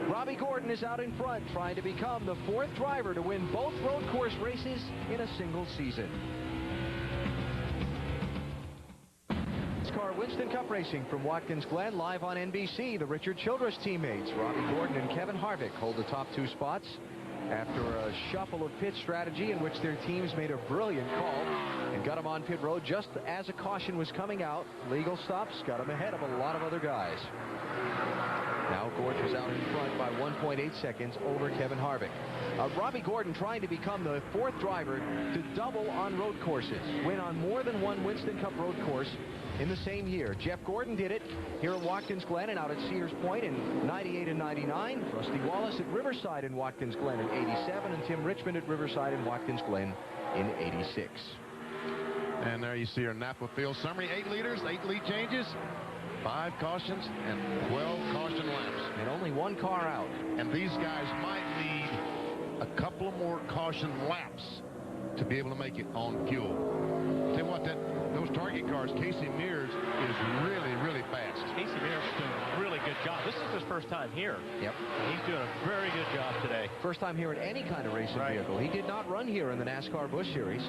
Robbie Gordon is out in front, trying to become the 4th driver to win both road course races in a single season. NASCAR Winston Cup Racing from Watkins Glen, live on NBC. The Richard Childress teammates, Robbie Gordon and Kevin Harvick, hold the top 2 spots after a shuffle of pit strategy in which their teams made a brilliant call and got them on pit road just as a caution was coming out. Legal stops got them ahead of a lot of other guys. Now Gordon is out in front by 1.8 seconds over Kevin Harvick. Robbie Gordon trying to become the 4th driver to double on road courses, win on more than one Winston Cup road course in the same year. Jeff Gordon did it here at Watkins Glen and out at Sears Point in 98 and 99. Rusty Wallace at Riverside in Watkins Glen in 87, and Tim Richmond at Riverside in Watkins Glen in 86. And there you see our Napa field summary. 8 leaders, 8 lead changes, 5 cautions, and 12 caution laps. And only 1 car out. And these guys might need a couple of more caution laps to be able to make it on fuel. Tell you what, those target cars, Casey Mears is really, really fast. Casey Mears is doing a really good job. This is his first time here. Yep. He's doing a very good job today. First time here in any kind of racing vehicle. He did not run here in the NASCAR Busch Series.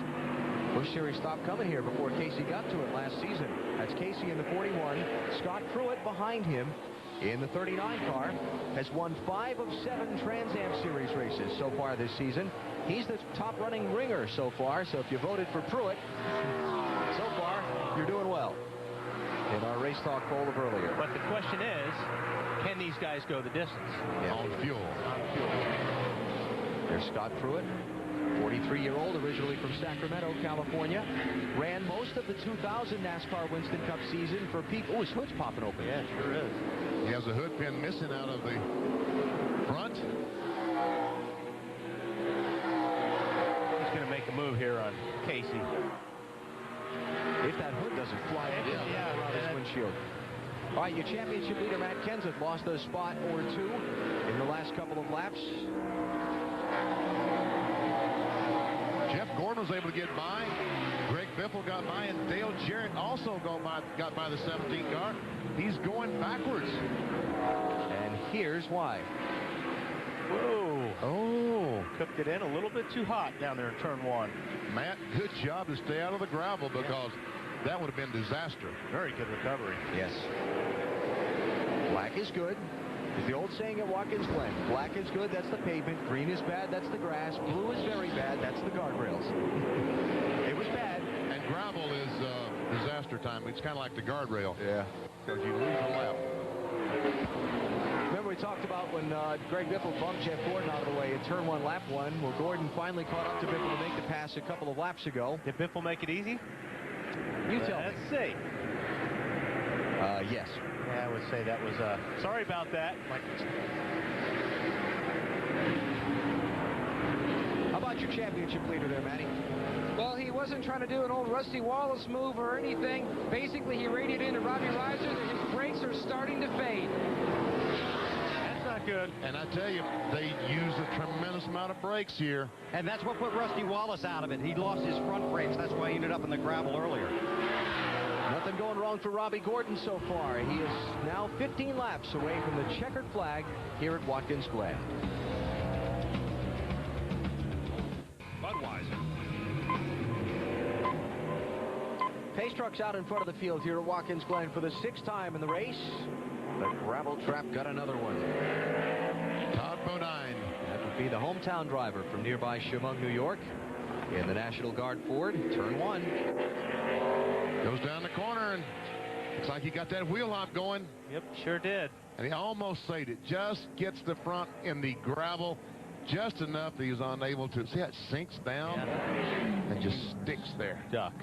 Busch Series stopped coming here before Casey got to it last season. That's Casey in the 41. Scott Pruitt behind him in the 39 car has won 5 of 7 Trans Am Series races so far this season. He's the top running ringer so far, so if you voted for Pruitt, so far, you're doing well in our race talk poll of earlier. But the question is, can these guys go the distance? Yeah. On fuel. On fuel. There's Scott Pruitt, 43-year-old, originally from Sacramento, California. Ran most of the 2000 NASCAR Winston Cup season for people. Oh, his hood's popping open. Yeah, it sure is. He has a hood pin missing out of the front. He's going to make a move here on Casey. If that hood doesn't fly around his windshield. All right, your championship leader, Matt Kenseth, lost a spot or 2 in the last couple of laps. Jeff Gordon was able to get by. Greg Biffle got by, and Dale Jarrett also got by the 17 car. He's going backwards. And here's why. Whoa. Oh. Cooked it in a little bit too hot down there in turn 1. Matt, good job to stay out of the gravel because that would have been disaster. Very good recovery. Yes. Black is good. It's the old saying at Watkins Glen. Black is good, that's the pavement. Green is bad, that's the grass. Blue is very bad, that's the guardrails. It was bad. And gravel is disaster time. It's kind of like the guardrail. Yeah. Because you lose a lap. Remember we talked about when Greg Biffle bumped Jeff Gordon out of the way in turn 1, lap 1. Well, Gordon finally caught up to Biffle to make the pass a couple of laps ago. Did Biffle make it easy? You tell me. Let's see. Yes. Yeah, I would say that was, sorry about that. How about your championship leader there, Matty? Well, he wasn't trying to do an old Rusty Wallace move or anything. Basically, he radioed into Robbie Reiser that his brakes are starting to fade. That's not good. And I tell you, they use a tremendous amount of brakes here. And that's what put Rusty Wallace out of it. He lost his front brakes. That's why he ended up in the gravel earlier. Nothing going wrong for Robbie Gordon so far. He is now 15 laps away from the checkered flag here at Watkins Glen. Budweiser. Pace trucks out in front of the field here at Watkins Glen for the 6th time in the race. The gravel trap got another one. Todd Bodine. That would be the hometown driver from nearby Chemung, New York, in the National Guard Ford, turn 1. Goes down the corner, and looks like he got that wheel hop going. Yep, sure did. And he almost saved it. Just gets the front in the gravel just enough that he was unable to. See how it sinks down and just sticks there. Duck.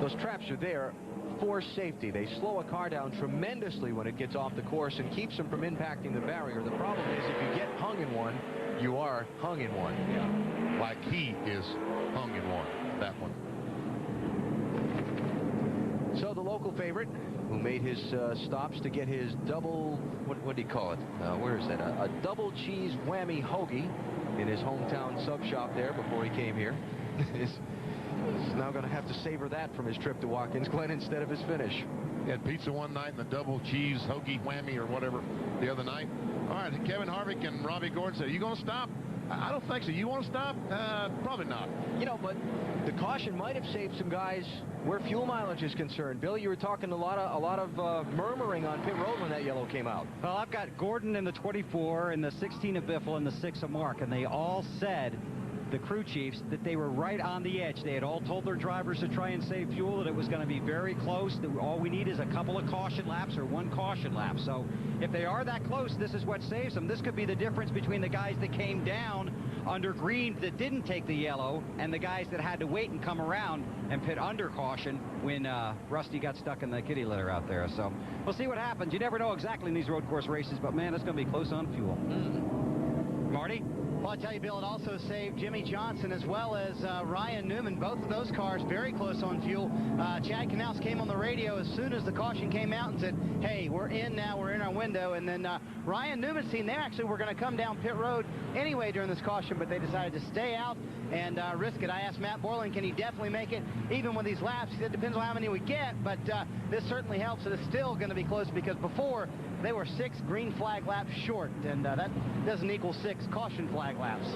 Those traps are there force safety. They slow a car down tremendously when it gets off the course and keeps them from impacting the barrier. The problem is if you get hung in one, you are hung in one. Yeah. Like he is hung in one, that one. So the local favorite, who made his stops to get his double, what do you call it? Where is that? A double cheese whammy hoagie in his hometown sub shop there before he came here. He's now going to have to savor that from his trip to Watkins Glen instead of his finish. He had pizza one night and the double cheese hoagie whammy or whatever the other night. All right, Kevin Harvick and Robbie Gordon said, "Are you going to stop?" I don't think so. You want to stop? Probably not. You know, but the caution might have saved some guys where fuel mileage is concerned. Bill, you were talking a lot of murmuring on pit road when that yellow came out. Well, I've got Gordon in the 24 and the 16 of Biffle and the 6 of Mark, and they all said, the crew chiefs, that they were right on the edge. They had all told their drivers to try and save fuel, that it was going to be very close, that all we need is a couple of caution laps or one caution lap. So if they are that close, this is what saves them. This could be the difference between the guys that came down under green that didn't take the yellow and the guys that had to wait and come around and pit under caution when Rusty got stuck in the kitty litter out there. So we'll see what happens. You never know exactly in these road course races, but man, it's going to be close on fuel. Marty? Well, I tell you, Bill, it also saved Jimmy Johnson as well as Ryan Newman. Both of those cars very close on fuel. Chad Knaus came on the radio as soon as the caution came out and said, hey, we're in now, we're in our window. And then Ryan Newman's team, they actually were going to come down pit road anyway during this caution, but they decided to stay out and risk it. I asked Matt Borland, can he definitely make it even with these laps? He said, depends on how many we get, but this certainly helps. It is still going to be close because before they were 6 green flag laps short, and that doesn't equal 6 caution flag laps.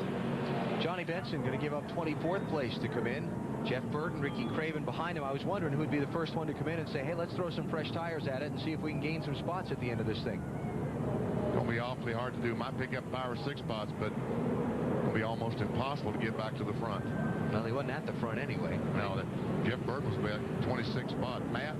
Johnny Benson going to give up 24th place to come in. Jeff Burton, Ricky Craven behind him. I was wondering who would be the first one to come in and say, hey, let's throw some fresh tires at it and see if we can gain some spots at the end of this thing. Going to be awfully hard to do. Might pick up 5 or 6 spots, but it'll be almost impossible to get back to the front. Well, he wasn't at the front anyway. No, Jeff Burton was at 26th spot. Matt?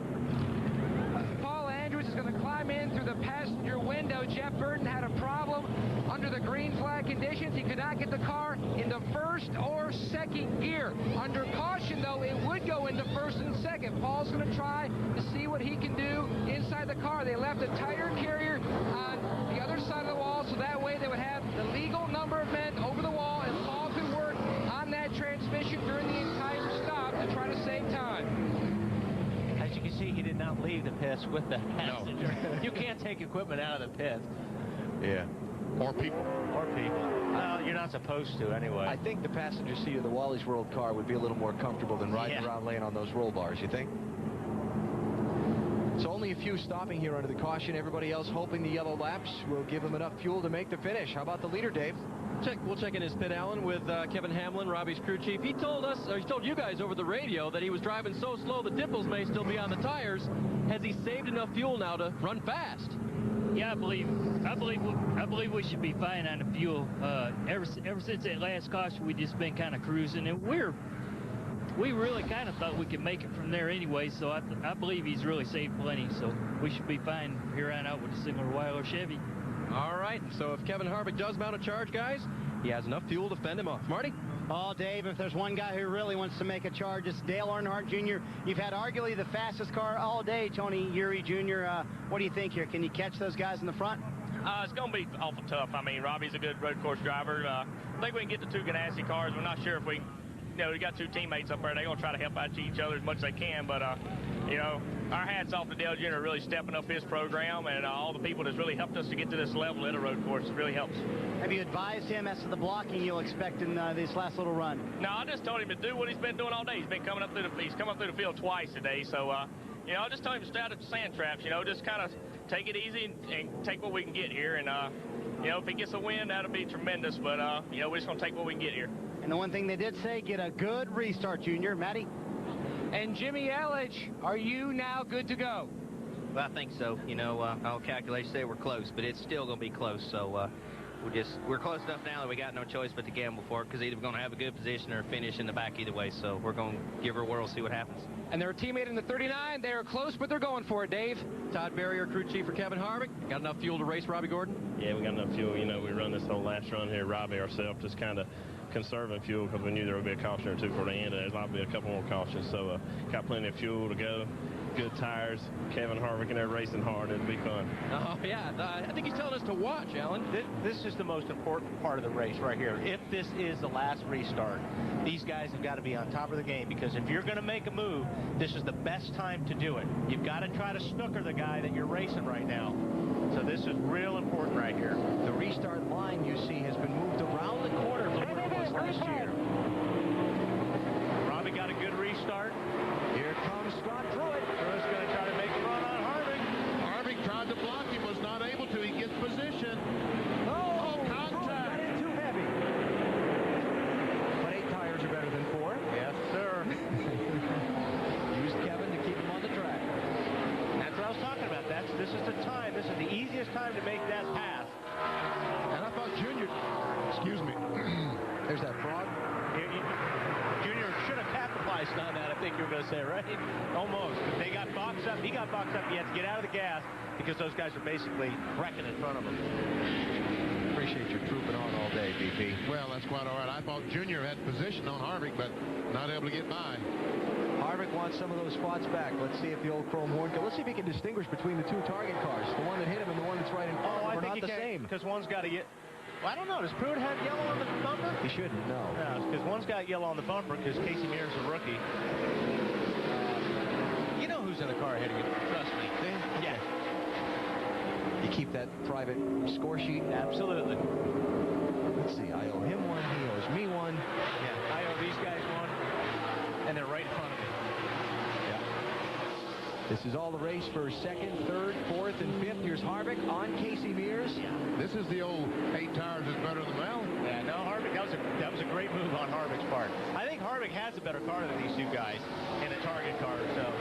Paul Andrews is going to climb in through the passenger window. Jeff Burton had a problem under the green flag conditions. He could not get the car into first or second gear. Under caution, though, it would go into first and second. Paul's going to try to see what he can do inside the car. They left a tire carrier on the other side of the wall, so that way they would have the legal number of men over the wall, and Paul could work on that transmission during the entire stop to try to save time. As you can see, he did not leave the pits with the passenger. No. You can't take equipment out of the pits. Yeah. Or people. Or people. Well, you're not supposed to anyway. I think the passenger seat of the Wally's World car would be a little more comfortable than riding around laying on those roll bars, you think? So only a few stopping here under the caution. Everybody else hoping the yellow laps will give them enough fuel to make the finish. How about the leader, Dave? We'll check in his pit, Alan, with Kevin Hamlin, Robbie's crew chief. He told us, or he told you guys over the radio, that he was driving so slow the dimples may still be on the tires. Has he saved enough fuel now to run fast? Yeah, I believe we should be fine on the fuel. Ever since that last caution, we just been kind of cruising, and we really kind of thought we could make it from there anyway. So I believe he's really saved plenty. So we should be fine here on out with a single wire Chevy. All right, so if Kevin Harvick does mount a charge, guys, he has enough fuel to fend him off. Marty? Oh, Dave, if there's one guy who really wants to make a charge, it's Dale Earnhardt Jr. You've had arguably the fastest car all day, Tony Eury Jr. What do you think here? Can you catch those guys in the front? It's going to be awful tough. I mean, Robbie's a good road course driver. I think we can get the 2 Ganassi cars. We're not sure if we... You know, we got 2 teammates up there. They're going to try to help out each other as much as they can. But, you know, our hats off to Dale Jr. really stepping up his program, and all the people that's really helped us to get to this level at a road course. It really helps. Have you advised him as to the blocking you'll expect in this last little run? No, I just told him to do what he's been doing all day. He's come up through the field twice today. So, you know, I just told him to stay out of the sand traps. You know, just kind of take it easy and take what we can get here. And, you know, if he gets a win, that'll be tremendous. But, you know, we're just going to take what we can get here. And the one thing they did say, get a good restart, Junior. Matty? And Jimmy Elledge, are you now good to go? Well, I think so. You know, I'll calculate say we're close, but it's still going to be close. So we're close enough now that we got no choice but to gamble for it, because either we're going to have a good position or finish in the back either way. So we're going to give her a whirl, see what happens. And their teammate in the 39, they're close, but they're going for it, Dave. Todd Barrier, crew chief for Kevin Harvick. Got enough fuel to race Robbie Gordon? Yeah, we got enough fuel. You know, we run this whole last run here, Robbie ourselves, just kind of conserving fuel because we knew there would be a caution or 2 for the end, and there's likely a couple more cautions. So got plenty of fuel to go. good tires, Kevin Harvick, and they're racing hard. It'll be fun. Oh, yeah. I think he's telling us to watch, Alan. This is the most important part of the race right here. If this is the last restart, these guys have got to be on top of the game, because if you're going to make a move, this is the best time to do it. You've got to try to snooker the guy that you're racing right now. So this is real important right here. The restart line, you see, has been moved around the corner from where it was last year. Robbie got a good restart. Here comes Scott Pruitt. Pruitt's going to try to make a run on Harvick. Harvick tried to block him, was not able to. He gets position. Oh, contact. Got in too heavy. But 8 tires are better than 4. Yes, sir. Used Kevin to keep him on the track. That's what I was talking about. This is the time. This is the easiest time to make that pass. And I thought Junior, excuse me, there's that frog. Junior should have capitalized on that, I think you were going to say, right? Almost. If they got boxed up, he got boxed up. He had to get out of the gas because those guys are basically wrecking in front of him. Appreciate your trooping on all day, BP. well, that's quite all right. I thought Junior had position on Harvick, but not able to get by. Harvick wants some of those spots back. Let's see if the old Chrome Horn can. Let's see if he can distinguish between the 2 target cars. The one that hit him and the one that's right in front of him I are think not the same. Because one's got a... Well, I don't know. Does Pruitt have yellow on the bumper? He shouldn't, no. No, because one's got yellow on the bumper because Casey Mears is a rookie. You know who's in the car ahead of you. Trust me. Yeah. You keep that private score sheet? Absolutely. Let's see. I owe him one. He owes me one. Yeah. I owe these guys one. And they're right in front of me. This is all the race for 2nd, 3rd, 4th, and 5th. Here's Harvick on Casey Mears. This is the old 8 tires is better than well. Yeah, no, Harvick, that was a great move on Harvick's part. I think Harvick has a better car than these 2 guys in a target car, so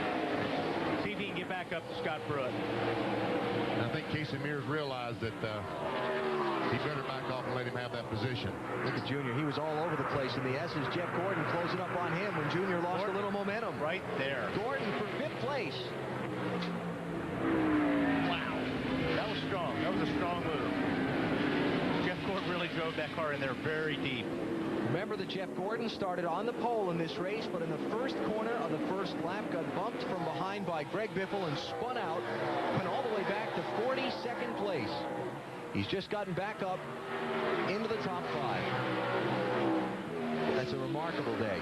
see if he can get back up to Scott Pruitt. I think Casey Mears realized that he better back off and let him have that position. Look at Junior. He was all over the place in the S's. Jeff Gordon closing up on him when Junior lost a little momentum. Right there. Gordon for 5th place. Wow. That was strong. That was a strong move. Jeff Gordon really drove that car in there very deep. Remember that Jeff Gordon started on the pole in this race, but in the first corner of the first lap got bumped from behind by Greg Biffle and spun out, went all the way back to 42nd place. He's just gotten back up into the top 5. That's a remarkable day.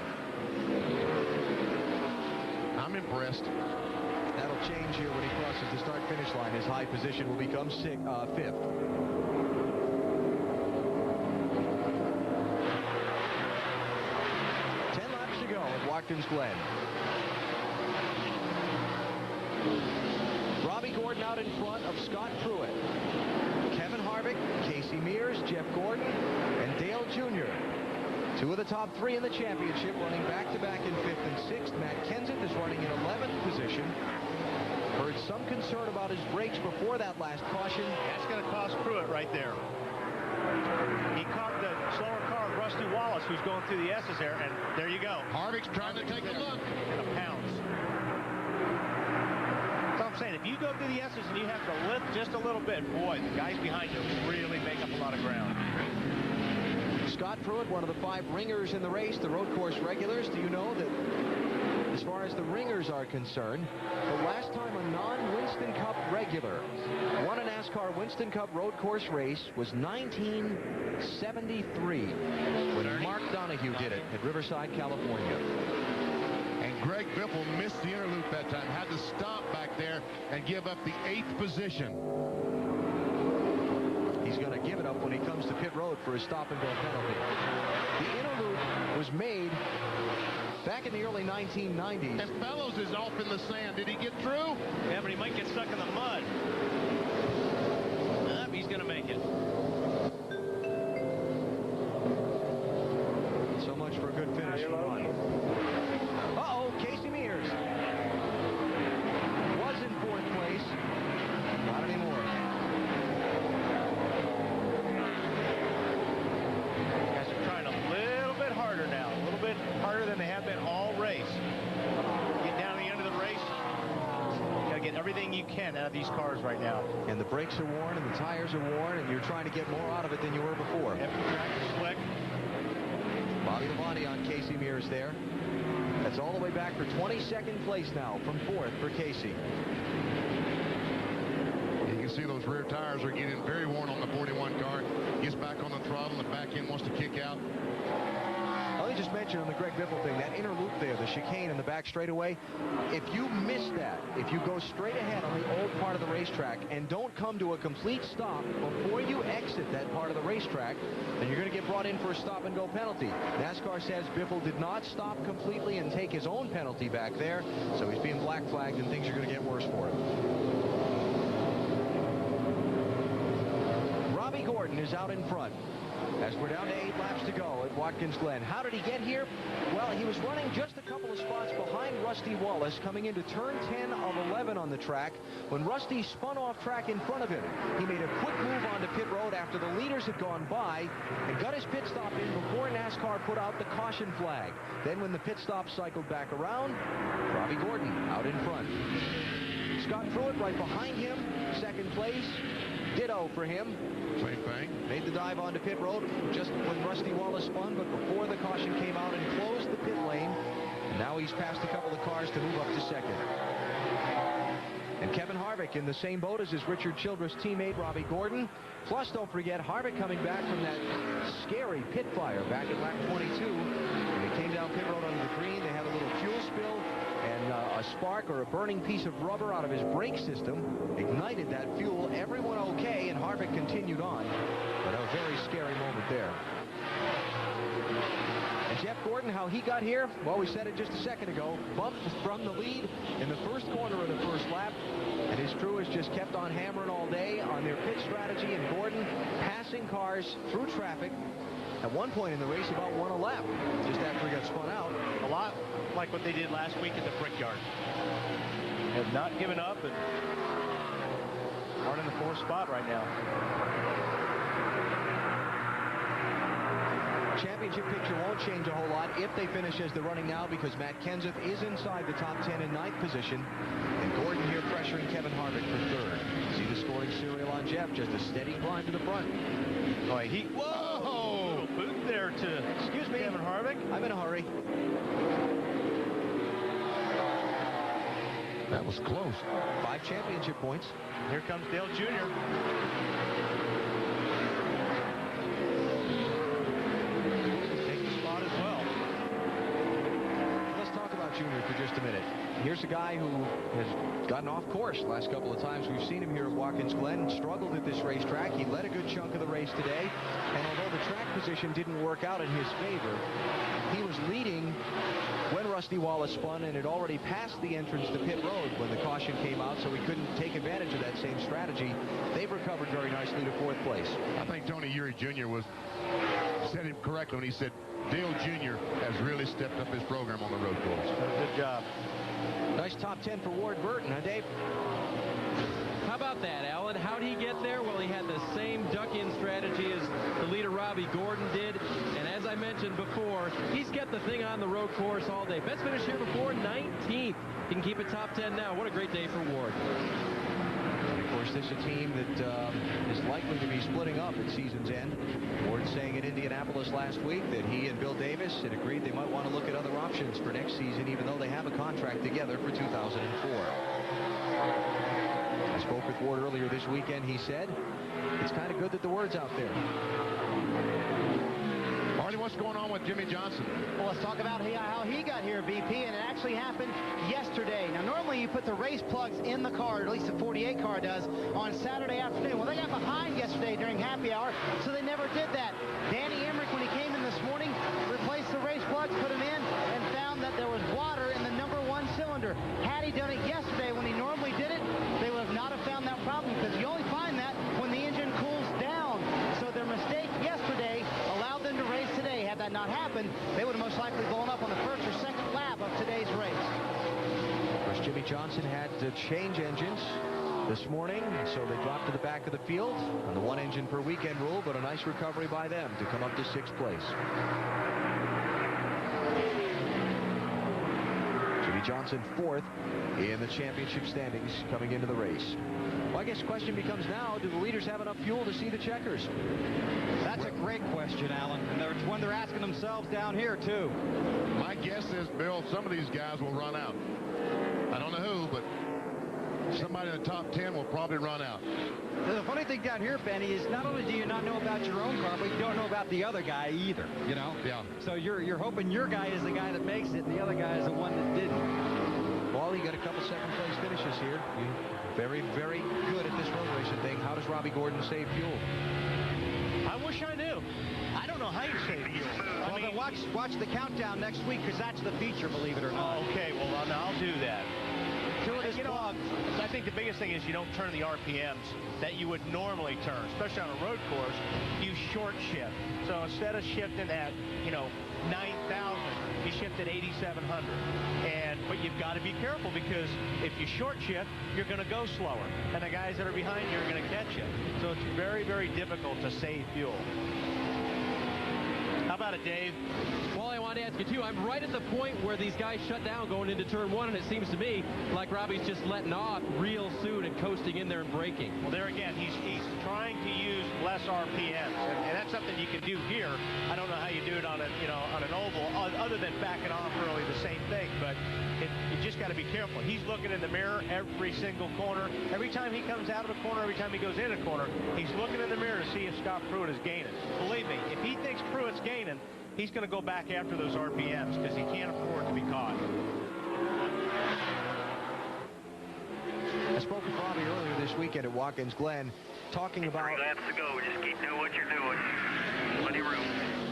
I'm impressed. That'll change here when he crosses the start-finish line. His high position will become 5th. At Watkins Glen. Robbie Gordon out in front of Scott Pruitt. Kevin Harvick, Casey Mears, Jeff Gordon, and Dale Jr. 2 of the top 3 in the championship, running back-to-back in 5th and 6th. Matt Kenseth is running in 11th position. Heard some concern about his brakes before that last caution. That's going to cost Pruitt right there. He caught the slower car of Rusty Wallace, who's going through the S's there, and there you go. Harvick's trying to take a look. And a pounce. So I'm saying, if you go through the S's and you have to lift just a little bit, boy, the guys behind you really make up a lot of ground. Scott Pruitt, one of the 5 ringers in the race, the road course regulars. Do you know that as far as the ringers are concerned, the last time a non-Winston Cup regular won a NASCAR Winston Cup road course race was 1973 when Mark Donahue did it at Riverside, California. And Greg Biffle missed the inner loop that time, had to stop back there and give up the 8th position. He's going to give it up when he comes to pit road for a stop-and-go penalty. The inner loop was made back in the early 1990s. And Fellows is off in the sand. Did he get through? Yeah, but he might get stuck in the mud. He's going to make it. So much for a good finish for one. Uh-oh, Casey Mears. Was in 4th place. Not anymore. Guys are trying a little bit harder now. A little bit harder than they have been all race. Get down to the end of the race. You got to get everything you can out of these cars right now. And the brakes are worn and the tires are worn, and you're trying to get more out of it than you were before. Every track is slick. Bobby Labonte on Casey Mears there. That's all the way back for 22nd place now from 4th for Casey. You can see those rear tires are getting very worn on the 41 car. Gets back on the throttle. The back end wants to kick out. Let me just mention on the Greg Biffle thing, that inner loop there, the chicane in the back straightaway, if you miss that, if you go straight ahead on the old part of the racetrack and don't come to a complete stop before you exit that part of the racetrack, then you're going to get brought in for a stop-and-go penalty. NASCAR says Biffle did not stop completely and take his own penalty back there, so he's being black flagged and things are going to get worse for him. Robbie Gordon is out in front as we're down to 8 laps to go at Watkins Glen. How did he get here? Well, he was running just a couple of spots behind Rusty Wallace coming into turn 10 of 11 on the track when Rusty spun off track in front of him. He made a quick move onto pit road after the leaders had gone by and got his pit stop in before NASCAR put out the caution flag. Then when the pit stop cycled back around, Robbie Gordon out in front. Scott Pruitt right behind him, second place. Ditto for him. Same thing. Made the dive onto pit road just when Rusty Wallace spun, but before the caution came out and closed the pit lane. And now he's passed a couple of cars to move up to second. And Kevin Harvick in the same boat as his Richard Childress teammate Robbie Gordon. Plus, don't forget, Harvick coming back from that scary pit fire back at lap 22. When he came down pit road under the green, they had a little fuel spill. And a spark or a burning piece of rubber out of his brake system ignited that fuel. Everyone okay, and Harvick continued on. But a very scary moment there. And Jeff Gordon, how he got here? Well, we said it just a second ago. Bumped from the lead in the first corner of the first lap. And his crew has just kept on hammering all day on their pit strategy. And Gordon passing cars through traffic. At one point in the race, about 1 a lap, just after he got spun out. A lot like what they did last week at the Brickyard. Have not given up and aren't in the 4th spot right now. Championship picture won't change a whole lot if they finish as they're running now, because Matt Kenseth is inside the top 10 in 9th position. And Gordon here pressuring Kevin Harvick for 3rd. See the scoring serial on Jeff, just a steady climb to the front. Oh, whoa! Little boot there to excuse me, Kevin Harvick. I'm in a hurry. That was close. 5 championship points. Here comes Dale Jr. Take the spot as well. Let's talk about Jr. for just a minute. Here's a guy who has gotten off course the last couple of times we've seen him here at Watkins Glen. Struggled at this racetrack. He led a good chunk of the race today. And although the track position didn't work out in his favor, he was leading when Rusty Wallace spun and had already passed the entrance to pit road when the caution came out, so he couldn't take advantage of that same strategy. They've recovered very nicely to 4th place. I think Tony Eury Jr. said it correctly when he said Dale Jr. has really stepped up his program on the road course. Good job. Nice top 10 for Ward Burton, huh, Dave? How about that, Alan? How did he get there? Well, he had the same duck-in strategy as the leader Robbie Gordon did. And as I mentioned before, he's kept the thing on the road course all day. Best finish here before, 19th. He can keep it top 10 now. What a great day for Ward. And of course, this is a team that is likely to be splitting up at season's end. Ward saying in Indianapolis last week that he and Bill Davis had agreed they might want to look at other options for next season, even though they have a contract together for 2004. I spoke with Ward earlier this weekend. He said it's kind of good that the word's out there. Marty, what's going on with Jimmy Johnson? Well, let's talk about how he got here, BP, and it actually happened yesterday. Now, normally you put the race plugs in the car, or at least the 48 car does, on Saturday afternoon. Well, they got behind yesterday during happy hour, so they never did that. Danny Emmerich, when he came in this morning, replaced the race plugs, put them in, and found that there was water in the number 1 cylinder. Had he done it yesterday when he normally did it, they would have not have found that problem, because you only find that when the engine cools down. So their mistake yesterday allowed them to race today. Had that not happened, they would have most likely blown up on the 1st or 2nd lap of today's race. Of course, Jimmy Johnson had to change engines this morning, so they dropped to the back of the field on the 1 engine per weekend rule, but a nice recovery by them to come up to 6th place. Jimmy Johnson 4th in the championship standings coming into the race. Well, I guess the question becomes now, do the leaders have enough fuel to see the checkers? That's a great question, Alan, and it's one they're asking themselves down here, too. My guess is, Bill, some of these guys will run out. I don't know who, but somebody in the top 10 will probably run out. The funny thing down here, Benny, is not only do you not know about your own car, but you don't know about the other guy either, you know? Yeah. So you're hoping your guy is the guy that makes it, and the other guy is the one that didn't. Well, you got a couple second-place finishes here. Very, very good at this road racing thing. How does Robbie Gordon save fuel? I wish I knew. I don't know how you save fuel. Well, then watch the countdown next week, because that's the feature, believe it or not. Oh, okay, well, I'll do that. I think the biggest thing is you don't turn the RPMs that you would normally turn, especially on a road course. You short shift. So instead of shifting at, 9,000, you shift at 8,700. But you've got to be careful, because if you short shift, you're going to go slower. And the guys that are behind you are going to catch you. So it's very, very difficult to save fuel. How about it, Dave? Well, I want to ask you, too. I'm right at the point where these guys shut down going into turn 1, and it seems to me like Robbie's just letting off real soon and coasting in there and braking. Well, there again, he's trying to use less RPMs, and that's something you can do here. I don't know how you do it on on an oval, other than backing off early, the same thing. But you just got to be careful. He's looking in the mirror every single corner. Every time he comes out of a corner, every time he goes in a corner, he's looking in the mirror to see if Scott Pruitt is gaining. Believe me, if he thinks Pruitt's gaining, he's going to go back after those RPMs, because he can't afford to be caught. I spoke with Robbie earlier this weekend at Watkins Glen, talking about... 3 laps to go. Just keep doing what you're doing. Plenty of room.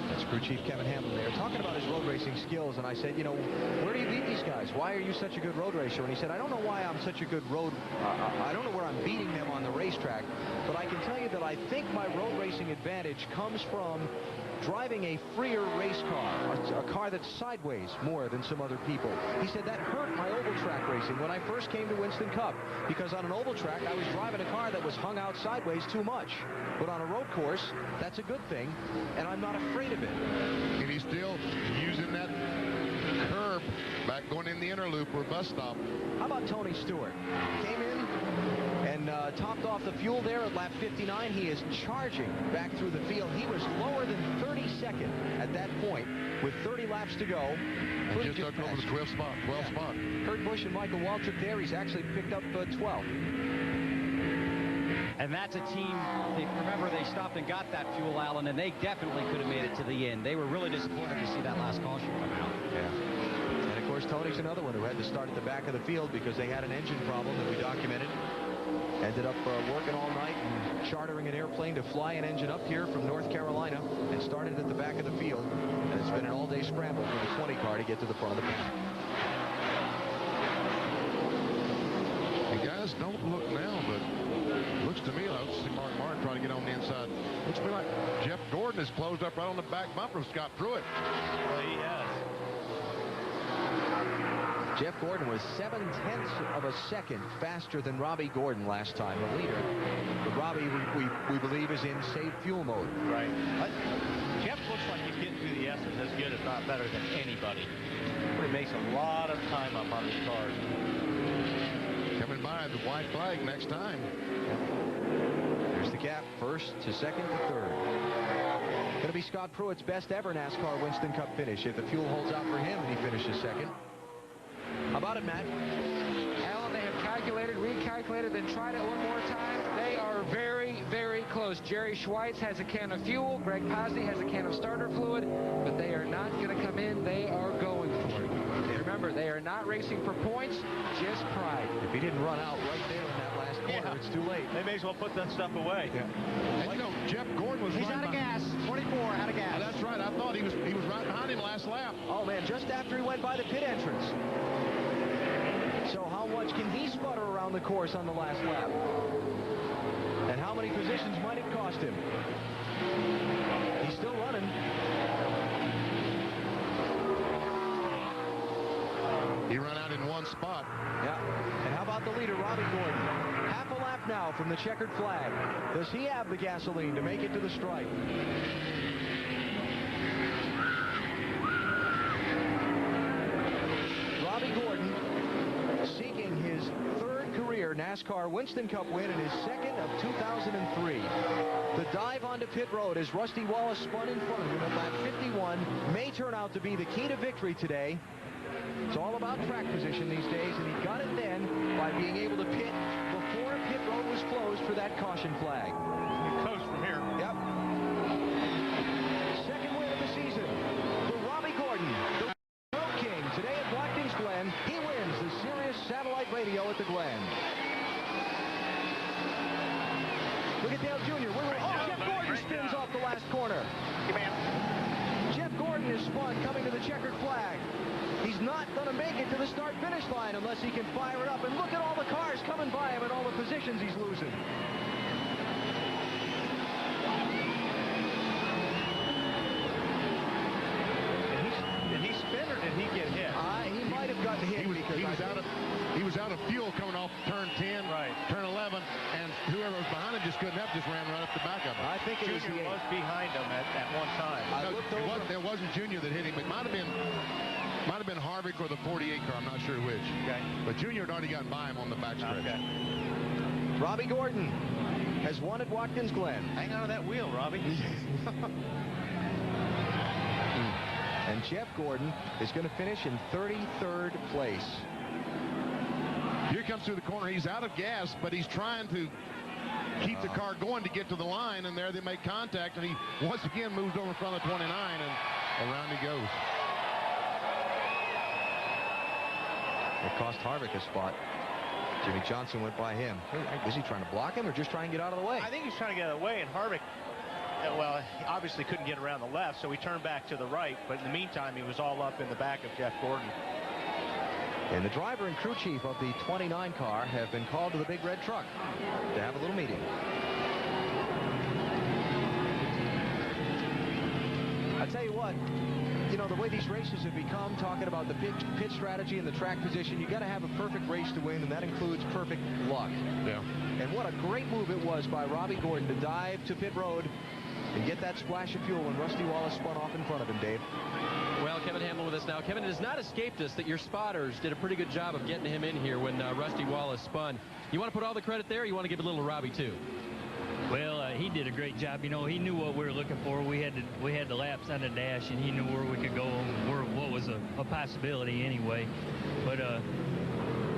That's Crew Chief Kevin Hamlin there, talking about his road racing skills. And I said, where do you beat these guys? Why are you such a good road racer? And he said, I don't know why I'm such a good I don't know where I'm beating them on the racetrack, but I can tell you that I think my road racing advantage comes from driving a freer race car, a car that's sideways more than some other people. He said that hurt my oval track racing when I first came to Winston Cup, because on an oval track I was driving a car that was hung out sideways too much. But on a road course, that's a good thing, and I'm not afraid of it. And he's still using that curb back going in the inner loop or bus stop. How about Tony Stewart? Came in and topped off the fuel there at lap 59. He is charging back through the field. He was lower than 32nd at that point with 30 laps to go. And just took over the 12th spot. Kurt Busch and Michael Waltrip there. He's actually picked up 12th. And that's a team, remember, they stopped and got that fuel, Alan, and they definitely could have made it to the end. They were really disappointed to see that last caution come out. Yeah. And, of course, Tony's another one who had to start at the back of the field because they had an engine problem that we documented. Ended up working all night and chartering an airplane to fly an engine up here from North Carolina, and started at the back of the field. And it's been an all-day scramble for the 20 car to get to the front of the pack. The guys don't look now, but it looks to me like Mark Martin trying to get on the inside. Looks to me like Jeff Gordon is closed up right on the back bumper of Scott Pruitt. Well, he has. Jeff Gordon was 0.7 of a second faster than Robbie Gordon last time, the leader. But Robbie, we believe, is in safe fuel mode. Right. Jeff looks like he's getting through the S's as good, if not better, than anybody. But he makes a lot of time up on these cars. Coming by the white flag next time. There's the gap, first to second to third. Going to be Scott Pruitt's best ever NASCAR Winston Cup finish. If the fuel holds out for him and he finishes second. How about it, Matt? Alan, they have calculated, recalculated, then tried it one more time. They are very, very close. Jerry Schweitz has a can of fuel. Greg Posney has a can of starter fluid, but they are not going to come in. They are going for it. And remember, they are not racing for points, just pride. If he didn't run out right there in that last corner, it's too late. They may as well put that stuff away. Yeah. And Jeff Gordon was He's right out of gas. 24 out of gas. Oh, that's right. I thought he was right behind him last lap. Oh, man, just after he went by the pit entrance. So how much can he sputter around the course on the last lap? And how many positions might it cost him? He's still running. He ran out in one spot. Yeah. And how about the leader, Robbie Gordon? Half a lap now from the checkered flag. Does he have the gasoline to make it to the stripe? Robbie Gordon NASCAR Winston Cup win and his second of 2003. The dive onto pit road as Rusty Wallace spun in front of him at lap 51 may turn out to be the key to victory today. It's all about track position these days, and he got it then by being able to pit before pit road was closed for that caution flag. Coast from here. Yep. Second win of the season for Robbie Gordon, the Road King. Today at Watkins Glen, he wins the Sirius satellite radio at the Glen. Look at Dale Jr. Jeff Gordon spins off the last corner. Jeff Gordon is spun coming to the checkered flag. He's not going to make it to the start-finish line unless he can fire it up. And look at all the cars coming by him and all the positions he's losing. Did he spin or did he get hit? He might have gotten hit. He was out of fuel coming off turn 10, turn 11, and whoever was behind him just couldn't help, just ran right up the back of him. I think it Junior was behind him at one time. It wasn't Junior that hit him. It might have been Harvick or the 48 car. I'm not sure which. Okay. But Junior had already gotten by him on the backstretch. Okay. Robbie Gordon has won at Watkins Glen. Hang on to that wheel, Robbie. And Jeff Gordon is going to finish in 33rd place. Here comes through the corner. He's out of gas, but he's trying to keep the car going to get to the line, and there they make contact, and he once again moves over in front of 29, and around he goes. It cost Harvick a spot. Jimmy Johnson went by him. Was he trying to block him or just trying to get out of the way? I think he's trying to get out of the way, and Harvick, well, he obviously couldn't get around the left, so he turned back to the right, but in the meantime, he was all up in the back of Jeff Gordon. And the driver and crew chief of the 29 car have been called to the big red truck to have a little meeting. I tell you what, you know, the way these races have become, talking about the pit strategy and the track position, you got to have a perfect race to win, and that includes perfect luck. Yeah. And what a great move it was by Robbie Gordon to dive to pit road and get that splash of fuel when Rusty Wallace spun off in front of him, Dave. Well, Kevin Hamlin with us now. Kevin, it has not escaped us that your spotters did a pretty good job of getting him in here when Rusty Wallace spun. You want to put all the credit there, or you want to give it a little to Robbie, too? Well, he did a great job. You know, he knew what we were looking for. We had the laps on the dash, and he knew where we could go, what was a possibility anyway. But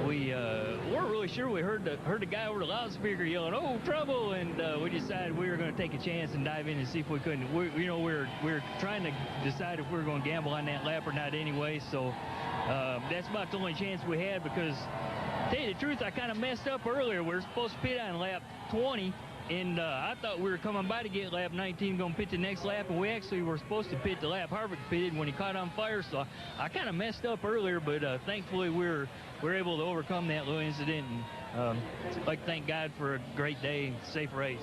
we weren't really sure. We heard the guy over the loudspeaker yelling, "Oh, trouble!" And we decided we were going to take a chance and dive in and see if we couldn't. We were trying to decide if we were going to gamble on that lap or not anyway. So that's about the only chance we had, because, to tell you the truth, I kind of messed up earlier. We were supposed to pit on lap 20. And I thought we were coming by to get lap 19, going to pit the next lap, and we actually were supposed to pit the lap Harvick pitted when he caught on fire. So I kind of messed up earlier, but thankfully we were able to overcome that little incident. And I'd like to thank God for a great day, safe race.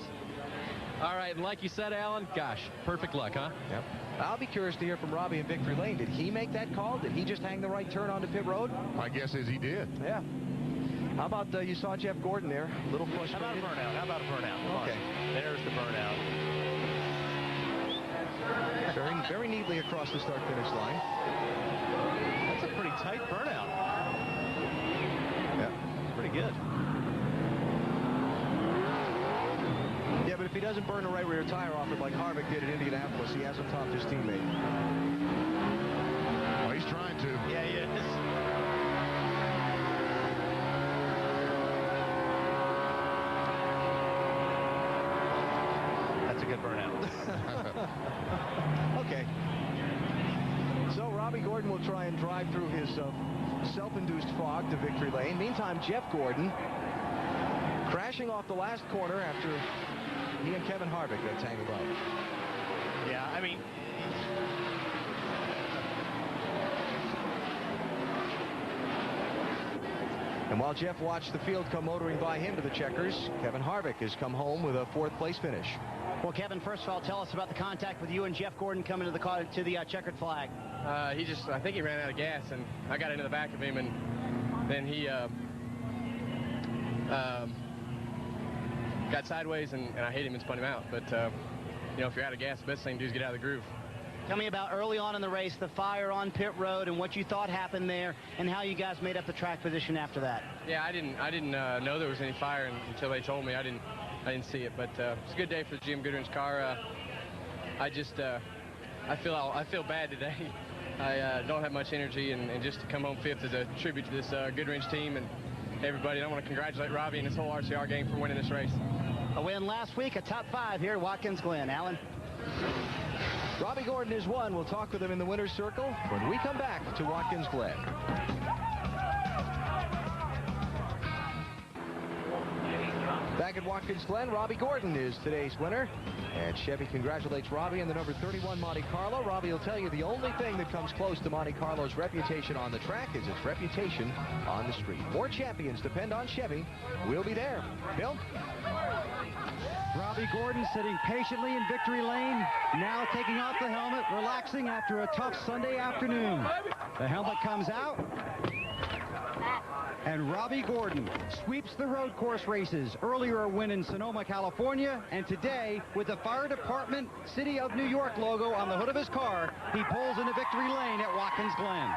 All right, and like you said, Alan, gosh, perfect luck, huh? Yep. I'll be curious to hear from Robbie in Victory Lane. Did he make that call? Did he just hang the right turn onto pit road? My guess is he did. Yeah. How about you saw Jeff Gordon there, a little frustrated? How about a burnout? Okay. There's the burnout. Very neatly across the start-finish line. That's a pretty tight burnout. Yeah. Pretty good. Yeah, but if he doesn't burn the right rear tire off it like Harvick did at Indianapolis, he hasn't topped his teammate. Well, he's trying to. Yeah, he is. A good burnout. Okay. So Robbie Gordon will try and drive through his self-induced fog to Victory Lane. Meantime, Jeff Gordon crashing off the last corner after he and Kevin Harvick got tangled up. Yeah, I mean, and while Jeff watched the field come motoring by him to the checkers, Kevin Harvick has come home with a fourth-place finish. Well, Kevin, first of all, tell us about the contact with you and Jeff Gordon coming to the checkered flag. I think he ran out of gas, and I got into the back of him, and then he got sideways, and I hit him and spun him out. But, you know, if you're out of gas, the best thing to do is get out of the groove. Tell me about early on in the race, the fire on pit road, and what you thought happened there, and how you guys made up the track position after that. Yeah, I didn't know there was any fire until they told me. I didn't see it, but it's a good day for the GM Goodwrench car. I feel bad today. I don't have much energy, and just to come home fifth is a tribute to this Goodwrench team and everybody. And I want to congratulate Robbie and his whole RCR gang for winning this race. A win last week, a top 5 here at Watkins Glen. Alan? Robbie Gordon is one. We'll talk with him in the winner's circle when we come back to Watkins Glen. Back at Watkins Glen, Robbie Gordon is today's winner. And Chevy congratulates Robbie in the number 31 Monte Carlo. Robbie will tell you the only thing that comes close to Monte Carlo's reputation on the track is its reputation on the street. More champions depend on Chevy. We'll be there. Bill? Robbie Gordon sitting patiently in victory lane, now taking off the helmet, relaxing after a tough Sunday afternoon. The helmet comes out, and Robbie Gordon sweeps the road course races. Earlier a win in Sonoma, California, and today, with the Fire Department City of New York logo on the hood of his car, he pulls into victory lane at Watkins Glen.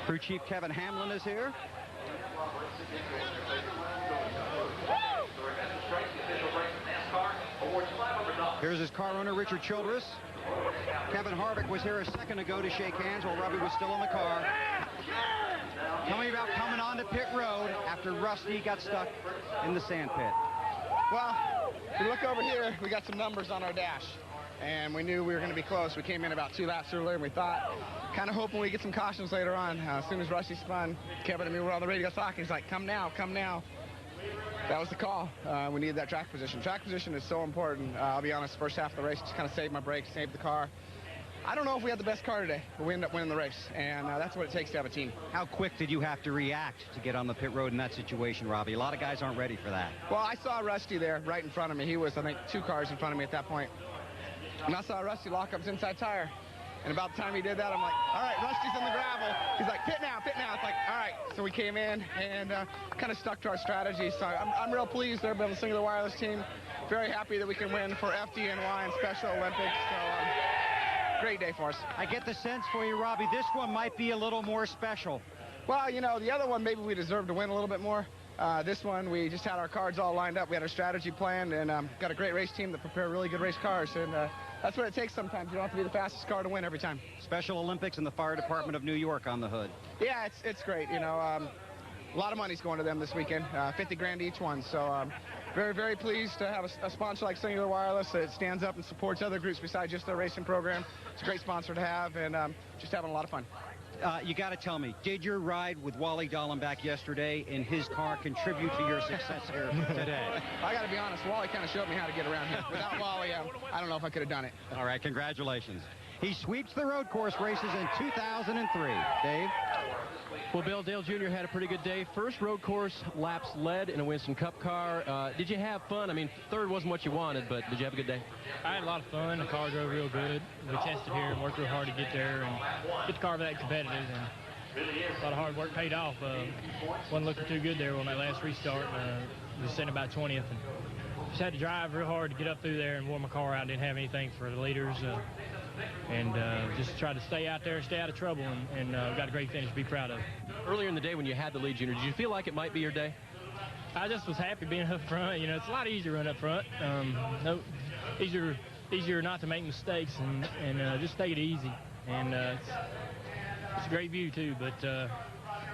Crew Chief Kevin Hamlin is here. Here's his car owner, Richard Childress. Kevin Harvick was here a second ago to shake hands while Robbie was still in the car. Tell me about coming onto pit road after Rusty got stuck in the sand pit. Well, if you look over here, we got some numbers on our dash, and we knew we were going to be close. We came in about 2 laps earlier, and we thought, kind of hoping we get some cautions later on. As soon as Rusty spun, Kevin and me were on the radio talking. He's like, come now, come now. That was the call. We needed that track position. Track position is so important. I'll be honest, first half of the race just kind of saved my brakes, saved the car. I don't know if we had the best car today, but we ended up winning the race, and that's what it takes to have a team. How quick did you have to react to get on the pit road in that situation, Robbie? A lot of guys aren't ready for that. Well, I saw Rusty there right in front of me. He was, I think, 2 cars in front of me at that point. And I saw Rusty lock up his inside tire. And about the time he did that, I'm like, all right, Rusty's in the gravel. He's like, pit now, pit now. It's like, all right. So we came in and kind of stuck to our strategy. So I'm real pleased there by the Singular Wireless team. Very happy that we can win for FDNY and Special Olympics. So great day for us. I get the sense for you, Robbie, this one might be a little more special. Well, you know, the other one, maybe we deserved to win a little bit more. This one, we just had our cards all lined up. We had our strategy planned, and got a great race team that prepare really good race cars. And that's what it takes sometimes. You don't have to be the fastest car to win every time. Special Olympics and the Fire Department of New York on the hood. Yeah, it's great. You know, a lot of money's going to them this weekend, 50 grand each one. So very, very pleased to have a sponsor like Singular Wireless that stands up and supports other groups besides just their racing program. It's a great sponsor to have, and just having a lot of fun. You got to tell me, did your ride with Wally Dallenbach yesterday in his car contribute to your success here today? I got to be honest, Wally kind of showed me how to get around here. Without Wally, I don't know if I could have done it. All right, congratulations. He sweeps the road course races in 2003. Dave? Well, Bill, Dale Jr. had a pretty good day. First road course laps led in a Winston Cup car. Did you have fun? I mean, third wasn't what you wanted, but did you have a good day? I had a lot of fun. The car drove real good. We tested here and worked real hard to get there and get the car that competitive. And a lot of hard work paid off. Wasn't looking too good there on that last restart. We was sitting about 20th. And just had to drive real hard to get up through there and warm my car out. Didn't have anything for the leaders. And just tried to stay out there, stay out of trouble, and got a great finish to be proud of. Earlier in the day when you had the lead, Junior, did you feel like it might be your day? I just was happy being up front. You know, it's a lot easier to run up front. Easier not to make mistakes and just take it easy. And it's a great view too. But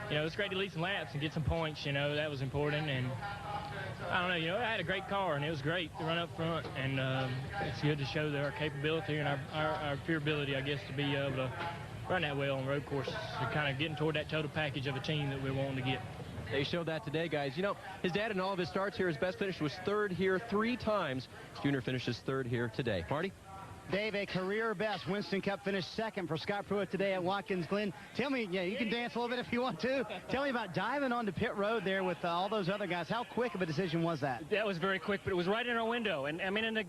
you know, it's great to lead some laps and get some points. You know, that was important. And I don't know, you know, I had a great car, and it was great to run up front, and it's good to show that our capability and our pure ability, I guess, to be able to run that well on road courses. We're kind of getting toward that total package of a team that we're wanting to get. They showed that today, guys. You know, his dad in all of his starts here, his best finish was third here 3 times. Junior finishes third here today. Marty? Dave, a career best. Winston Cup finished second for Scott Pruitt today at Watkins Glen. Tell me, yeah, you can dance a little bit if you want to. Tell me about diving onto pit road there with all those other guys. How quick of a decision was that? That was very quick, but it was right in our window. And I mean,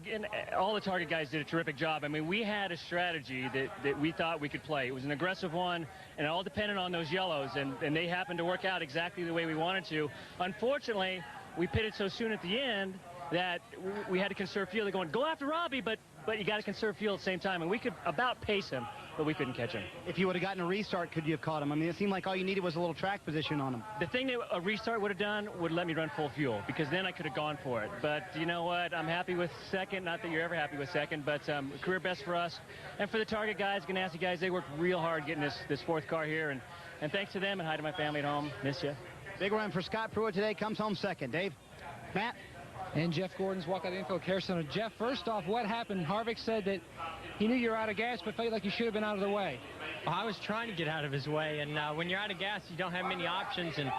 all the Target guys did a terrific job. I mean, we had a strategy that we thought we could play. It was an aggressive one, and it all depended on those yellows, and they happened to work out exactly the way we wanted to. Unfortunately, we pitted so soon at the end that we had to conserve fuel. They're going, go after Robbie, but you got to conserve fuel at the same time. And we could about pace him, but we couldn't catch him. If you would have gotten a restart, could you have caught him? I mean, it seemed like all you needed was a little track position on him. The thing that a restart would have done would let me run full fuel, because then I could have gone for it. But you know what? I'm happy with second. Not that you're ever happy with second, but career best for us. And for the Target guys, Ganassi guys, they worked real hard getting this fourth car here. And thanks to them, and hi to my family at home. Miss you. Big run for Scott Pruitt today. Comes home second. Dave? Matt? And Jeff Gordon's walk out the infield care center. Jeff, first off, what happened? Harvick said that he knew you were out of gas, but felt like you should have been out of the way. Well, I was trying to get out of his way, and when you're out of gas, you don't have many options, and,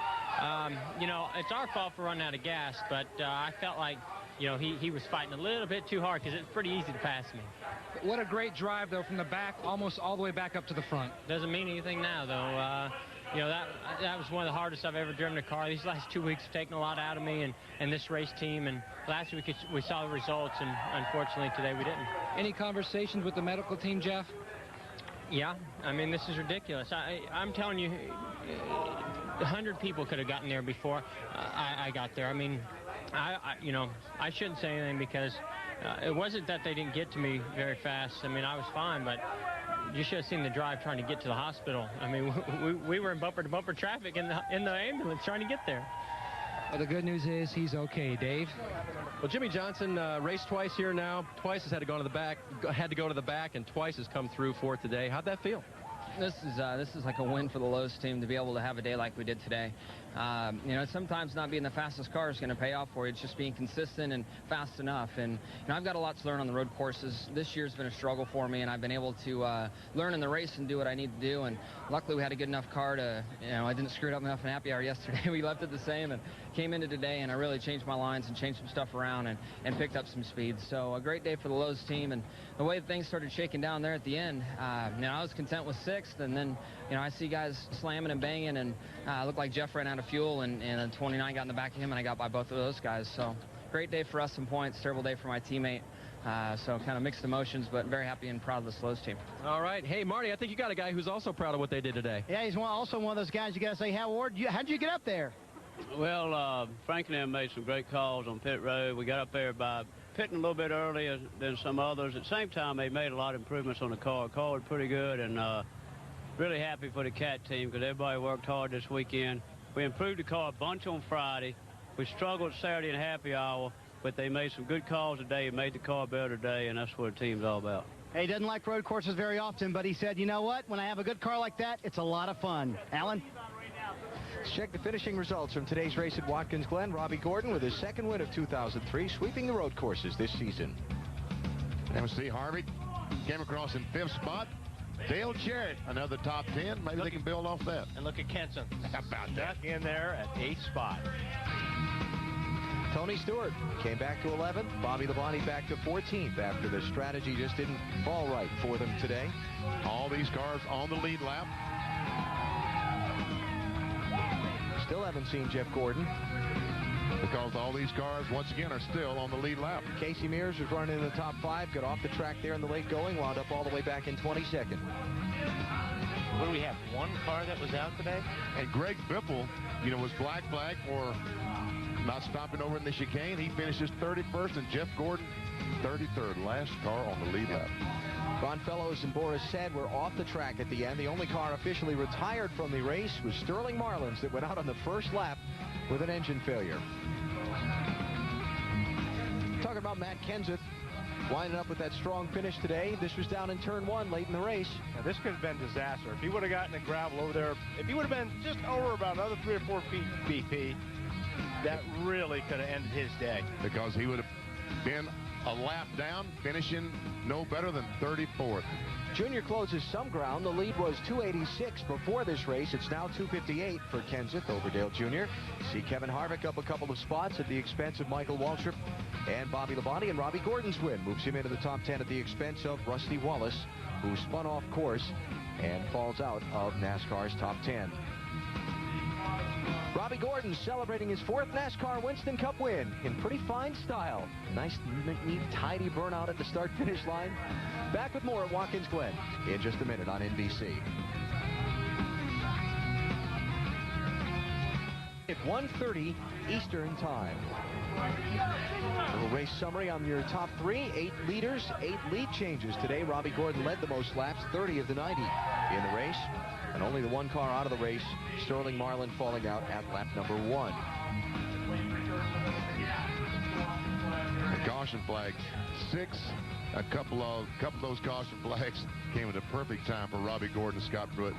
you know, it's our fault for running out of gas, but I felt like, you know, he was fighting a little bit too hard, because it's pretty easy to pass me. What a great drive, though, from the back almost all the way back up to the front. Doesn't mean anything now, though. You know, that was one of the hardest I've ever driven a car. These last 2 weeks have taken a lot out of me and this race team. And last week we saw the results, and unfortunately today we didn't. Any conversations with the medical team, Jeff? Yeah, I mean, this is ridiculous. I'm telling you, 100 people could have gotten there before I got there. I mean, you know, I shouldn't say anything because it wasn't that they didn't get to me very fast. I mean, I was fine, but you should have seen the drive trying to get to the hospital. I mean, we were in bumper-to-bumper traffic in the ambulance trying to get there. Well, the good news is he's okay, Dave. Well, Jimmy Johnson raced twice here now. Twice has had to go to the back, and twice has come through for today. How'd that feel? This is like a win for the Lowe's team to be able to have a day like we did today. You know, sometimes not being the fastest car is going to pay off for you. It's just being consistent and fast enough. And you know, I've got a lot to learn on the road courses. This year's been a struggle for me, and I've been able to learn in the race and do what I need to do. And luckily, we had a good enough car to, you know, I didn't screw it up enough in happy hour yesterday. We left it the same and came into today, and I really changed my lines and changed some stuff around and picked up some speed. So a great day for the Lowe's team, and the way things started shaking down there at the end, you know, I was content with sixth, and then, you know, I see guys slamming and banging, and looked like Jeff ran out of fuel, and 29 got in the back of him, and I got by both of those guys. So great day for us, some points, terrible day for my teammate. So kind of mixed emotions, but very happy and proud of this Lowe's team. All right. Hey, Marty, I think you got a guy who's also proud of what they did today. Yeah, he's also one of those guys you got to say, how'd you get up there? Well, Frank and them made some great calls on pit road. We got up there by pitting a little bit earlier than some others. At the same time, they made a lot of improvements on the car. The car was pretty good, and really happy for the CAT team because everybody worked hard this weekend. We improved the car a bunch on Friday. We struggled Saturday in happy hour, but they made some good calls today and made the car better today, and that's what the team's all about. Hey, he doesn't like road courses very often, but he said, you know what? When I have a good car like that, it's a lot of fun. Alan? Let's check the finishing results from today's race at Watkins Glen. Robbie Gordon with his second win of 2003, sweeping the road courses this season. And we see Harvick came across in 5th spot. Dale Jarrett, another top 10. Maybe they can build off that. And look at Kenson. How about that? Stuck in there at 8th spot. Tony Stewart came back to 11th. Bobby Labonte back to 14th after the strategy just didn't fall right for them today. All these cars on the lead lap. Still haven't seen Jeff Gordon. Because all these cars, once again, are still on the lead lap. Casey Mears was running in the top 5, got off the track there in the late going, wound up all the way back in 22nd. What do we have? One car that was out today? And Greg Biffle, you know, was flag for not stopping over in the chicane. He finishes 31st, and Jeff Gordon 33rd, last car on the lead lap. Ron Fellows and Boris Said were off the track at the end. The only car officially retired from the race was Sterling Marlins that went out on the first lap with an engine failure. Talking about Matt Kenseth winding up with that strong finish today. This was down in turn 1 late in the race. Now, this could have been disaster. If he would have gotten the gravel over there, if he would have been just over about another 3 or 4 feet BP, that really could have ended his day. Because he would have been a lap down, finishing no better than 34th. Junior closes some ground. The lead was 286 before this race. It's now 258 for Kenseth over Dale Jr. See Kevin Harvick up a couple of spots at the expense of Michael Waltrip and Bobby Labonte, and Robbie Gordon's win moves him into the top 10 at the expense of Rusty Wallace, who spun off course and falls out of NASCAR's top 10. Robbie Gordon celebrating his 4th NASCAR Winston Cup win in pretty fine style. Nice, neat, tidy burnout at the start-finish line. Back with more at Watkins Glen in just a minute on NBC. At 1:30 Eastern Time. A little race summary on your top 3. 8 leaders, 8 lead changes today. Robbie Gordon led the most laps, 30 of the 90 in the race. And only the one car out of the race, Sterling Marlin, falling out at lap number 1. The caution flag, 6. A couple of those caution flags came at a perfect time for Robbie Gordon and Scott Pruitt.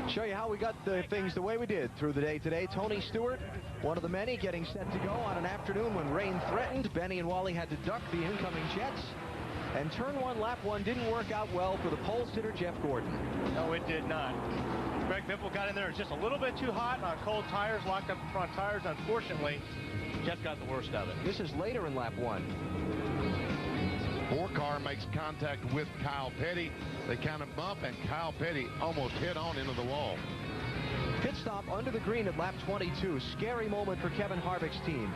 Show you how we got the things the way we did through the day today. Tony Stewart, one of the many, getting set to go on an afternoon when rain threatened. Benny and Wally had to duck the incoming jets. And turn 1, lap 1 didn't work out well for the pole sitter, Jeff Gordon. No, it did not. Greg Biffle got in there. It's just a little bit too hot on cold tires, locked up the front tires. Unfortunately, Jeff got the worst of it. This is later in lap 1. 4 car makes contact with Kyle Petty. They kind of bump, and Kyle Petty almost hit on into the wall. Pit stop under the green at lap 22. Scary moment for Kevin Harvick's team.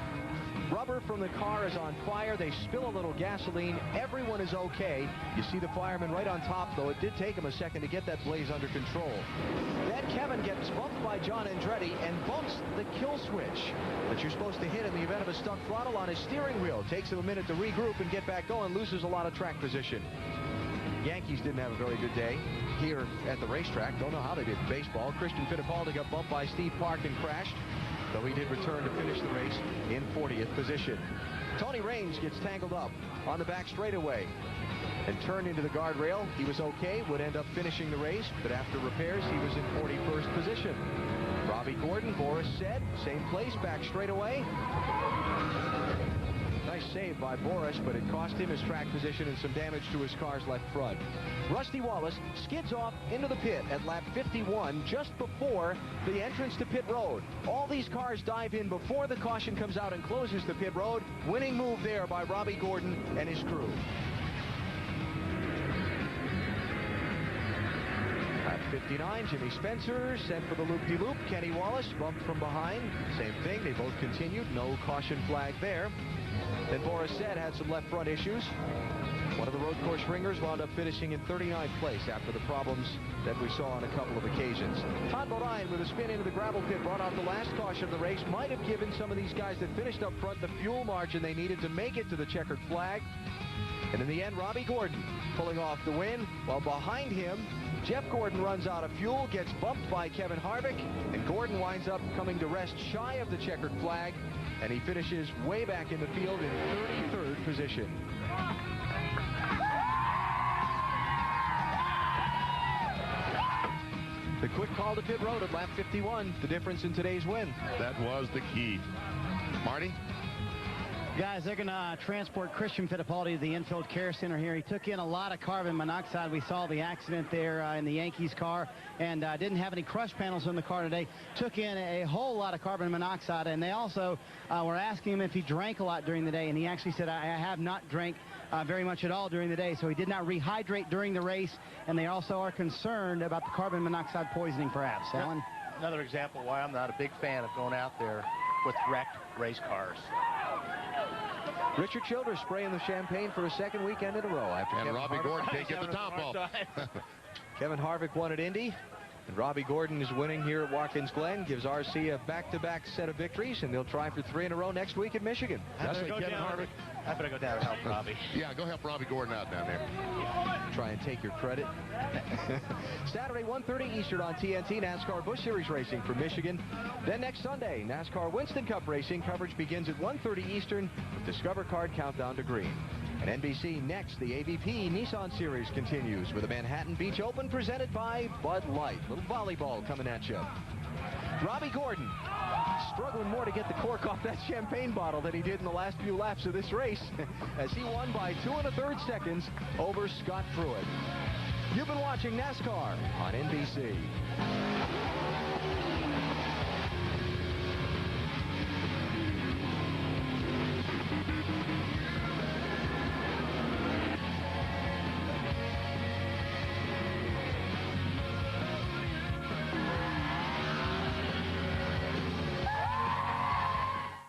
Rubber from the car is on fire. They spill a little gasoline. Everyone is okay. You see the fireman right on top, though. It did take him a second to get that blaze under control. Then Kevin gets bumped by John Andretti and bumps the kill switch that you're supposed to hit in the event of a stuck throttle on his steering wheel. Takes him a minute to regroup and get back going. Loses a lot of track position. Yankees didn't have a very good day here at the racetrack. Don't know how they did in baseball. Christian Fittipaldi got bumped by Steve Park and crashed, though he did return to finish the race in 40th position. Tony Raines gets tangled up on the back straightaway and turned into the guardrail. He was okay, would end up finishing the race, but after repairs, he was in 41st position. Robbie Gordon, Boris said, same place, back straightaway. Nice save by Boris, but it cost him his track position and some damage to his car's left front. Rusty Wallace skids off into the pit at lap 51, just before the entrance to pit road. All these cars dive in before the caution comes out and closes the pit road. Winning move there by Robbie Gordon and his crew. At 59, Jimmy Spencer sent for the loop-de-loop. Kenny Wallace bumped from behind. Same thing, they both continued. No caution flag there. Then Boris said had some left front issues. One of the road course ringers wound up finishing in 39th place after the problems that we saw on a couple of occasions. Todd Bodine with a spin into the gravel pit brought out the last caution of the race. Might have given some of these guys that finished up front the fuel margin they needed to make it to the checkered flag. And in the end, Robbie Gordon pulling off the win, while behind him, Jeff Gordon runs out of fuel, gets bumped by Kevin Harvick, and Gordon winds up coming to rest shy of the checkered flag, and he finishes way back in the field in 33rd position. The quick call to pit road at lap 51, the difference in today's win. That was the key. Marty? Guys, they're going to transport Christian Fittipaldi to the infield care center here. He took in a lot of carbon monoxide. We saw the accident there in the Yankees car, and didn't have any crush panels in the car today. Took in a whole lot of carbon monoxide, and they also were asking him if he drank a lot during the day, and he actually said, I have not drank very much at all during the day, so he did not rehydrate during the race, and they also are concerned about the carbon monoxide poisoning, perhaps. Alan? Another example why I'm not a big fan of going out there with wrecked race cars. Richard Childress spraying the champagne for a second weekend in a row. After Robbie Gordon can't get the top off. Kevin Harvick won at Indy, and Robbie Gordon is winning here at Watkins Glen. Gives RC a back-to-back set of victories, and they'll try for 3 in a row next week at Michigan. That's what Kevin Harvick. I better go down and help Robbie. Yeah, go help Robbie Gordon out down there. Try and take your credit. Saturday, 1:30 Eastern on TNT, NASCAR Busch Series racing from Michigan. Then next Sunday, NASCAR Winston Cup racing coverage begins at 1:30 Eastern with Discover Card countdown to green. And NBC next, the AVP Nissan Series continues with the Manhattan Beach Open presented by Bud Light. Little volleyball coming at you. Robbie Gordon struggling more to get the cork off that champagne bottle than he did in the last few laps of this race as he won by 2 1/3 seconds over Scott Pruitt. You've been watching NASCAR on NBC.